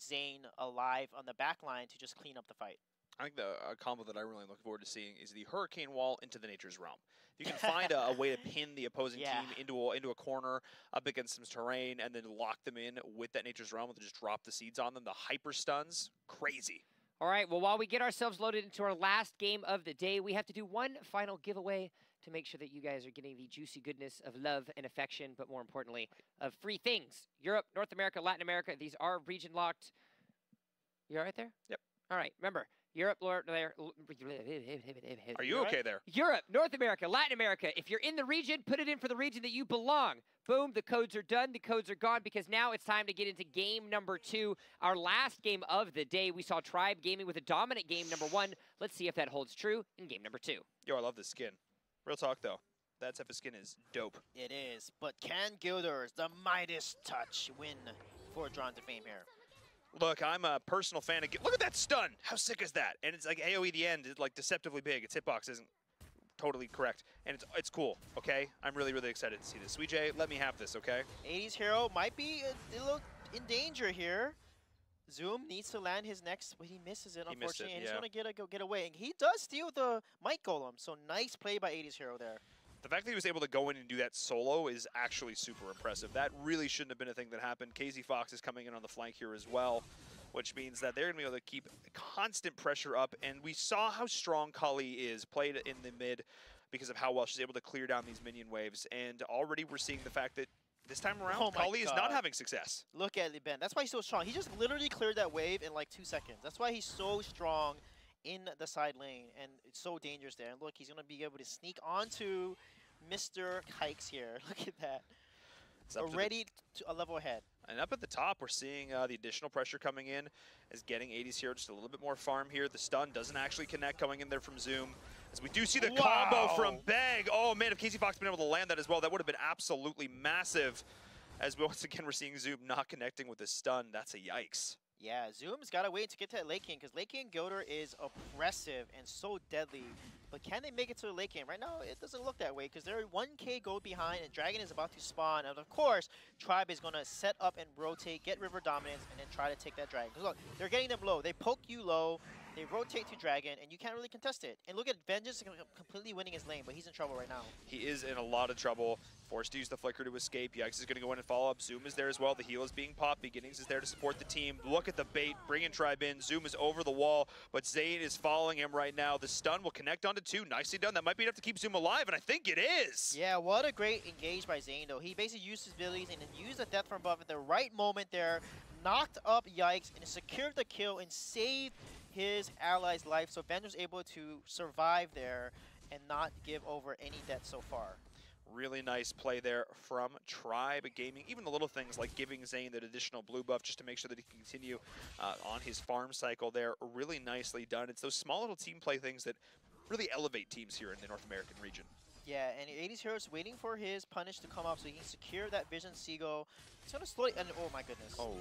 Speaker 6: Zane alive on the back line to just clean up the fight.
Speaker 7: I think the combo that I really look forward to seeing is the Hurricane Wall into the Nature's Realm. If you can find a way to pin the opposing team into a corner up against some terrain and then lock them in with that Nature's Realm and just drop the seeds on them, the hyper stuns, crazy.
Speaker 5: All right, well, while we get ourselves loaded into our last game of the day, we have to do one final giveaway to make sure that you guys are getting the juicy goodness of love and affection, but more importantly, of free things. Europe, North America, Latin America, these are region locked. You all right there?
Speaker 7: Yep.
Speaker 5: All right, remember, Europe,
Speaker 7: Are you okay there?
Speaker 5: Europe, North America, Latin America. If you're in the region, put it in for the region that you belong. Boom, the codes are done, the codes are gone, because now it's time to get into game number 2, our last game of the day. We saw Tribe gaming with a dominant game number 1. Let's see if that holds true in game number 2.
Speaker 7: Yo, I love this skin. Real talk, though. That type of skin is dope.
Speaker 6: It is, but can Gilders, the Midas touch, win for Drawn to Fame here?
Speaker 7: Look, I'm a personal fan of... Look at that stun! How sick is that? And it's like AoE at the end, it's like deceptively big. Its hitbox isn't totally correct. And it's cool, okay? I'm really, really excited to see this. Sweet J, let me have this, okay?
Speaker 6: 80s Hero might be a little in danger here. Zoom needs to land his next, but he misses it, unfortunately. And he's going to get away. And he does steal the Might Golem, so nice play by 80s Hero there.
Speaker 7: The fact that he was able to go in and do that solo is actually super impressive. That really shouldn't have been a thing that happened. KZ Fox is coming in on the flank here as well, which means that they're going to be able to keep constant pressure up. And we saw how strong Kali is, played in the mid because of how well she's able to clear down these minion waves. And already we're seeing the fact that this time around, Kali is not having success.
Speaker 6: Look at the Ben. That's why he's so strong. He just literally cleared that wave in like 2 seconds. That's why he's so strong in the side lane, and it's so dangerous there. And look, he's going to be able to sneak onto Mr. Kikes here. Look at that. Already a level ahead.
Speaker 7: And up at the top, we're seeing the additional pressure coming in as getting 80s here just a little bit more farm here. The stun doesn't actually connect coming in there from Zoom. As we do see the combo from Beg. Oh man, if KZ Fox had been able to land that as well, that would have been absolutely massive. As once again, we're seeing Zoom not connecting with the stun. That's a yikes.
Speaker 6: Yeah, Zoom's got to wait to get to that late game, because late game Gilder is oppressive and so deadly. But can they make it to the late game? Right now, it doesn't look that way, because they're 1k gold behind, and Dragon is about to spawn. And of course, Tribe is going to set up and rotate, get river dominance, and then try to take that Dragon. Because look, they're getting them low. They poke you low, they rotate to Dragon, and you can't really contest it. And look at Vengeance completely winning his lane, but he's in trouble right now.
Speaker 7: He is in a lot of trouble. Forced to use the Flicker to escape. Yikes is going to go in and follow up. Zoom is there as well. The heal is being popped. Beginnings is there to support the team. Look at the bait. Bringing Tribe in. Zoom is over the wall, but Zane is following him right now. The stun will connect onto 2. Nicely done. That might be enough to keep Zoom alive, and I think it is.
Speaker 6: Yeah, what a great engage by Zane, though. He basically used his abilities and then used the death from above at the right moment there. Knocked up Yikes and secured the kill and saved his ally's life. So Vengeance was able to survive there and not give over any death so far.
Speaker 7: Really nice play there from Tribe Gaming. Even the little things like giving Zane that additional blue buff just to make sure that he can continue on his farm cycle there. Really nicely done. It's those small little team play things that really elevate teams here in the North American region.
Speaker 6: Yeah, and 80s Hero is waiting for his punish to come up so he can secure that Vision Seagull. He's going to slowly... And, oh my goodness.
Speaker 7: Oh.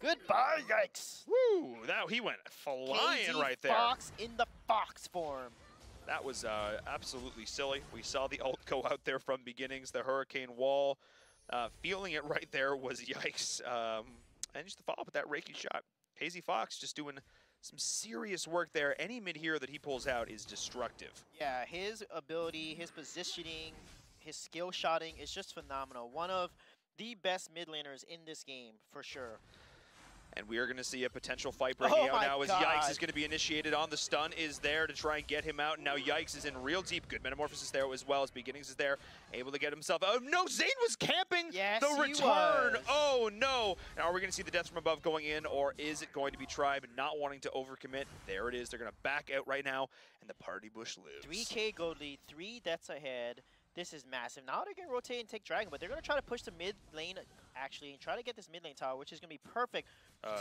Speaker 6: Goodbye, Yikes!
Speaker 7: Woo! That, he went flying right there.
Speaker 6: Fox in the Fox form.
Speaker 7: That was absolutely silly. We saw the ult go out there from beginnings, the Hurricane Wall. Feeling it right there was Yikes. And just to follow up with that Reiki shot. KZ Fox just doing some serious work there. Any mid-hero that he pulls out is destructive.
Speaker 6: Yeah, his ability, his positioning, his skill shotting is just phenomenal. One of the best mid laners in this game, for sure.
Speaker 7: And we are going to see a potential fight breaking out now as
Speaker 6: God.
Speaker 7: Yikes is going to be initiated on. The stun is there to try and get him out. And now Yikes is in real deep. Good Metamorphosis there as well as Beginnings is there. Able to get himself out. Oh, no, Zane was camping
Speaker 6: Yes,
Speaker 7: the
Speaker 6: he
Speaker 7: return.
Speaker 6: was.
Speaker 7: Oh, no. Now, are we going to see the death from above going in, or is it going to be Tribe not wanting to overcommit? There it is. They're going to back out right now, and the party bush lives.
Speaker 6: 3K gold lead, 3 deaths ahead. This is massive. Now they're going to rotate and take Dragon, but they're going to try to push the mid lane, actually, and try to get this mid lane tower, which is going to be perfect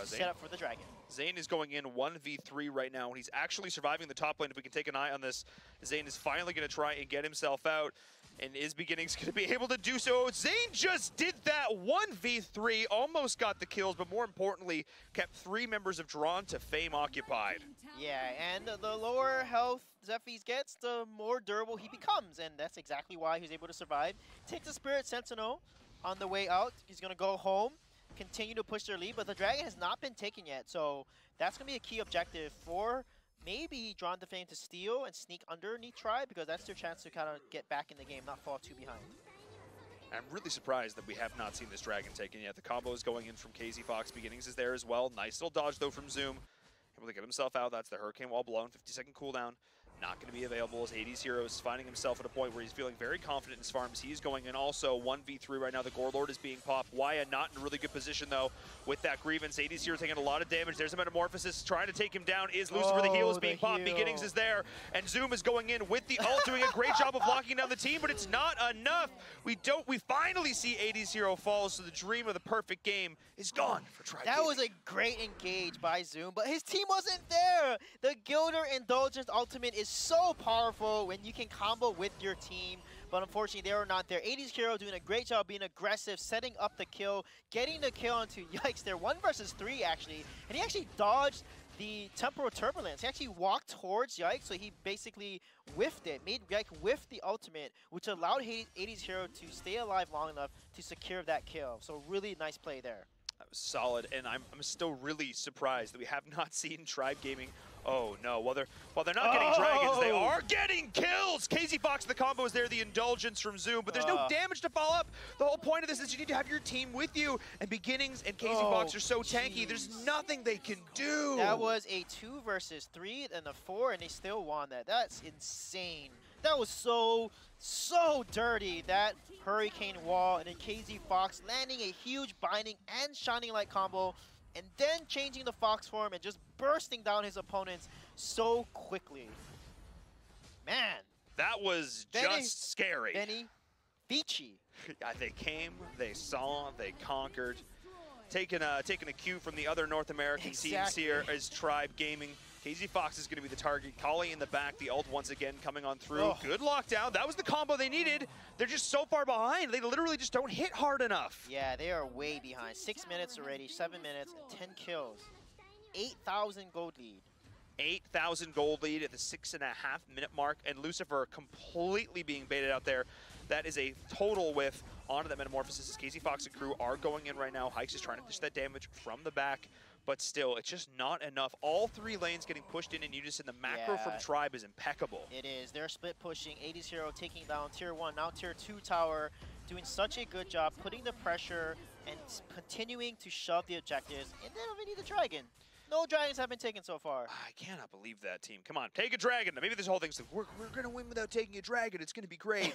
Speaker 6: set up for the Dragon.
Speaker 7: Zane is going in 1v3 right now, and he's actually surviving the top lane. If we can take an eye on this, Zane is finally going to try and get himself out, and is Beginnings going to be able to do so. Zane just did that 1v3, almost got the kills, but more importantly, kept 3 members of Drawn to Fame occupied.
Speaker 6: Yeah, and the lower health Zephyrs gets, the more durable he becomes, and that's exactly why he's able to survive. Takes the Spirit Sentinel on the way out. He's going to go home, continue to push their lead, but the Dragon has not been taken yet, so that's going to be a key objective for maybe Drawn to Fame to steal and sneak underneath Tribe, because that's their chance to kind of get back in the game, not fall too behind.
Speaker 7: I'm really surprised that we have not seen this Dragon taken yet. The combo is going in from KZ Fox. Beginnings is there as well. Nice little dodge, though, from Zoom. Able to get himself out. That's the Hurricane Wall blown. 50-second cooldown. Not going to be available as Hades Hero is finding himself at a point where he's feeling very confident in his farms. He's going in also 1v3 right now. The Gore Lord is being popped. Waya not in a really good position, though, with that Grievance. Hades Hero taking a lot of damage. There's a Metamorphosis trying to take him down. Is Lucifer. The heal is being popped. Beginnings is there. And Zoom is going in with the ult, doing a great job of locking down the team, but it's not enough. We finally see Hades Hero fall, so the dream of the perfect game is gone for Tribe.
Speaker 6: That was a great engage by Zoom, but his team wasn't there. The Gilder Indulgence ultimate is so powerful when you can combo with your team, but unfortunately they were not there. 80s Hero doing a great job being aggressive, setting up the kill, getting the kill onto Yikes there. 1 versus 3 actually, and he actually dodged the Temporal Turbulence. He actually walked towards Yikes, so he basically whiffed it, made Yikes whiff the ultimate, which allowed 80s Hero to stay alive long enough to secure that kill. So really nice play there.
Speaker 7: That was solid, and I'm still really surprised that we have not seen Tribe Gaming. Oh no, while they're not getting dragons, they are getting kills! KZ Fox, the combo is there, the indulgence from Zoom, but there's no damage to follow up. The whole point of this is you need to have your team with you, and Beginnings and KZ Fox are so tanky, there's nothing they can do.
Speaker 6: That was a 2 versus 3 and a 4, and they still won that. That's insane. That was so dirty, that Hurricane Wall, and then KZ Fox landing a huge Binding and Shining Light combo, and then changing the Fox form and just bursting down his opponents so quickly. Man.
Speaker 7: That was just scary.
Speaker 6: Benny, Vici.
Speaker 7: They came, they saw, they conquered. Taking a cue from the other North American teams here as Tribe Gaming. KZ Fox is going to be the target. Kali in the back, the ult once again coming on through. Good lockdown. That was the combo they needed. They're just so far behind. They literally just don't hit hard enough.
Speaker 6: Yeah, they are way behind. 6 minutes already, 7 minutes, and 10 kills. 8,000 gold lead.
Speaker 7: 8,000 gold lead at the 6.5 minute mark, and Lucifer completely being baited out there. That is a total whiff onto that Metamorphosis. As KZ Fox and crew are going in right now. Hikes is trying to dish that damage from the back, but still, it's just not enough. All 3 lanes getting pushed in unison. The macro from Tribe is impeccable.
Speaker 6: It is. They're split pushing. 80s Hero taking down Tier 1, now Tier 2 tower, doing such a good job putting the pressure and continuing to shove the objectives. And then we need the Dragon. No dragons have been taken so far.
Speaker 7: I cannot believe that team. Come on, take a dragon. Maybe this whole thing's like, we're going to win without taking a dragon. It's going to be great.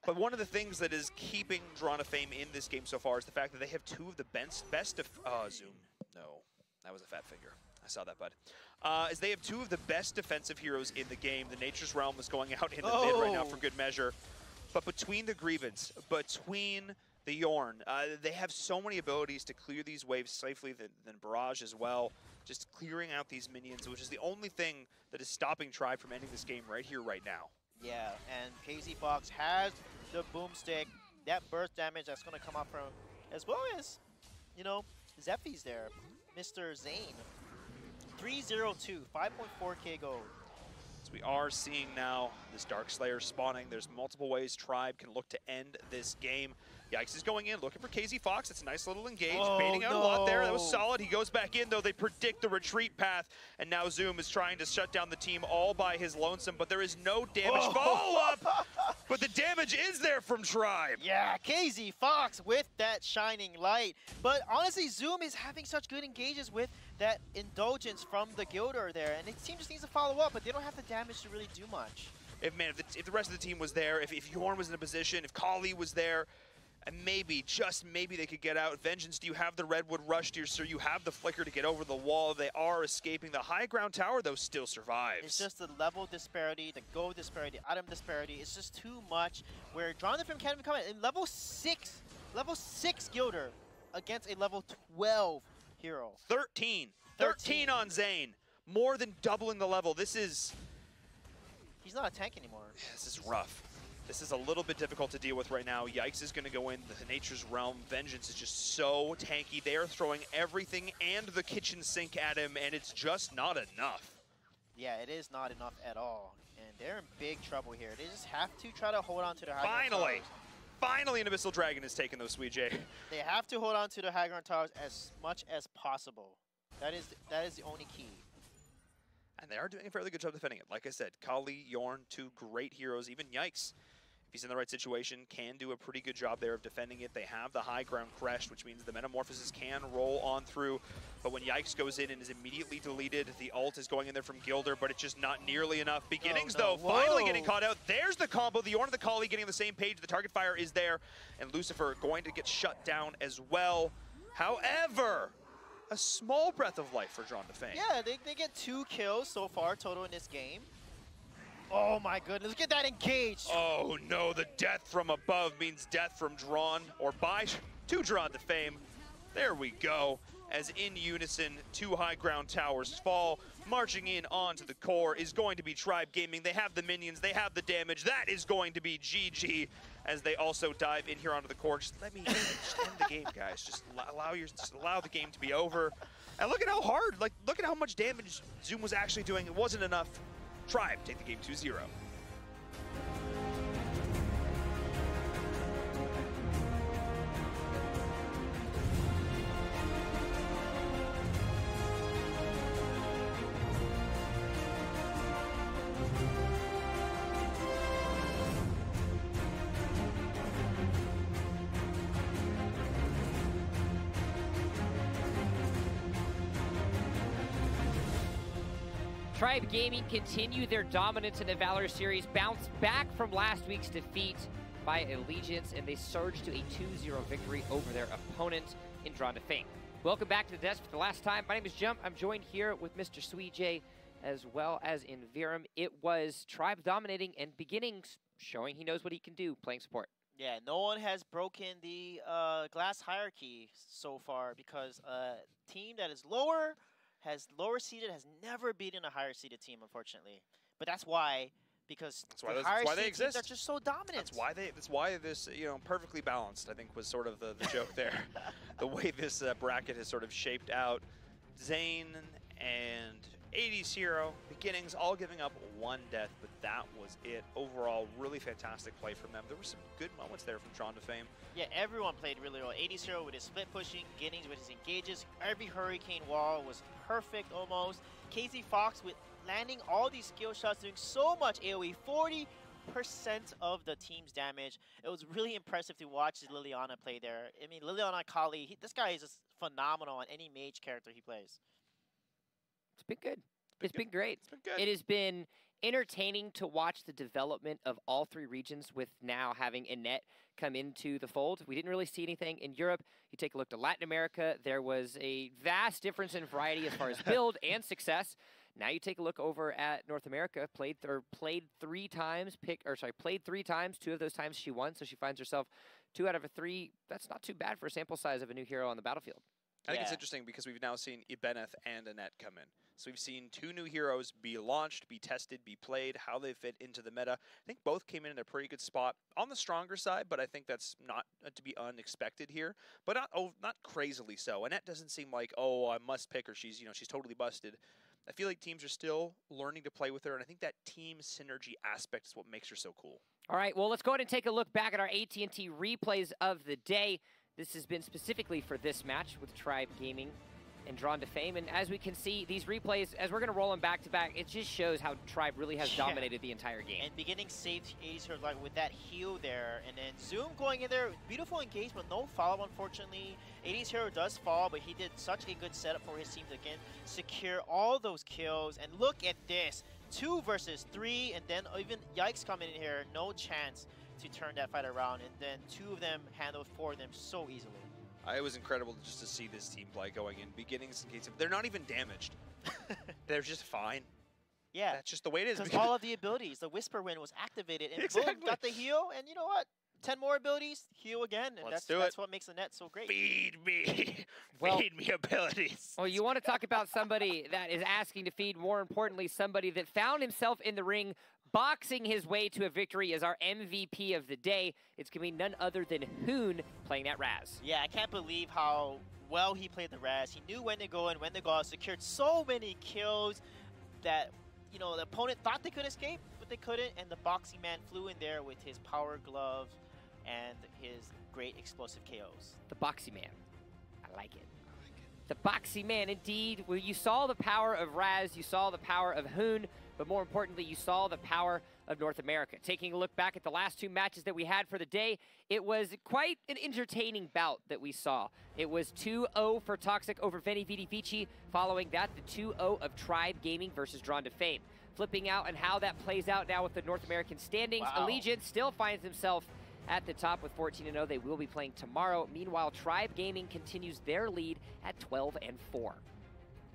Speaker 7: But one of the things that is keeping Drawn to Fame in this game so far is the fact that they have 2 of the best of... Zoom. No, that was a fat figure. I saw that, bud. Is they have 2 of the best defensive heroes in the game. The Nature's Realm is going out in the mid right now for good measure. But between the Grievance, between the Yorn, they have so many abilities to clear these waves safely than Barrage as well. Just clearing out these minions, which is the only thing that is stopping Tribe from ending this game right here, right now.
Speaker 6: Yeah, and KZ Fox has the boomstick, that burst damage that's going to come up from, as well as, you know, Zephy's there, Mr. Zane. 302, 5.4k gold.
Speaker 7: So we are seeing now this Dark Slayer spawning. There's multiple ways Tribe can look to end this game. Yikes is going in, looking for KZ Fox. It's a nice little engage, baiting out a lot there. That was solid. He goes back in, though. They predict the retreat path, and now Zoom is trying to shut down the team all by his lonesome, but there is no damage follow-up. But the damage damage is there from Tribe?
Speaker 6: Yeah, KZ Fox with that shining light. But honestly, Zoom is having such good engages with that indulgence from the Gilder there, and his team just needs to follow up, but they don't have the damage to really do much.
Speaker 7: If the rest of the team was there, if Yorn was in a position, if Kali was there, and maybe, just maybe they could get out. Vengeance, do you have the Redwood Rush, dear sir? You have the Flicker to get over the wall. They are escaping. The high ground tower, though, still survives.
Speaker 6: It's just the level disparity, the gold disparity, item disparity. It's just too much where Jonathan can't even come in. Level 6 Gilder against a level 12 hero.
Speaker 7: 13 on Zane. More than doubling the level. This is...
Speaker 6: He's not a tank anymore.
Speaker 7: Yeah, this is rough. This is a little bit difficult to deal with right now. Yikes is going to go in the Nature's Realm. Vengeance is just so tanky. They are throwing everything and the kitchen sink at him, and it's just not enough.
Speaker 6: Yeah, it is not enough at all. And they're in big trouble here. They just have to try to hold on to their high ground towers.
Speaker 7: Finally, an Abyssal Dragon has taken those, Sweet J.
Speaker 6: They have to hold on to the high ground towers as much as possible. That is the only key.
Speaker 7: And they are doing a fairly good job defending it. Like I said, Kali, Yorn, two great heroes. Even Yikes, if he's in the right situation, can do a pretty good job there of defending it. They have the high ground crashed, which means the Metamorphosis can roll on through. But when Yikes goes in and is immediately deleted, the ult is going in there from Gilder, but it's just not nearly enough. Beginnings, though, finally getting caught out. There's the combo. The Yorn and the Kali getting on the same page. The target fire is there, and Lucifer going to get shut down as well. However, a small breath of life for Drawn to Fame.
Speaker 6: Yeah, they get 2 kills so far total in this game. Oh my goodness, look at that engage.
Speaker 7: Oh no, the death from above means death from Drawn, or by to Drawn to Fame. There we go. As in unison, 2 high ground towers fall. Marching in onto the core is going to be Tribe Gaming. They have the minions, they have the damage. That is going to be GG as they also dive in here onto the core. Just let me just end the game, guys. Just allow the game to be over. And look at how hard, look at how much damage Zoom was actually doing. It wasn't enough. Tribe take the game 2-0.
Speaker 5: Tribe Gaming continue their dominance in the Valor series, bounced back from last week's defeat by Allegiance, and they surged to a 2-0 victory over their opponent in Drawn to Fame. Welcome back to the desk for the last time. My name is Jump. I'm joined here with Mr. Sweet J as well as in Virum. It was Tribe dominating and Beginnings showing he knows what he can do playing support.
Speaker 6: Yeah, no one has broken the glass hierarchy so far because a team that is lower seeded has never beaten a higher seeded team, unfortunately. But that's why, because the higher seeded teams are just so dominant.
Speaker 7: That's why this, perfectly balanced, I think, was sort of the joke there. The way this bracket has sort of shaped out. Zane and 80s Hero, Beginnings, all giving up 1 death, but that was it. Overall, really fantastic play from them. There were some good moments there from Drawn to Fame.
Speaker 6: Yeah, everyone played really well. 80s Hero with his split pushing, Beginnings with his engages. Every Hurricane wall was perfect almost. KZ Fox with landing all these skill shots, doing so much AoE, 40% of the team's damage. It was really impressive to watch Liliana play there. I mean, Liliana Kali, this guy is just phenomenal on any mage character he plays.
Speaker 5: It's been good. It's been great.
Speaker 7: It's been good.
Speaker 5: It has been entertaining to watch the development of all 3 regions, with now having Annette come into the fold. We didn't really see anything in Europe. You take a look to Latin America, there was a vast difference in variety as far as build and success. Now you take a look over at North America, played 3 times, played 3 times, 2 of those times she won, so she finds herself 2 out of 3. That's not too bad for a sample size of a new hero on the battlefield.
Speaker 7: I think it's interesting because we've now seen Ibeneth and Annette come in. So we've seen 2 new heroes be launched, be tested, be played, how they fit into the meta. I think both came in a pretty good spot on the stronger side, but I think that's not to be unexpected here. But not crazily so. Annette doesn't seem like, oh, I must pick her. She's totally busted. I feel like teams are still learning to play with her, and I think that team synergy aspect is what makes her so cool.
Speaker 5: All right, well, let's go ahead and take a look back at our AT&T replays of the day. This has been specifically for this match with Tribe Gaming and Drawn to Fame. And as we can see, these replays, as we're going to roll them back to back, it just shows how Tribe really has dominated the entire game.
Speaker 6: And beginning saved 80s Hero like with that heal there, and then Zoom going in there, beautiful engagement, no follow unfortunately. 80s Hero does fall, but he did such a good setup for his team to again secure all those kills. And look at this, 2 versus 3, and then even Yikes coming in here, no chance to turn that fight around, and then 2 of them handled 4 of them so easily.
Speaker 7: It was incredible just to see this team play going in. Beginnings and gates. They're not even damaged. They're just fine.
Speaker 6: Yeah.
Speaker 7: That's just the way it is.
Speaker 6: Because all of the abilities, the Whisper Wind was activated, and boom, got the heal, and you know what? 10 more abilities, heal again, and that's what makes the net so great.
Speaker 7: Feed me.
Speaker 5: Well,
Speaker 7: feed me abilities.
Speaker 5: Well, you want to talk about somebody that is asking to feed, more importantly, somebody that found himself in the ring boxing his way to a victory as our MVP of the day. It's going to be none other than Hoon playing that Raz.
Speaker 6: Yeah, I can't believe how well he played the Raz. He knew when to go and when to go out, secured so many kills that, you know, the opponent thought they could escape, but they couldn't, and the Boxing Man flew in there with his power glove and his great explosive KOs.
Speaker 5: The Boxy Man. I like it. The Boxy Man, indeed. Well, you saw the power of Raz, you saw the power of Hoon, but more importantly, you saw the power of North America. Taking a look back at the last 2 matches that we had for the day, it was quite an entertaining bout that we saw. It was 2-0 for Toxic over Veni Vidi Vici. Following that, the 2-0 of Tribe Gaming versus Drawn to Fame. Flipping out and how that plays out now with the North American standings.
Speaker 6: Wow.
Speaker 5: Allegiance still finds himself at the top with 14-0. They will be playing tomorrow. Meanwhile, Tribe Gaming continues their lead at 12-4.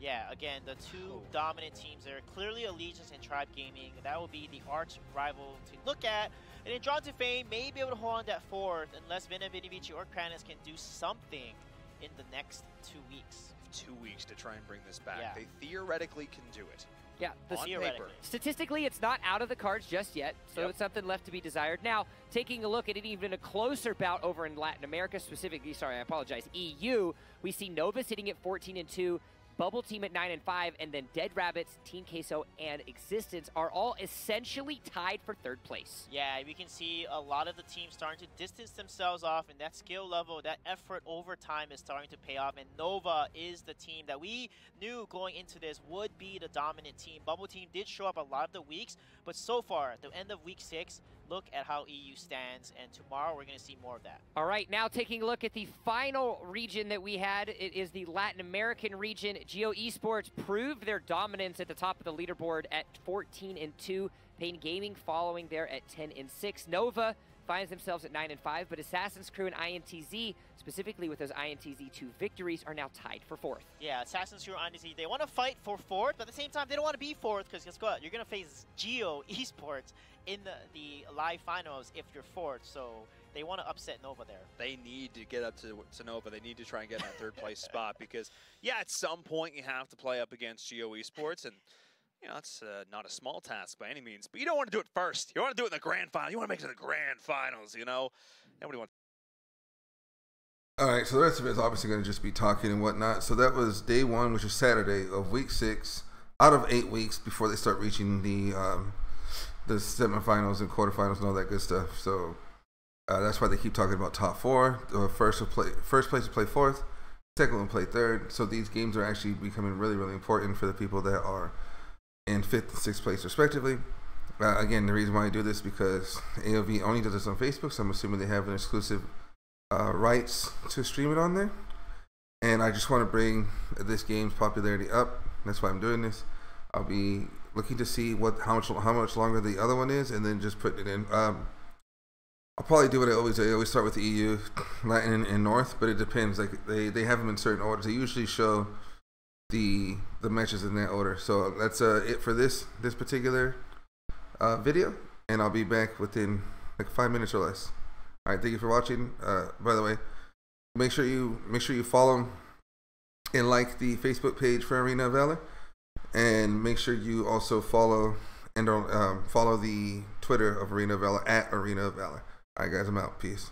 Speaker 6: Yeah, again, the 2 dominant teams there. Clearly Allegiance and Tribe Gaming. That will be the arch rival to look at. And then Drawn to Fame may be able to hold on that 4th unless Veni Vidi Vici or Kranis can do something in the next 2 weeks.
Speaker 7: 2 weeks to try and bring this back.
Speaker 6: Yeah.
Speaker 7: They theoretically can do it.
Speaker 5: Yeah,
Speaker 7: On paper.
Speaker 5: Statistically, it's not out of the cards just yet, so it's something left to be desired. Now, taking a look at it, even a closer bout over in Latin America, specifically, sorry, I apologize, EU, we see Nova sitting at 14-2, Bubble Team at 9-5, and then Dead Rabbits, Team Queso, and Existence are all essentially tied for 3rd place.
Speaker 6: Yeah, we can see a lot of the teams starting to distance themselves off, and that skill level, that effort over time is starting to pay off, and Nova is the team that we knew going into this would be the dominant team. Bubble Team did show up a lot of the weeks, but so far, at the end of week 6, look at how EU stands, and tomorrow we're going to see more of that.
Speaker 5: All right, now taking a look at the final region that we had, it is the Latin American region. Geo Esports proved their dominance at the top of the leaderboard at 14-2. Pain Gaming following there at 10-6. Nova finds themselves at 9-5, but Assassin's Crew and INTZ, specifically with those INTZ 2 victories, are now tied for 4th.
Speaker 6: Yeah, Assassin's Crew and INTZ, they want to fight for 4th, but at the same time, they don't want to be 4th, because guess what? You're going to face Geo Esports in the live finals if you're 4th, so they want to upset Nova there.
Speaker 7: They need to get up to Nova. They need to try and get in that 3rd place spot because, yeah, at some point you have to play up against Geo Esports, and you know, it's not a small task by any means, but you don't want to do it first. You want to do it in the grand final. You want to make it to the grand finals, you know? Nobody wants.
Speaker 1: All right, so the rest of it is obviously going to just be talking and whatnot. So that was day 1, which is Saturday of week 6, out of 8 weeks before they start reaching the semifinals and quarterfinals and all that good stuff. So that's why they keep talking about top 4. The first place will play 4th, second one will play 3rd. So these games are actually becoming really, really important for the people that are in 5th and 6th place respectively. Again, the reason why I do this is because AOV only does this on Facebook, so I'm assuming they have an exclusive rights to stream it on there. And I just want to bring this game's popularity up. That's why I'm doing this. I'll be looking to see how much longer the other one is, and then just put it in. I'll probably do what I always do. I always start with the EU, Latin, and North, but it depends. Like they have them in certain orders. They usually show the matches in that order. So that's it for this particular video, and I'll be back within like 5 minutes or less. All right, thank you for watching. By the way, make sure you follow and like the Facebook page for Arena of Valor, and make sure you also follow and follow the Twitter of Arena of Valor at Arena of Valor. All right, guys, I'm out. Peace.